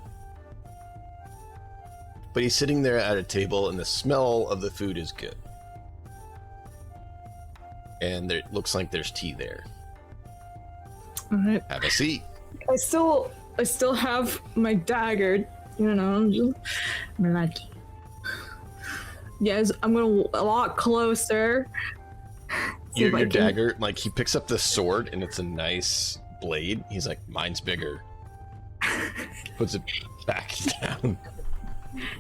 But he's sitting there at a table, and the smell of the food is good. And there looks like there's tea there. Alright. Have a seat. I still have my dagger, you know. I'm like, yes, I'm gonna a lot closer. Your dagger, like, he picks up the sword, and it's a nice blade. He's like, mine's bigger. Puts it back down.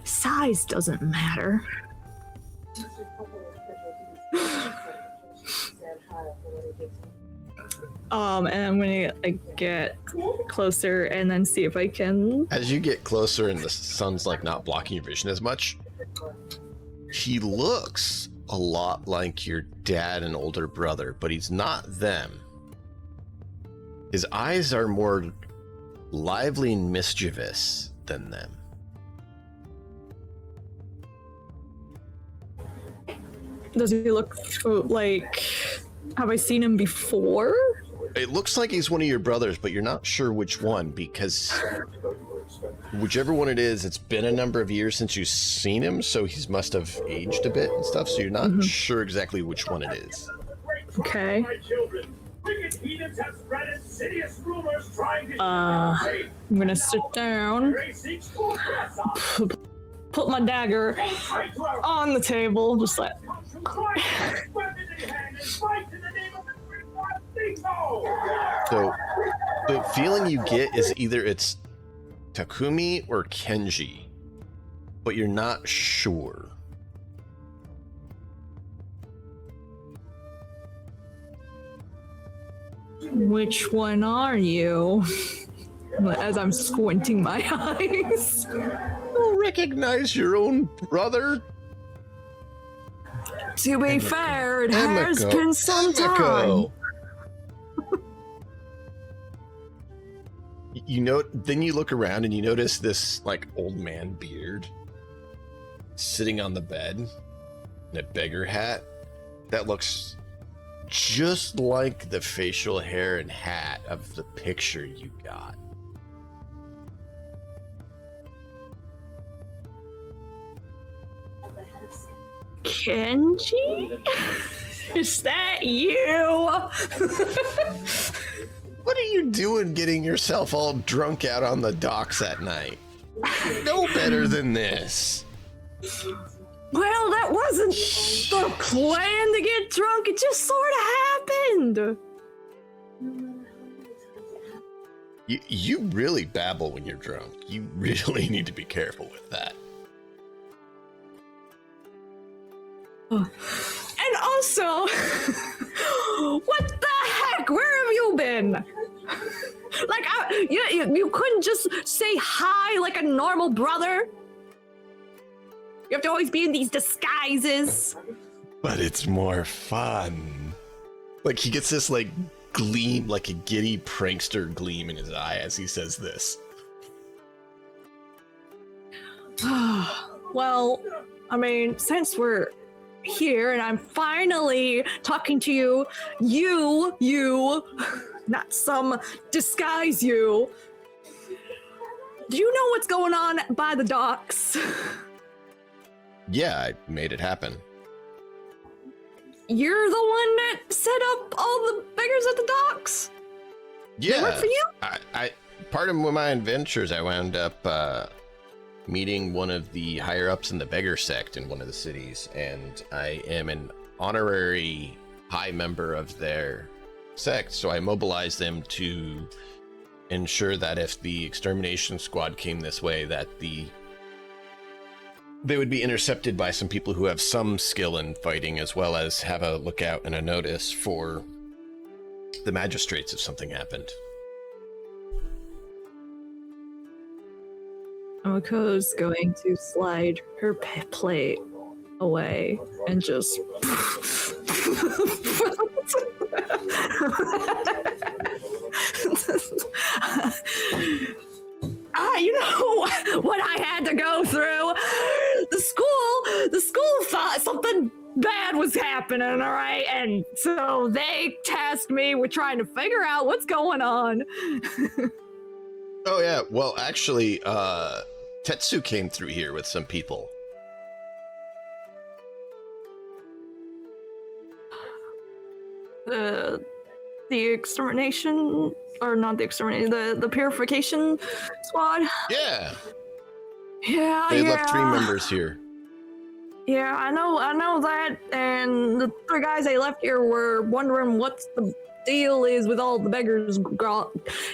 Size doesn't matter. And I'm gonna like get closer and then see if I can. As you get closer and the sun's like not blocking your vision as much, he looks a lot like your dad and older brother, but he's not them. His eyes are more lively and mischievous than them. Does he look like? Have I seen him before? It looks like he's one of your brothers, but you're not sure which one, because whichever one it is, it's been a number of years since you've seen him, so he must have aged a bit and stuff, so you're not sure exactly which one it is. Okay. I'm gonna sit down, put my dagger on the table, just like. So the feeling you get is either it's Takumi or Kenji, but you're not sure. Which one are you? as I'm squinting my eyes. You recognize your own brother? To be fair, it has been some time. Emiko. You know, then you look around and you notice this like old man beard sitting on the bed in a beggar hat that looks just like the facial hair and hat of the picture you got. Kenji? Is that you? What are you doing getting yourself all drunk out on the docks at night? You know better than this. Well, that wasn't the plan to get drunk. It just sort of happened. You really babble when you're drunk. You really need to be careful with that. And also, what the heck? Where have you been? Like, you couldn't just say hi like a normal brother? You have to always be in these disguises. But it's more fun. Like, he gets this, like, gleam, like a giddy prankster gleam in his eye as he says this. Well, I mean, since we're here and I'm finally talking to you, not some disguise you. Do you know what's going on by the docks? Yeah, I made it happen. You're the one that set up all the beggars at the docks? Yeah. They work for you? I part of my adventures, I wound up meeting one of the higher ups in the beggar sect in one of the cities, and I am an honorary high member of their sect, so I mobilized them to ensure that if the extermination squad came this way, that they would be intercepted by some people who have some skill in fighting, as well as have a lookout and a notice for the magistrates if something happened. Emiko's going to slide her plate away and just you know what I had to go through. The school thought something bad was happening, all right, and so they tasked me with trying to figure out what's going on. Oh yeah, well actually, Tetsu came through here with some people. The extermination, or not the extermination, the purification squad. Yeah. Yeah, They left 3 members here. Yeah, I know that, and the 3 guys they left here were wondering what the deal is with all the beggars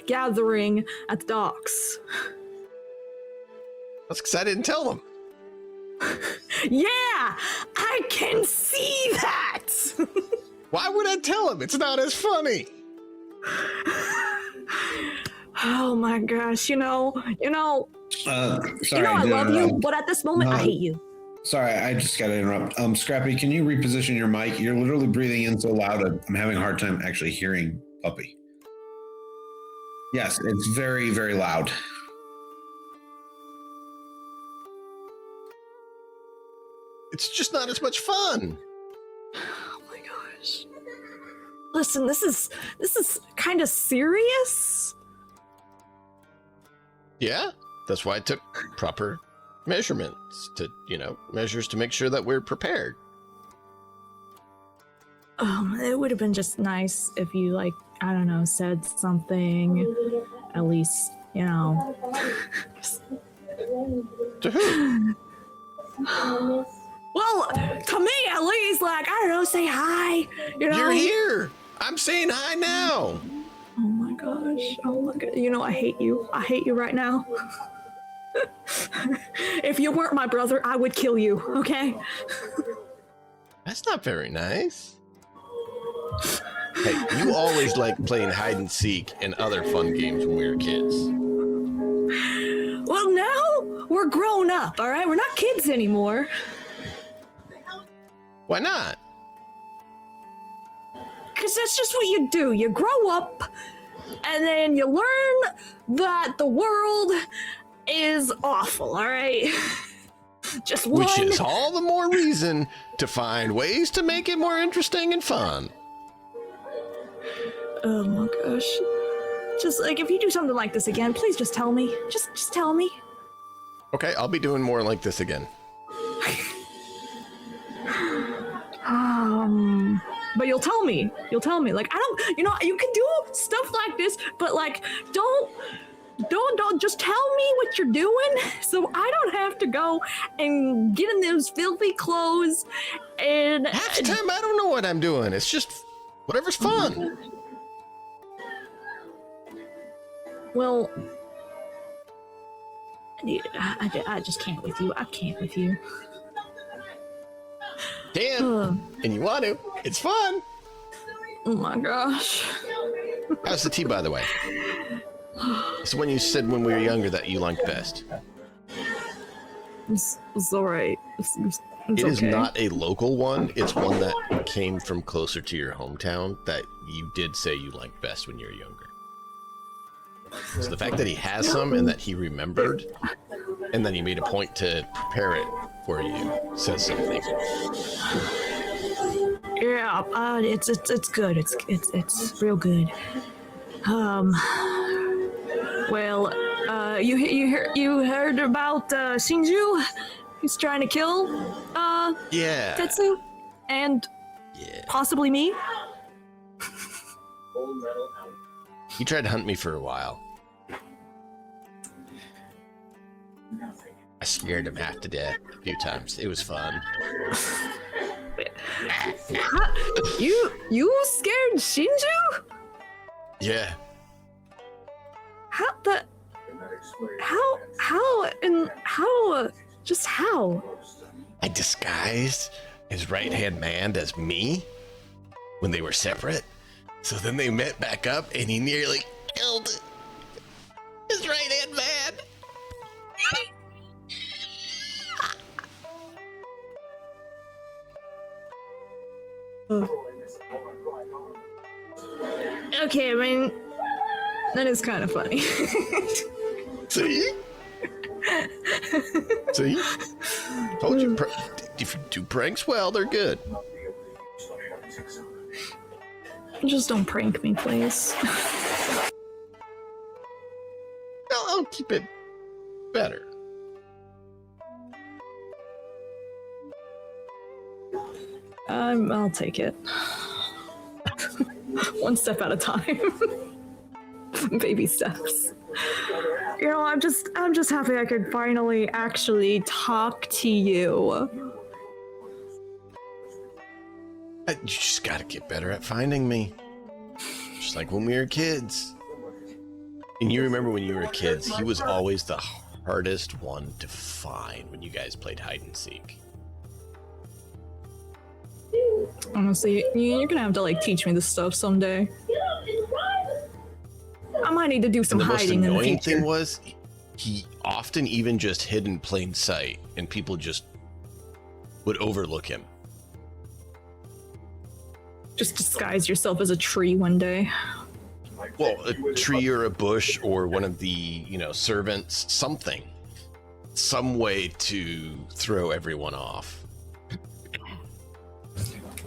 gathering at the docks. That's because I didn't tell them. Yeah, I can see that. Why would I tell them? It's not as funny. Oh my gosh, you know, Sorry, I love you, but at this moment, I hate you. Sorry, I just got to interrupt. Scrappy, can you reposition your mic? You're literally breathing in so loud, I'm having a hard time actually hearing Puppy. Yes, it's very, very loud. It's just not as much fun. Oh my gosh. Listen, this is kind of serious. Yeah, that's why I took proper measurements measures to make sure that we're prepared. It would have been just nice if you, like, I don't know, said something, at least, To who? Well, to me, at least, like, I don't know, say hi, You're here. I'm saying hi now. Oh my gosh. I hate you. I hate you right now. If you weren't my brother, I would kill you, okay? That's not very nice. Hey, you always liked playing hide and seek and other fun games when we were kids. we're grown up, all right? We're not kids anymore. Why not? Because that's just what you do. You grow up, and then you learn that the world is awful, all right? Just one. Which is all the more reason to find ways to make it more interesting and fun. Oh my gosh. Just like, if you do something like this again, please just tell me. Just tell me. Okay, I'll be doing more like this again. But you'll tell me. Like, I don't, you can do stuff like this, but like, don't just tell me what you're doing so I don't have to go and get in those filthy clothes and Half the time I don't know what I'm doing. It's just whatever's fun. Well, I just can't with you. I can't with you. Damn. And you want to. It's fun. Oh my gosh. How's the tea, by the way? It's when you said when we were younger that you liked best. It's all right. It's It is okay. not a local one. It's one that came from closer to your hometown that you did say you liked best when you were younger. So the fact that he has some and that he remembered and then he made a point to prepare it for you says something. Yeah, it's good. It's real good. Well, you heard about Shinju? He's trying to kill Yeah. Tetsu and Yeah. possibly me. He tried to hunt me for a while. I scared him half to death a few times. It was fun. You scared Shinju? Yeah. How? Just how? I disguised his right-hand man as me when they were separate. So then they met back up and he nearly killed his right-hand man. Okay, I mean, that is kind of funny. See? See? Told you, if you do pranks well, they're good. Just don't prank me, please. I'll keep it better. I'll take it. One step at a time. Baby steps. I'm just happy I could finally actually talk to you. You just gotta get better at finding me. Just like when we were kids. And you remember when you were kids, he was always the hardest one to find when you guys played hide and seek. Honestly, you're gonna have to like teach me this stuff someday. I might need to do some And the most hiding in the annoying future. thing was, he often even just hid in plain sight, and people just would overlook him. Just disguise yourself as a tree one day. Well, a tree or a bush or one of the, servants, something. Some way to throw everyone off.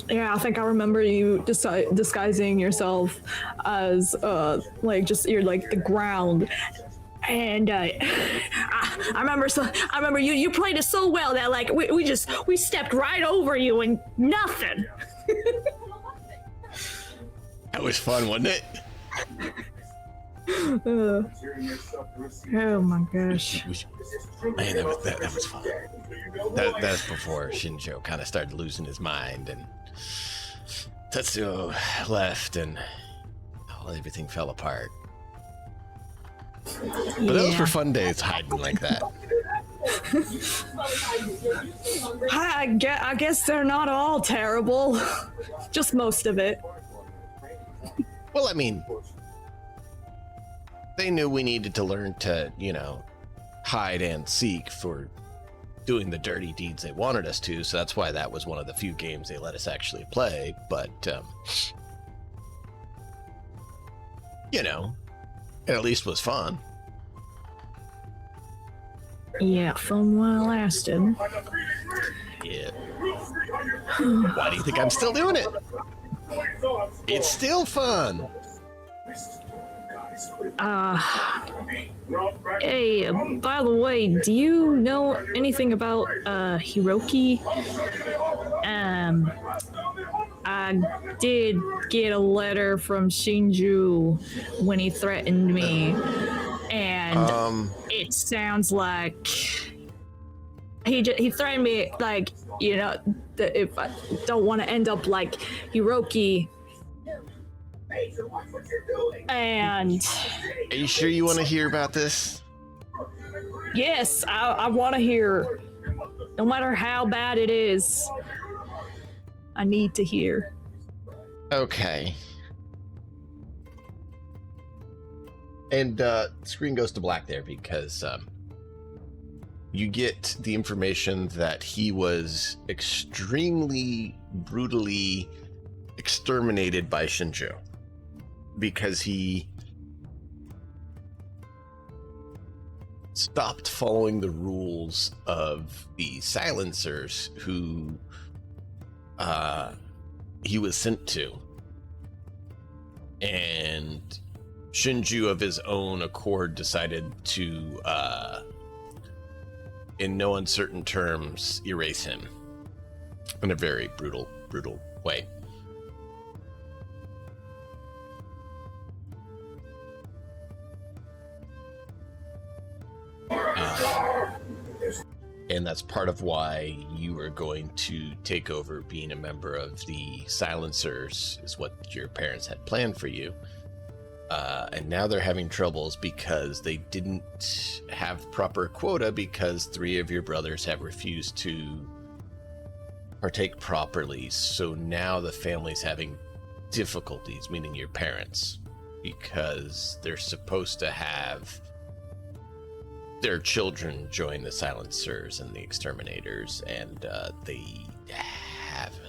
Yeah, I think I remember you disguising yourself as you're like the ground, and I remember you played it so well that like we stepped right over you and nothing. That was fun, wasn't it? Oh my gosh. Man, that was fun. That's before Shinjo kind of started losing his mind and Tetsuo left and everything fell apart. But those were fun days hiding like that. I guess they're not all terrible. Just most of it. Well, I mean, they knew we needed to learn to, hide and seek for doing the dirty deeds they wanted us to, so that's why that was one of the few games they let us actually play. But you know, it at least was fun. Yeah, fun while it lasted. Yeah. Why do you think I'm still doing it? It's still fun. Hey, by the way, do you know anything about Hiroki? I did get a letter from Shinju when he threatened me, and it sounds like he threatened me, like, you know, that if I don't want to end up like Hiroki. And are you sure you want to hear about this? Yes, I want to hear. No matter how bad it is, I need to hear. Okay. And screen goes to black there because you get the information that he was extremely brutally exterminated by Shinju because he stopped following the rules of the silencers who he was sent to. And Shinju, of his own accord, decided to, in no uncertain terms, erase him in a very brutal way. And that's part of why you are going to take over being a member of the Silencers, is what your parents had planned for you. And now they're having troubles because they didn't have proper quota because 3 of your brothers have refused to partake properly. So now the family's having difficulties, meaning your parents, because they're supposed to have their children join the Silencers and the Exterminators, and they haven't.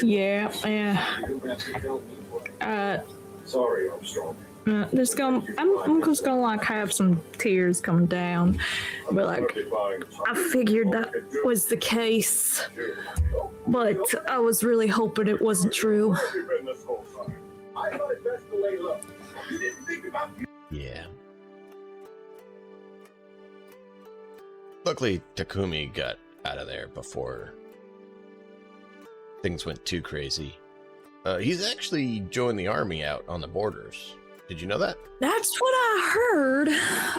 Yeah. Sorry, Armstrong. I'm just gonna like have some tears come down, but like I figured that was the case, but I was really hoping it wasn't true. Yeah. Luckily, Takumi got out of there before things went too crazy. He's actually joined the army out on the borders. Did you know that? That's what I heard.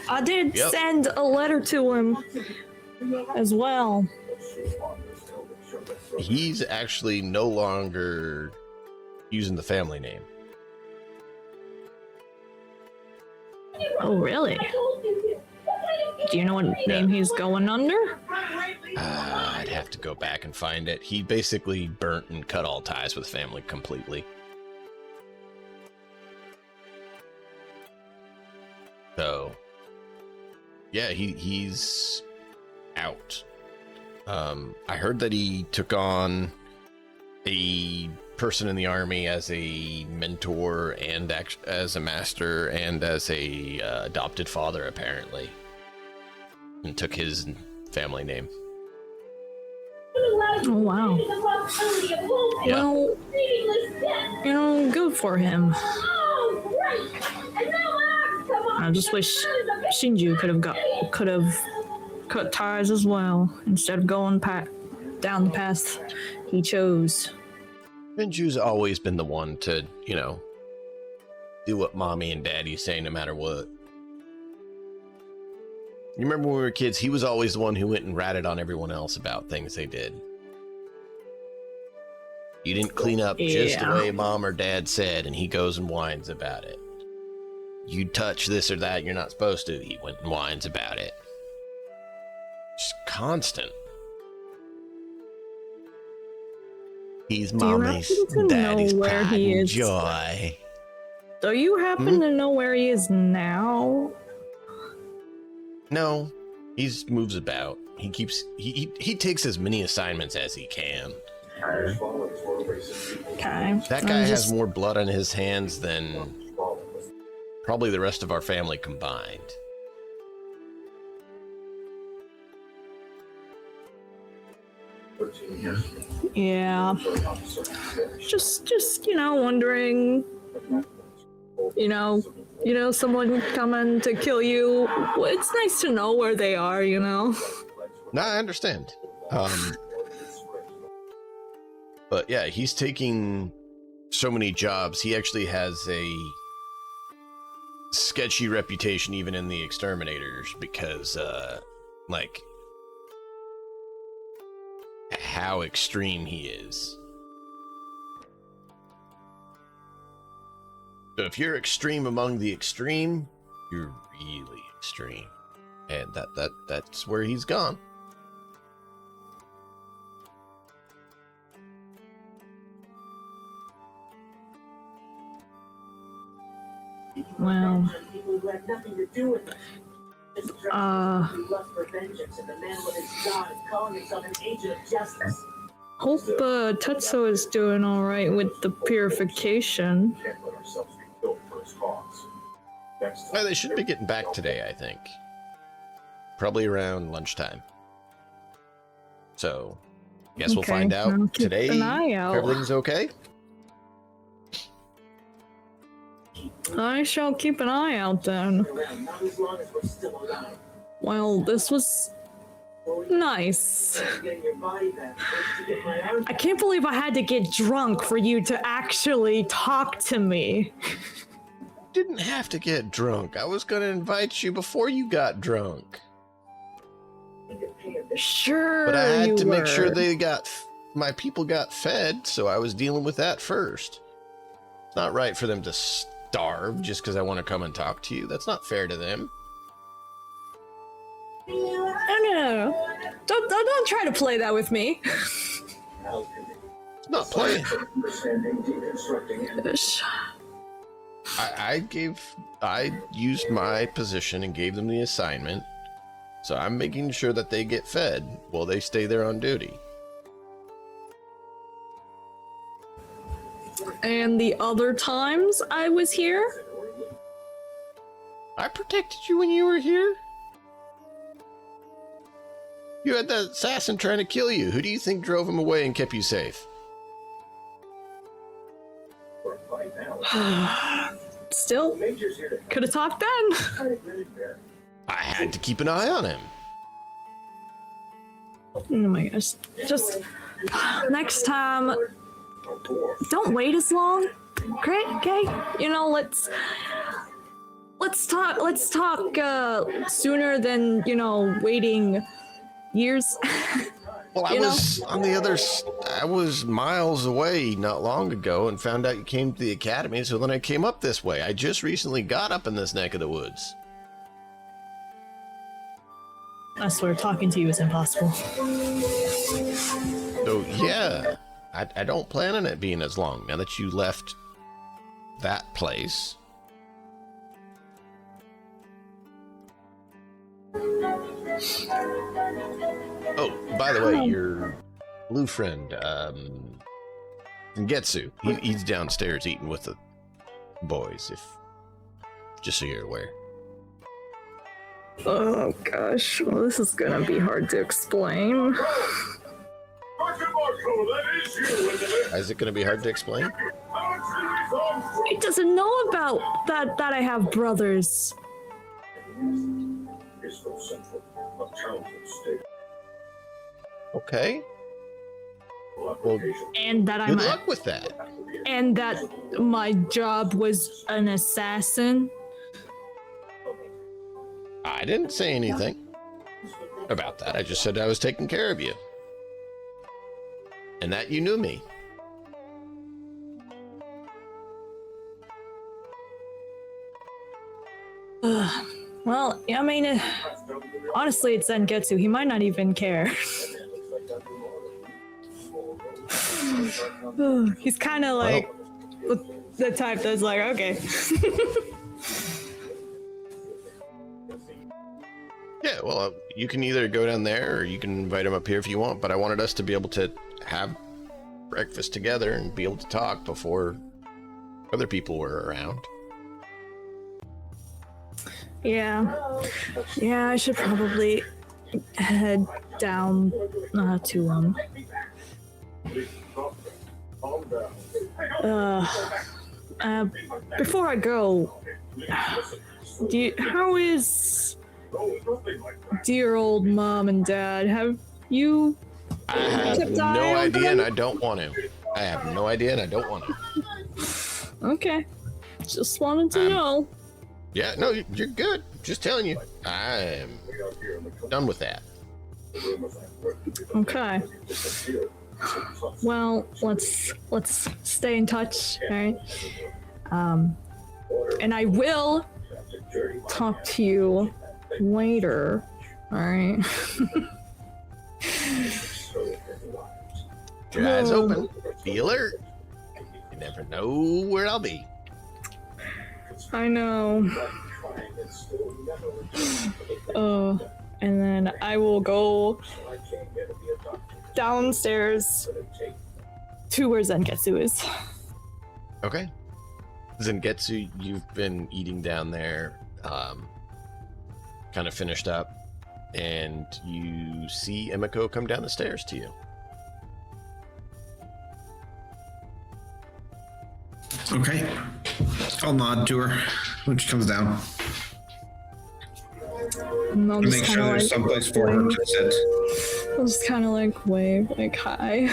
I did send a letter to him as well. He's actually no longer using the family name. Oh, really? Do you know what name he's going under? I'd have to go back and find it. He basically burnt and cut all ties with family completely. So, yeah, he's out. I heard that he took on a person in the army as a mentor and as a master and as a adopted father, apparently, and took his family name. Oh, wow. Yeah. Well, you know, good for him. I just wish Shinju could have cut ties as well instead of going down the path he chose. Shinju's always been the one to, you know, do what mommy and daddy say no matter what. You remember when we were kids, he was always the one who went and ratted on everyone else about things they did. You didn't clean up just the way mom or dad said, and he goes and whines about it. You touch this or that you're not supposed to, he went and whines about it. Just constant. He's Do you mommy's happen to daddy's know where pride he and is? joy. Do you happen to know where he is now? No, he moves about. He takes as many assignments as he can. Okay. That guy has more blood on his hands than probably the rest of our family combined. Yeah. Just wondering. Someone coming to kill you. Well, it's nice to know where they are. No, I understand. But yeah, he's taking so many jobs. He actually has a sketchy reputation even in the exterminators because, how extreme he is. So if you're extreme among the extreme, you're really extreme. And that's where he's gone. Well, hope Tetsuo is doing all right with the purification. Well, they should be getting back today, I think. Probably around lunchtime. So, guess we'll find I'll out keep today an eye out. if everything's okay. I shall keep an eye out then. Well, this was nice. I can't believe I had to get drunk for you to actually talk to me. Didn't have to get drunk. I was going to invite you before you got drunk. Sure, But I had to make sure were. my people got fed, so I was dealing with that first. It's not right for them to starve just because I want to come and talk to you. That's not fair to them. No. Don't try to play that with me. It's not playing. I used my position and gave them the assignment, so I'm making sure that they get fed while they stay there on duty. And the other times I was here? I protected you when you were here. You had that assassin trying to kill you. Who do you think drove him away and kept you safe? Still, could have talked then. I had to keep an eye on him. Oh my gosh. Just next time, don't wait as long. Great, okay? Let's talk sooner than, waiting years. Well, I was miles away not long ago and found out you came to the academy, so then I came up this way. I just recently got up in this neck of the woods. I swear, talking to you is impossible. So, yeah, I don't plan on it being as long now that you left that place. Oh, by the way, your blue friend, Getsu, he's downstairs eating with the boys, just so you're aware. Oh gosh, well, this is gonna be hard to explain. Is it going to be hard to explain? He doesn't know about that I have brothers. Okay. Well, And that good luck with that. and that my job was an assassin. I didn't say anything about that. I just said I was taking care of you. And that you knew me. Well, I mean, honestly, it's Zengetsu. He might not even care. He's kind of like the type that's like, okay. Yeah, well, you can either go down there or you can invite him up here if you want, but I wanted us to be able to have breakfast together and be able to talk before other people were around. Yeah, I should probably head down to before I go, how is dear old mom and dad? Have you I have no idea and I don't want to. I have no idea and I don't want to. Okay, just wanted to know. Yeah, no, you're good. Just telling you, I'm done with that. Okay. Well, let's stay in touch, all right? And I will talk to you later, all right? Keep your eyes open. Be alert. You never know where I'll be. I know. And then I will go downstairs to where Zengetsu is. Okay. Zengetsu, you've been eating down there, kind of finished up, and you see Emiko come down the stairs to you. Okay. I'll nod to her when she comes down. And I'll To just make sure kinda, there's like, someplace for her to sit. I'll just kind of like wave, like hi.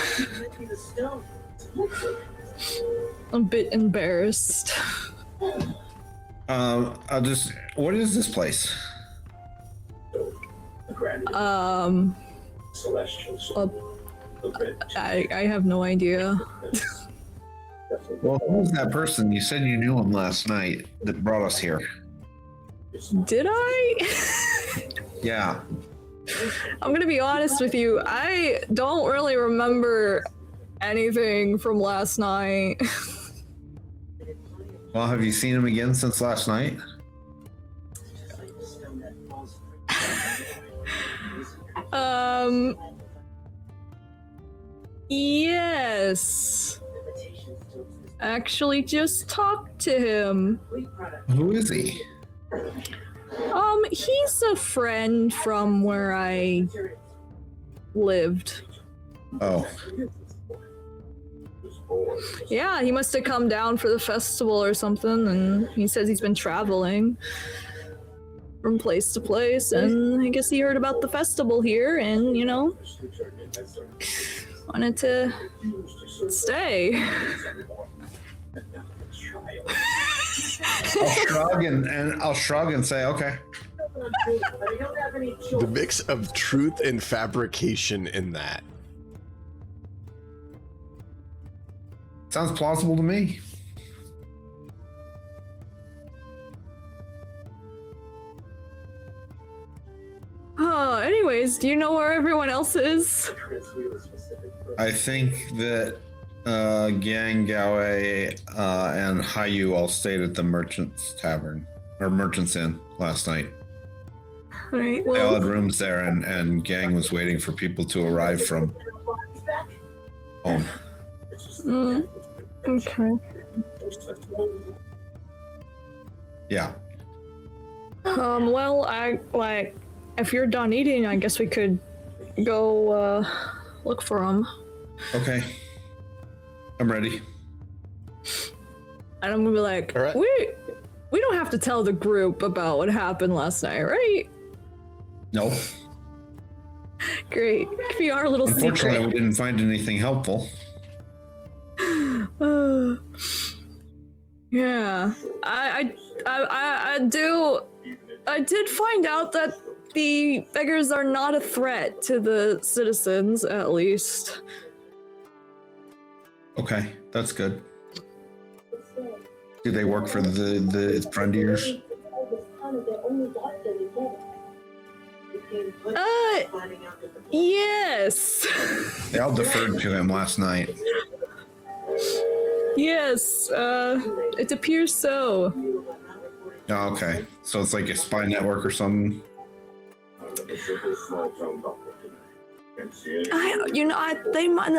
I'm a bit embarrassed. I'll just. What is this place? I have no idea. Well, who's that person? You said you knew him last night that brought us here. Did I? Yeah. I'm gonna be honest with you. I don't really remember anything from last night. Well, have you seen him again since last night? Yes. Actually, just talked to him. Who is he? He's a friend from where I lived. Oh. Yeah, he must have come down for the festival or something, and he says he's been traveling from place to place, and I guess he heard about the festival here, and, you know, wanted to stay. I'll shrug and say, okay. The mix of truth and fabrication in that. Sounds plausible to me. Anyways, do you know where everyone else is? I think that Gang Gawe and Hayu all stayed at the Merchant's Tavern or Merchant's Inn last night. Alright, They all well, had rooms there, and Gang was waiting for people to arrive from home. okay. Yeah. Well, if you're done eating, I guess we could go, look for him. Okay. I'm ready. And I'm gonna be like, All right. we don't have to tell the group about what happened last night, right? No. Great. Be our little Unfortunately, secret. we didn't find anything helpful. Yeah. I did find out that the beggars are not a threat to the citizens, at least. Okay, that's good. Do they work for the friend of yours? Yes. They all deferred to him last night. Yes, it appears so. Oh, okay. So it's like a spy network or something. They might.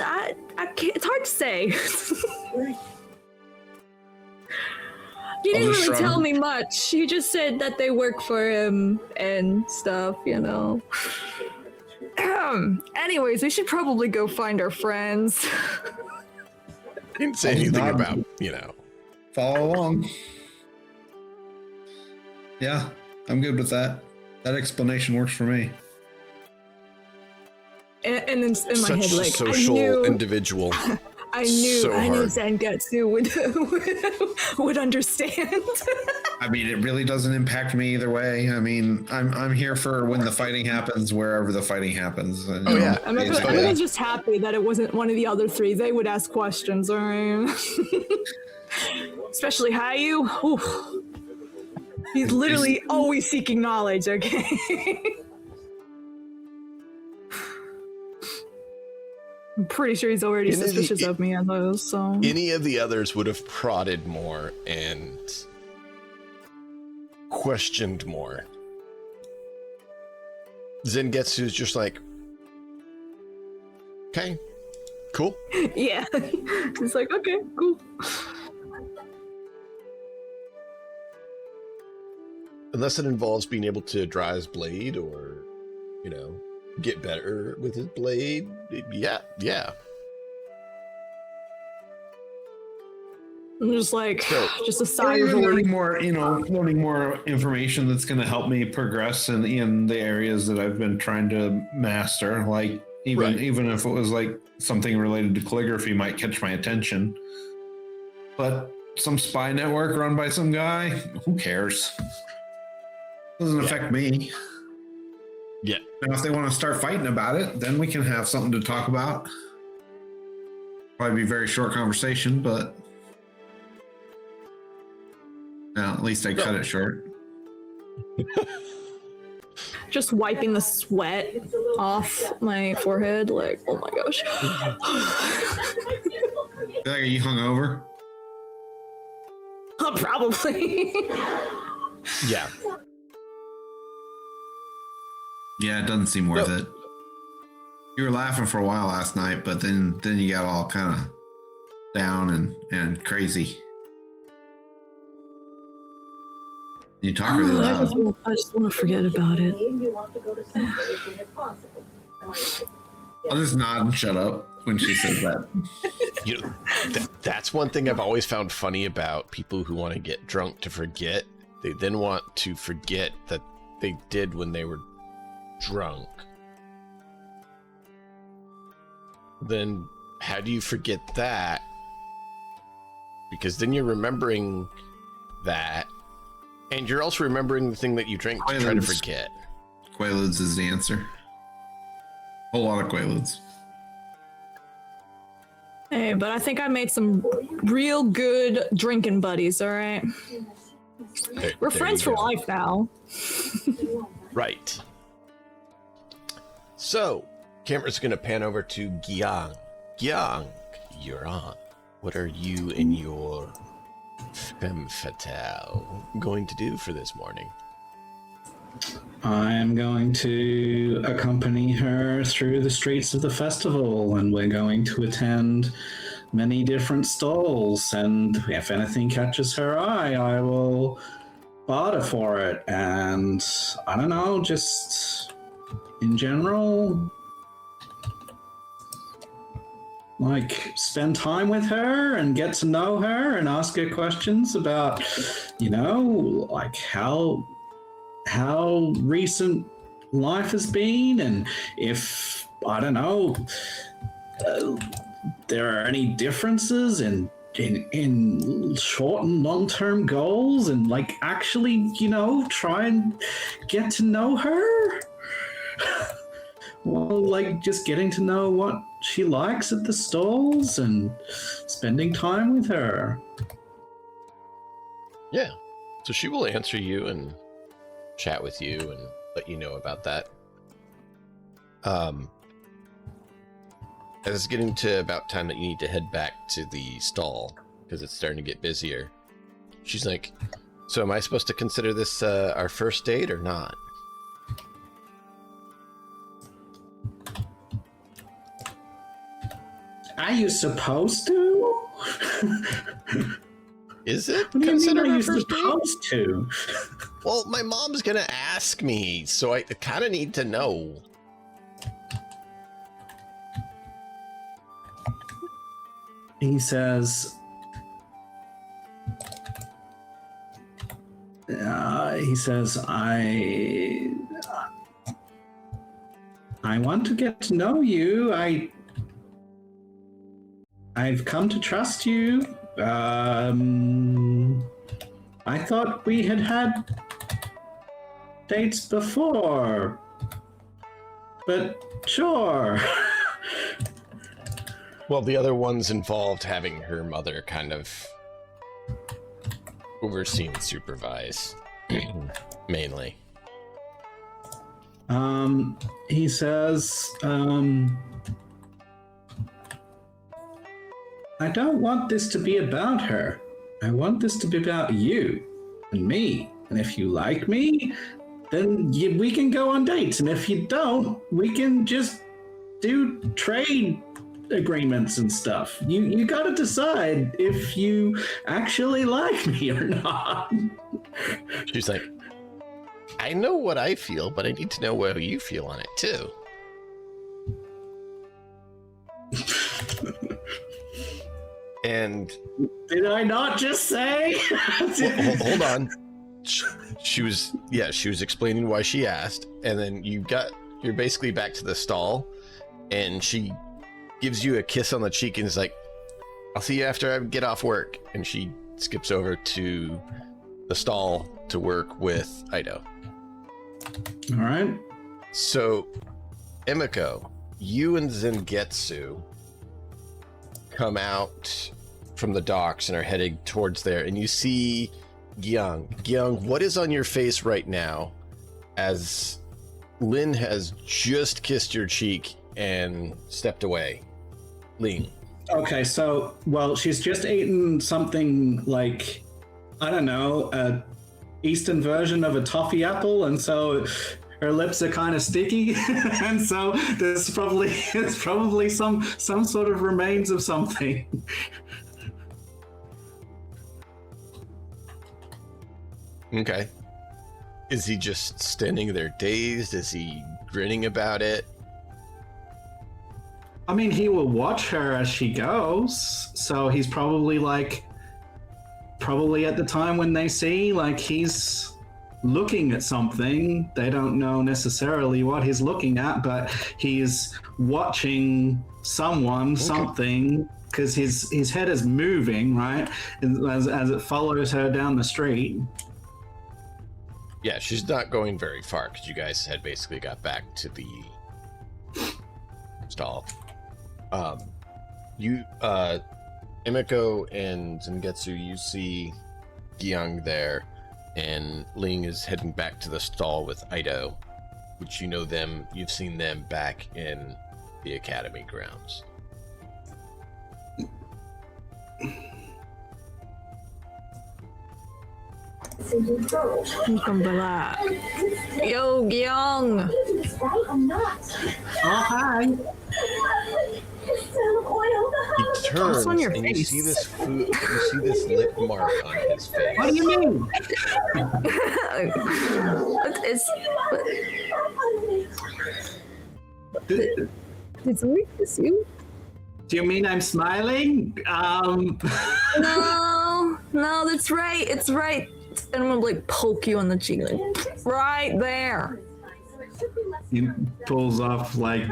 I can't. It's hard to say. He didn't just really shrug. tell me much. He just said that they work for him and stuff. Anyways, we should probably go find our friends. He didn't say I'll anything nod. about, Follow along. Yeah, I'm good with that. That explanation works for me. And in my such head, a like social individual. I knew So hard. Zangetsu would understand. I mean, it really doesn't impact me either way. I mean, I'm here for when the fighting happens, wherever the fighting happens. And, Oh, yeah. I Yeah. was just happy that it wasn't one of the other three. They would ask questions, all right? Especially Hayu. Oof. He's literally always seeking knowledge, okay? I'm pretty sure he's already suspicious of me on those, so... Any of the others would have prodded more and questioned more. Zengetsu's just like, okay, cool. Yeah. It's like, okay, cool. Unless it involves being able to draw his blade or, get better with his blade. Yeah. I'm just like, So- just a sigh of learning relief. more, learning more information that's going to help me progress in the areas that I've been trying to master. Like even if it was like something related to calligraphy might catch my attention. But some spy network run by some guy, who cares? Doesn't affect me. Yeah. Now, if they want to start fighting about it, then we can have something to talk about. Probably be a very short conversation, but at least I cut it short. Just wiping the sweat off my forehead, like, oh my gosh. Are you hungover? Probably. Yeah. Yeah, it doesn't seem worth it. You were laughing for a while last night, but then you got all kind of down and crazy. You talk really I loud. just want to forget about it. I'll just nod and shut up when she says that. That's one thing I've always found funny about people who want to get drunk to forget. They then want to forget that they did when they were drunk. Then how do you forget that? Because then you're remembering that, and you're also remembering the thing that you drank to try to forget. Quaaludes is the answer. Whole lot of Quaaludes. Hey, but I think I made some real good drinking buddies, all right? We're friends for life now. Right. So, camera's going to pan over to Gyang. Gyang, you're on. What are you and your femme fatale going to do for this morning? I am going to accompany her through the streets of the festival, and we're going to attend many different stalls, and if anything catches her eye, I will barter for it, and I don't know, just in general, like, spend time with her and get to know her and ask her questions about, like how recent life has been, and if, I don't know, there are any differences in short and long-term goals, and like actually, try and get to know her. Well, like just getting to know what she likes at the stalls and spending time with her. Yeah. So she will answer you and chat with you and let you know about that. As it's getting to about time that you need to head back to the stall, because it's starting to get busier. She's like, so am I supposed to consider this our first date or not? Are you supposed to? Is it What do you mean, considered are our you first date? supposed to? Well, my mom's gonna ask me, so I kind of need to know. He says, I want to get to know you. I've come to trust you. I thought we had dates before, but sure. Well, the other ones involved having her mother kind of oversee and supervise, mainly. He says, I don't want this to be about her. I want this to be about you and me. And if you like me, then we can go on dates. And if you don't, we can just do trade agreements and stuff. You got to decide if you actually like me or not. She's like, I know what I feel, but I need to know how you feel on it too. And did I not just say? hold on. She was explaining why she asked, and then you're basically back to the stall, and she gives you a kiss on the cheek and is like, I'll see you after I get off work. And she skips over to the stall to work with Ido. All right. So, Emiko, you and Zengetsu come out from the docks and are heading towards there, and you see Gyung. Gyung, what is on your face right now as Lin has just kissed your cheek and stepped away? Ling. Okay, so, well, she's just eaten something like, I don't know, a Eastern version of a toffee apple, and so her lips are kind of sticky, and so there's probably some sort of remains of something. Okay. Is he just standing there dazed? Is he grinning about it? I mean, he will watch her as she goes, so he's probably at the time when they see, like, he's looking at something. They don't know necessarily what he's looking at, but he's watching something, because his head is moving, right, as it follows her down the street. Yeah, she's not going very far, because you guys had basically got back to the stall. Emiko and Zengetsu, you see Gyung there, and Ling is heading back to the stall with Ido, which you've seen them back in the academy grounds. Welcome back. Yo, Gyung. Oh, hi. He turns on your and face? you see this lip mark on his face. What do you mean? Did somebody kiss you? Do you mean I'm smiling? No, that's right. It's right. And I'm gonna like poke you on the cheek, like right there. He pulls off like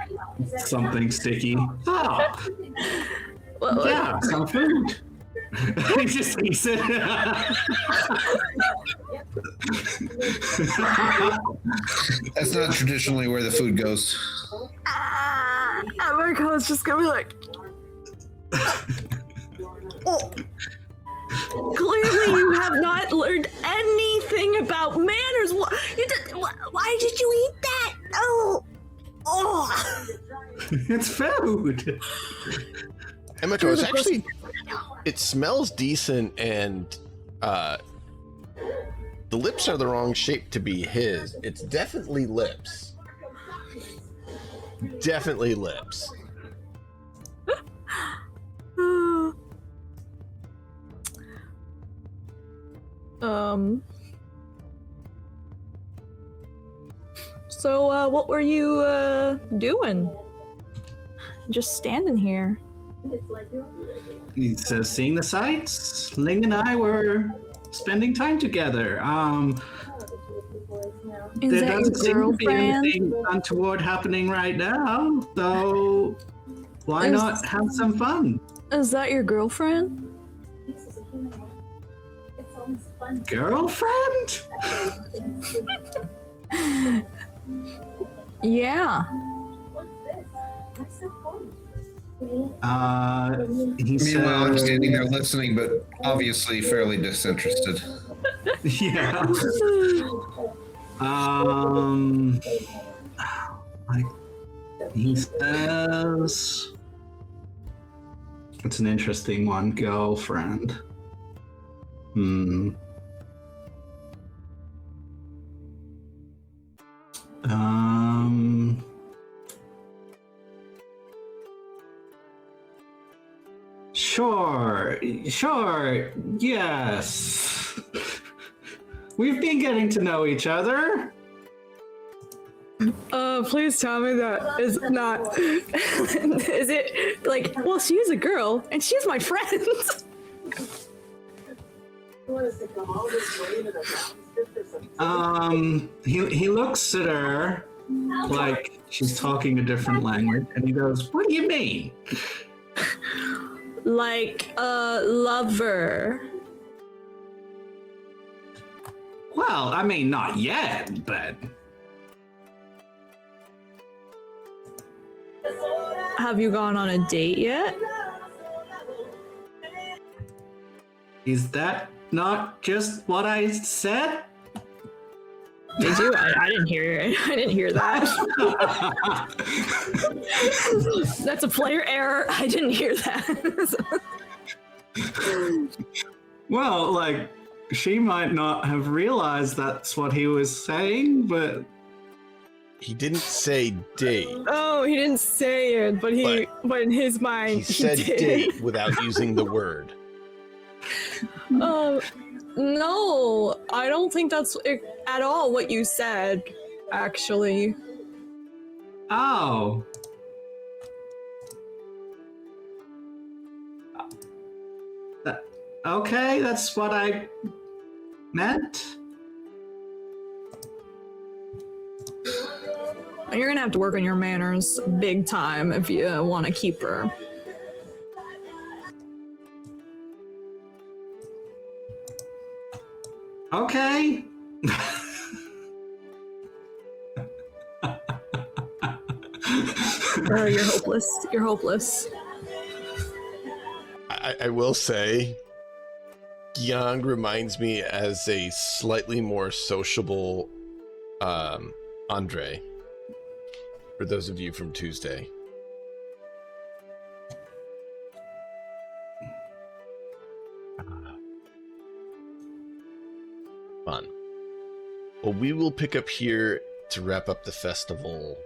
something sticky. Oh, Well, yeah, some food. He just eats it. That's not traditionally where the food goes. America's just gonna be like, oh. Clearly, you have not learned anything about manners. Why did you eat that? Oh. It's food. Emiko, it's actually, it smells decent, and the lips are the wrong shape to be his. It's definitely lips. Definitely lips. So, what were you, doing? Just standing here. He says, seeing the sights. Ling and I were spending time together. Is There that your doesn't seem to be girlfriend? anything untoward happening right now, so why not have some fun? Is that your girlfriend? Girlfriend? Yeah. He Meanwhile, I'm said, standing there listening, but obviously fairly disinterested. yeah. He says, it's an interesting one, girlfriend. Sure, yes. We've been getting to know each other. Please tell me that is not. Is it like, well, she is a girl and she's my friend. He looks at her like she's talking a different language, and he goes, "What do you mean?" Like a lover. Well, I mean, not yet, but Have you gone on a date yet? is that not just what I said? Did you? I didn't hear it. I didn't hear that. That's a player error. I didn't hear that. Well, like, she might not have realized that's what he was saying, but He didn't say date. Oh, he didn't say it, but in his mind, He said did. date without using the word. No, I don't think that's at all what you said, actually. oh. Okay, that's what I meant. You're gonna have to work on your manners big time if you want to keep her. Okay. Oh, you're hopeless. You're hopeless. I will say, Yang reminds me as a slightly more sociable Andre. For those of you from Tuesday. Fun. Well, we will pick up here to wrap up the festival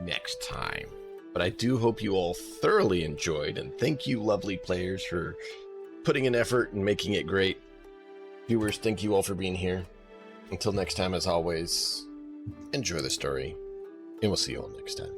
next time. But I do hope you all thoroughly enjoyed, and thank you, lovely players, for putting an effort and making it great. Viewers, thank you all for being here. Until next time, as always, enjoy the story, and we'll see you all next time.